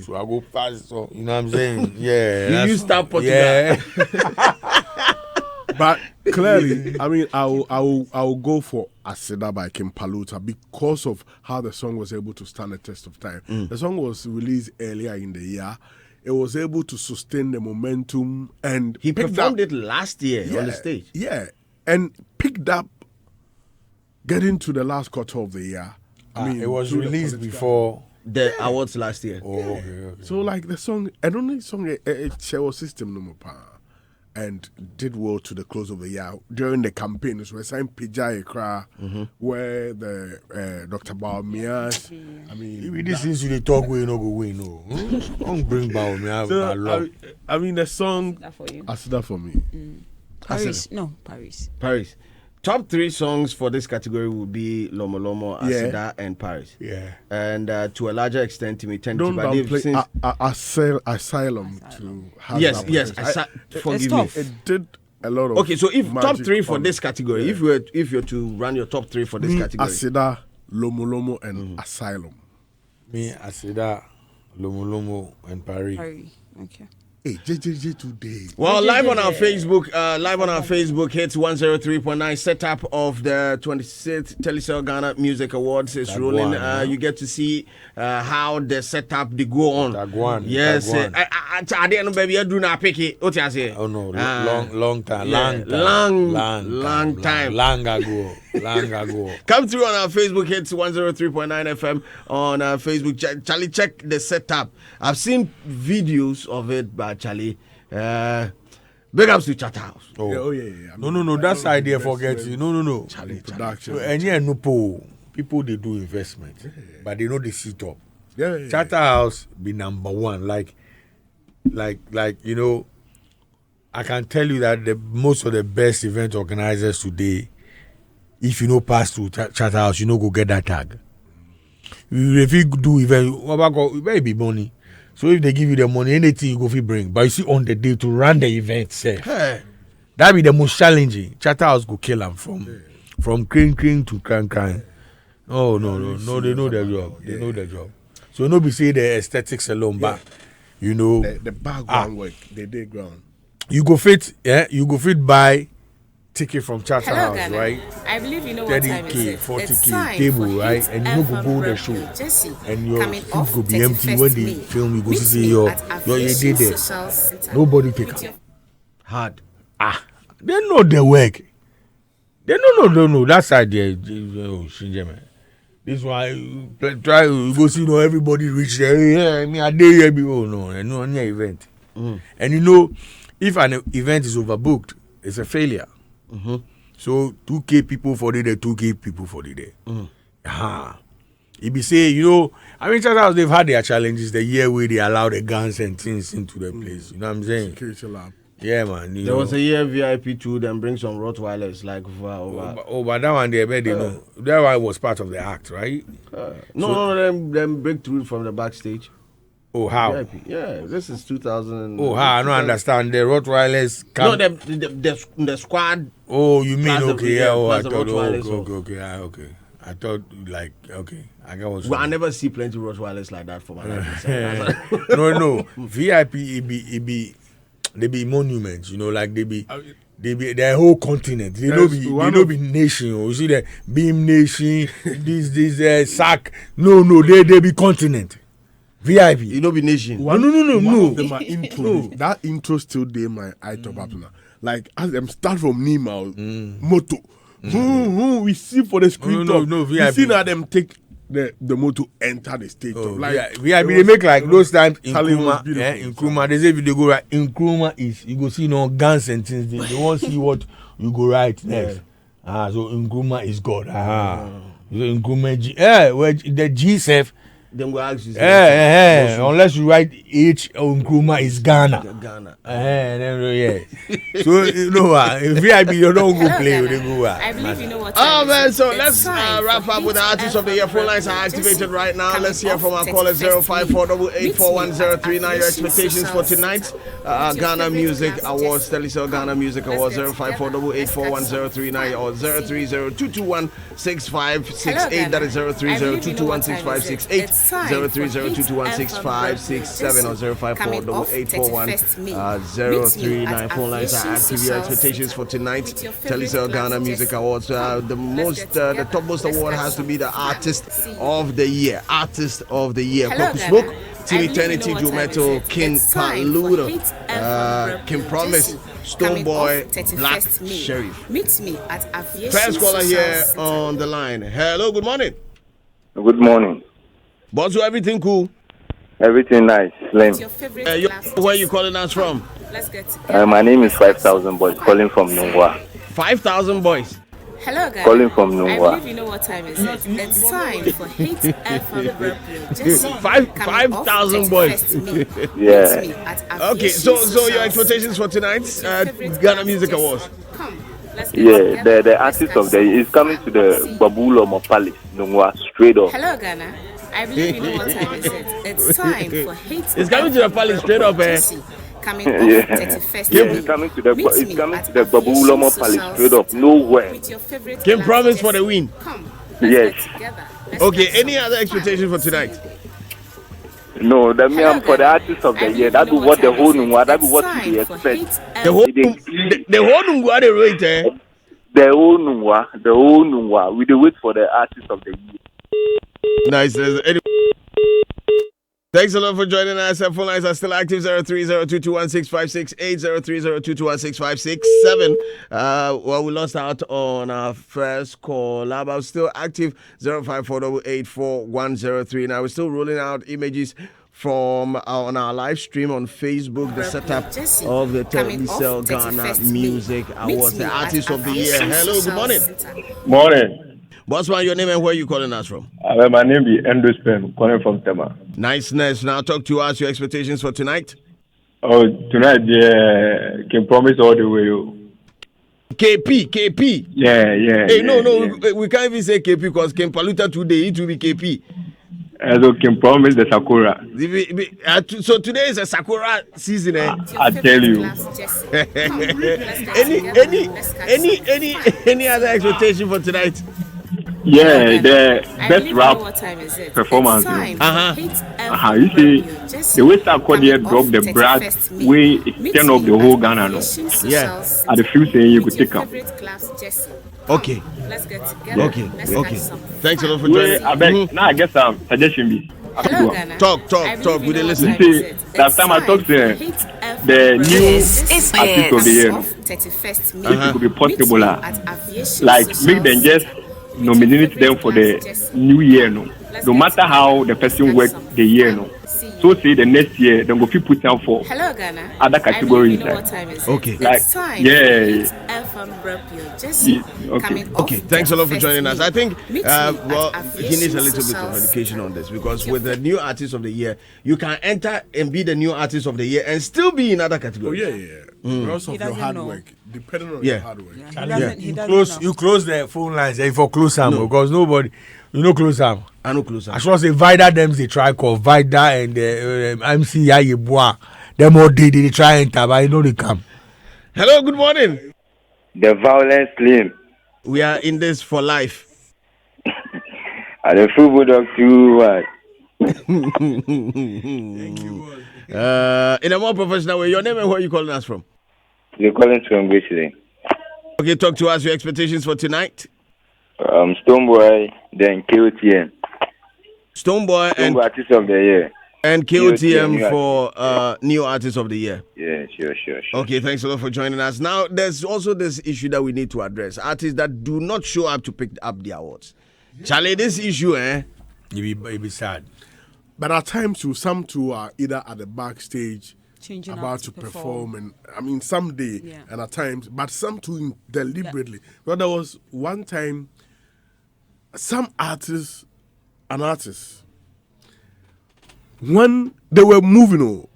So I go fast. So you know what I'm saying? Yeah. You start Portugal. Yeah. But clearly, I mean, I will go for Aseda by King Paluta because of how the song was able to stand the test of time. The song was released earlier in the year. It was able to sustain the momentum, and he performed it last year on the stage. Yeah, and picked up getting to the last quarter of the year. I mean, it was released before the awards last year. Okay. So like the song, I don't think song it share system no more. And did well to the close of the year. During the campaign, so we signed Pijay Ekra, where the Dr. Baomias. I mean, this is you talk we no go win, no. Don't bring Baomias. I mean, the song. That for you. Asida for me. Paris. No, Paris. Top 3 songs for this category would be Lomo Lomo, Asida, and Paris. Yeah. And to a larger extent, Eternity. Don't downplay Asylum to have yes. Forgive me. It did a lot of. Okay, so if top 3 for this category, if you're to run your top 3 for this category, Asida, Lomo Lomo, and Asylum. Me, Asida, Lomo Lomo, and Paris. Okay. Hey, JJJ today. Well, live on our Facebook, hits 103.9 setup of the 26th Telecel Ghana Music Awards is rolling. You get to see how the setup they go on. Yes, I didn't know, baby. I do not pick it. What you say? Oh no, long time. Long ago. Come through on our Facebook, hits 103.9 FM on Facebook. Charlie, check the setup. I've seen videos of it, but Charlie, big ups to Chatterhouse. Yeah. No. That's the idea. Forget you. No. Charlie production. And people they do investment, but they know they sit up. Yeah. Chatterhouse be number one. Like I can tell you that most of the best event organizers today, if you pass through Chatterhouse, go get that tag. If you do event, it may be money. So if they give you the money, anything you go fi bring. But you see on the day to run the event, that be the most challenging. Chatterhouse go kill them from crane to cran. Oh no, they know their job. They know their job. So no be say the aesthetics alone, but the background work, they did ground. you go fit buy ticket from Charter Hello, House, Ghana. right? I believe you know what time it 30K, is. 40K table, right? And you no go go the show, and your seat go be empty when they film. You go see your did there. Nobody pick up. Hard. They know the work. They no. That's idea. Shinjeme. This why try you go see everybody reach there. Yeah, me I dey here. No any event. And you know, if an event is overbooked, it's a failure. So 2K people for the day, 2K people for the day. It be say, Charter House, they've had their challenges the year where they allow the guns and things into the place. You know what I'm saying? Security lab. Yeah, man. There was a year VIP too, then bring some Rottweilers like over. But that one, they know. That one was part of the act, right? No, them break through from the backstage. Oh, how? VIP. Yeah, this is 2000. Oh, how? I don't understand. The Rottweilers can't... No, the squad. Oh, you mean, okay. Yeah, I thought, okay. I thought, like, okay. I got what I never see plenty of Rottweilers like that for my life. No. VIP, they be monuments, like they be their whole continent. They don't be nation. You see the Beam Nation, this SAC. No, they be continent. VIP. You know be nation. No. One of them are intro. That intro still there my eye top up now. Like as them start from Nima, Moto. We see for the screen top. No, VIP. We see now them take the motor enter the stage. Like VIP, they make like those times in Nkrumah. In Nkrumah, they say if they go right in Nkrumah is you go see guns and things. They won't see what you go right next. So in Nkrumah is God. So in Nkrumah, where the G7. Then we ask you. Unless you write H Nkrumah is Ghana. So VIP you don't go play. They go. I believe you know what. Man, so let's wrap up with the artists of the year. Phone lines are activated right now. Let's hear from our caller 05488411039. Your expectations for tonight? Ghana Music Awards, Telecel Ghana Music Awards 05488411039 or 03022165668. That is 03022165668. 03022165667 or 05488411039. Phone lines are active. Your expectations for tonight? Telecel Ghana Music Awards. The topmost award has to be the Artist of the Year. Artist of the Year. Okraku-Smoke, Team Eternity, Jumeto, King Paludo, King Promise, Stoneboy, Black Sherif. Meet me at Amphitheater. First caller here on the line. Hello, good morning. Good morning. Boss, everything cool? Everything nice. Slim. Where are you calling us from? Let's get my name is 5,000 Boys, calling from Nungwa. 5,000 Boys. Hello, guys. Calling from Nungwa. I believe you know what time is it. It's time for Hate FM Replay. 5,000 Boys. Yeah. Okay, so your expectations for tonight's Ghana Music Awards? Yeah, the artist of the year is coming to the Babulo Mopali, Nungwa, straight up. Hello, Ghana. I believe you know what time is it. It's time for Hate FM. It's coming to the Palace straight up, Coming off 31st. It's coming to the Babulo Mopali, straight up, nowhere. Can promise for the win. Yes. Okay, any other expectation for tonight? No, for the artist of the year, that's what the whole Nungwa, that's what we expect. The whole Nungwa, they rate, The whole Nungwa, we do wait for the artist of the year. Nice. Thanks a lot for joining us. Phone lines are still active. 03022165668, 03022165667. Well, we lost out on our first call. But still active. 054884103. Now we're still rolling out images from on our live stream on Facebook, the setup of the Telecel Ghana Music Awards, the Artist of the Year. Hello, good morning. Morning. What's your name and where are you calling us from? My name is Endospen, calling from Tema. Nice. Now talk to us, your expectations for tonight. Oh, tonight, can promise all the way. KP. Yeah. Hey, no, we can't even say KP because Ken Paluta today, it will be KP. So can promise the Sakura. So today is a Sakura season, eh? I tell you. Any other expectation for tonight? Yeah, the best rap What time is it? performance. You see, the way Sarkodie dropped the brag, we turn off the whole Ghana. No. Yeah. At the few saying you could take up. Okay. Let's get together. Okay. Thanks a lot for joining. I beg. Now I guess suggestion be. Hello, Ghana. Talk. We didn't listen. You see, last time I talked to the new artist of the year, if it could be possible, like make them just nominate them for the new year, no matter how the person worked the year, no. So say the next year, then go put down for other categories. Okay. Like, yeah. Okay, thanks a lot for joining us. I think, he needs a little bit of education on this because with the new artist of the year, you can enter and be the new artist of the year and still be in other categories. Oh, yeah. Because of your hard work, depending on your hard work. You close the phone lines for close time because nobody. You know close time. I know close time. I should say Vida them they try call Vida and MC Yayeboa. Them all they try enter, but I know they come. Hello, good morning. The violence claim. We are in this for life. And the football dog too what? Thank you. In a more professional way, your name and where are you calling us from? You're calling from Bishop. Okay, talk to us your expectations for tonight. Stoneboy, then KOTM. Stoneboy and Artist of the Year. And KOTM for new Artist of the Year. Yeah, sure. Okay, thanks a lot for joining us. Now, there's also this issue that we need to address. Artists that do not show up to pick up the awards. Charlie, this issue, it be sad. But at times, some two are either at the backstage, changing about to perform, and I mean, someday, and at times, but some two deliberately. Well, there was one time, some artists, when they were moving,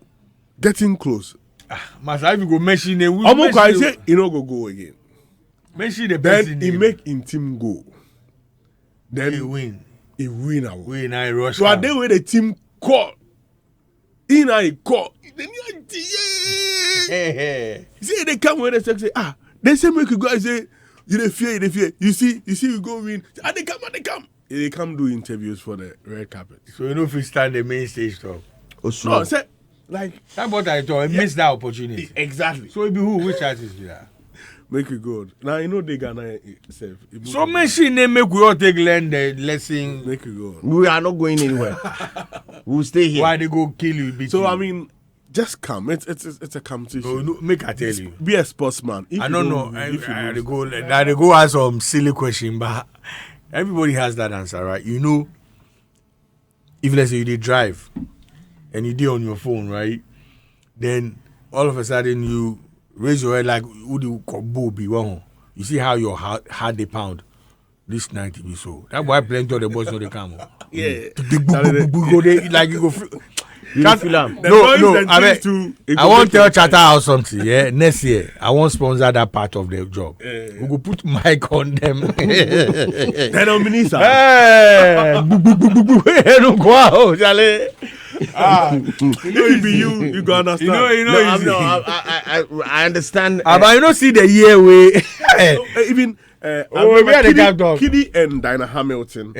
getting close. Must I go mention it? Almost I say, go again. Mention the then he make in team go. Then he win. He win. I rush. So they were the team call. In I call. See they come when they say they say make you go. I say you fear. You see we go win. And they come. They come do interviews for the red carpet. So you know if you stand the main stage top. No, say like that's what I thought. I missed that opportunity. Exactly. So it be who? Which artist be that? Make it good. Now you know they gonna self. So machine they make we all take learn the lesson. Make it good. We are not going anywhere. We'll stay here. Why they go kill you? So I mean, just come. It's a competition. No, make I tell you. Be a sportsman. I don't know. I they go ask some silly question, but everybody has that answer, right? You know, if let's say you did drive and you did on your phone, right? Then all of a sudden you raise your head like who do you be? You see how your heart they pound. This 90 be so. That's why plenty of the boys know they come. Yeah. Like you go. You feel them? No. I want to tell Chatter House something. Yeah, next year I won't sponsor that part of the job. We go put mic on them. Don't go out, Charlie. You go understand. I understand. But you don't see the year way. Even Kiddy and Dinah Hamilton.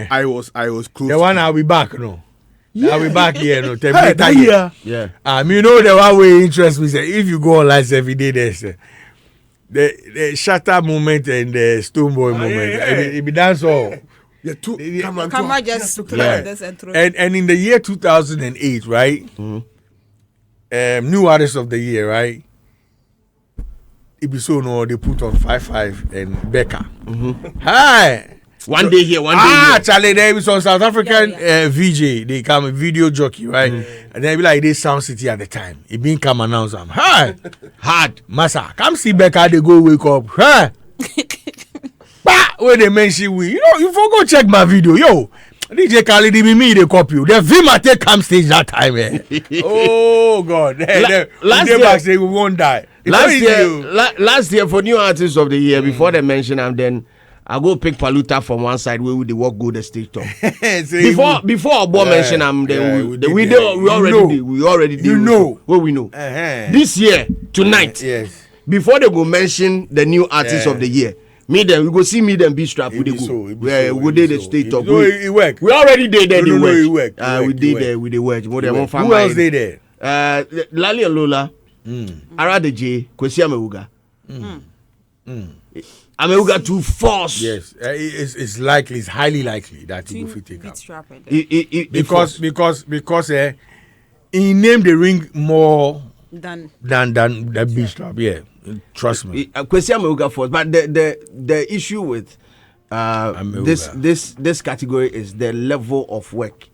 I was close. The one I'll be back, no. Yeah. I'll be back here, no. Yeah. You know the one way interest me say if you go online every day, there's the Shatter moment and the Stoneboy moment. It be dance all. Yeah, camera just play this intro. And in the year 2008, right? Mm-hmm. New artist of the year, right? It be so no they put on 5-5 and Becca. Mm-hmm. Hi. One day here, one day here. Charlie, there was some South African VJ. They come a video jockey, right? Mm-hmm. And they be like, they Sound City at the time. It been come announce them. Hi, hard, massa. Come see Becca. They go wake up. Huh? When they mention we, you forgot check my video, yo. DJ Khalid be me they copy you. The Vima take come stage that time, Oh God! Last year, back say we won't die. Last year for new artists of the year, before they mention them, then I go pick Paluta from one side where they walk go the stage top. before Obo mention them, then we already did. You know what we know. This year tonight, before they go mention the new artist of the year, Me them, we go see me them B-strap. We go. We did the state top. It work. We already did that. It work. We did that with the work. Who else did there? Lali and Lola. Arade J. Kwesi Amewuga. Amewuga to force. Yes, it's likely. It's highly likely that he will take up. Because he named the ring more than B-strap. Yeah, trust me. Kwesi Amewuga force, but the issue with this category is the level of work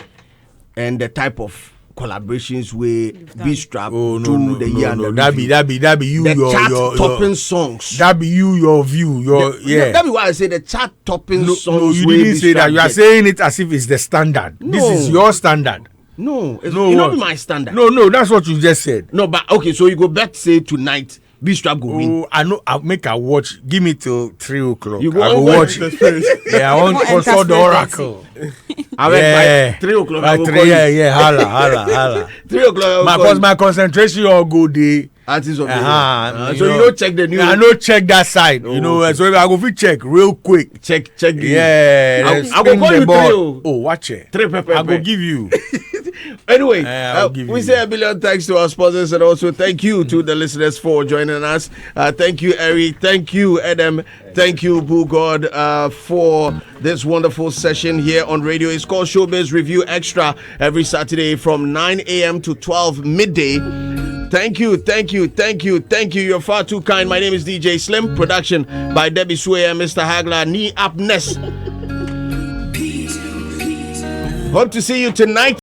and the type of collaborations with B-strap the year. That be you the chart topping songs. That be your view. That be why I say the chart topping songs. No, you didn't say that. You are saying it as if it's the standard. No. This is your standard. No, it's not my standard. No, that's what you just said. No, but okay, so you go back say tonight. B-strap go win. I know. I'll make a watch. Give me till 3 o'clock. You go I will watch. Yeah, I want to consult the oracle. I went by 3 o'clock. By 3, yeah. Holla. 3 o'clock. Because my concentration all go day. Artists of the year. So you don't check the news. I don't check that side. You know, so I go check real quick. Check. Yeah. I go call you 3. Oh, watch it. 3 pepper. I go give you. Anyway, we say a billion thanks to our sponsors and also thank you to the listeners for joining us. Thank you, Eric. Thank you, Adam. Thank you, Boo God, for this wonderful session here on radio. It's called Showbiz Review Extra every Saturday from 9 a.m. to 12 midday. Thank you. You're far too kind. My name is DJ Slim. Production by Debbie Sway and Mr. Hagler. Knee up nest. Hope to see you tonight.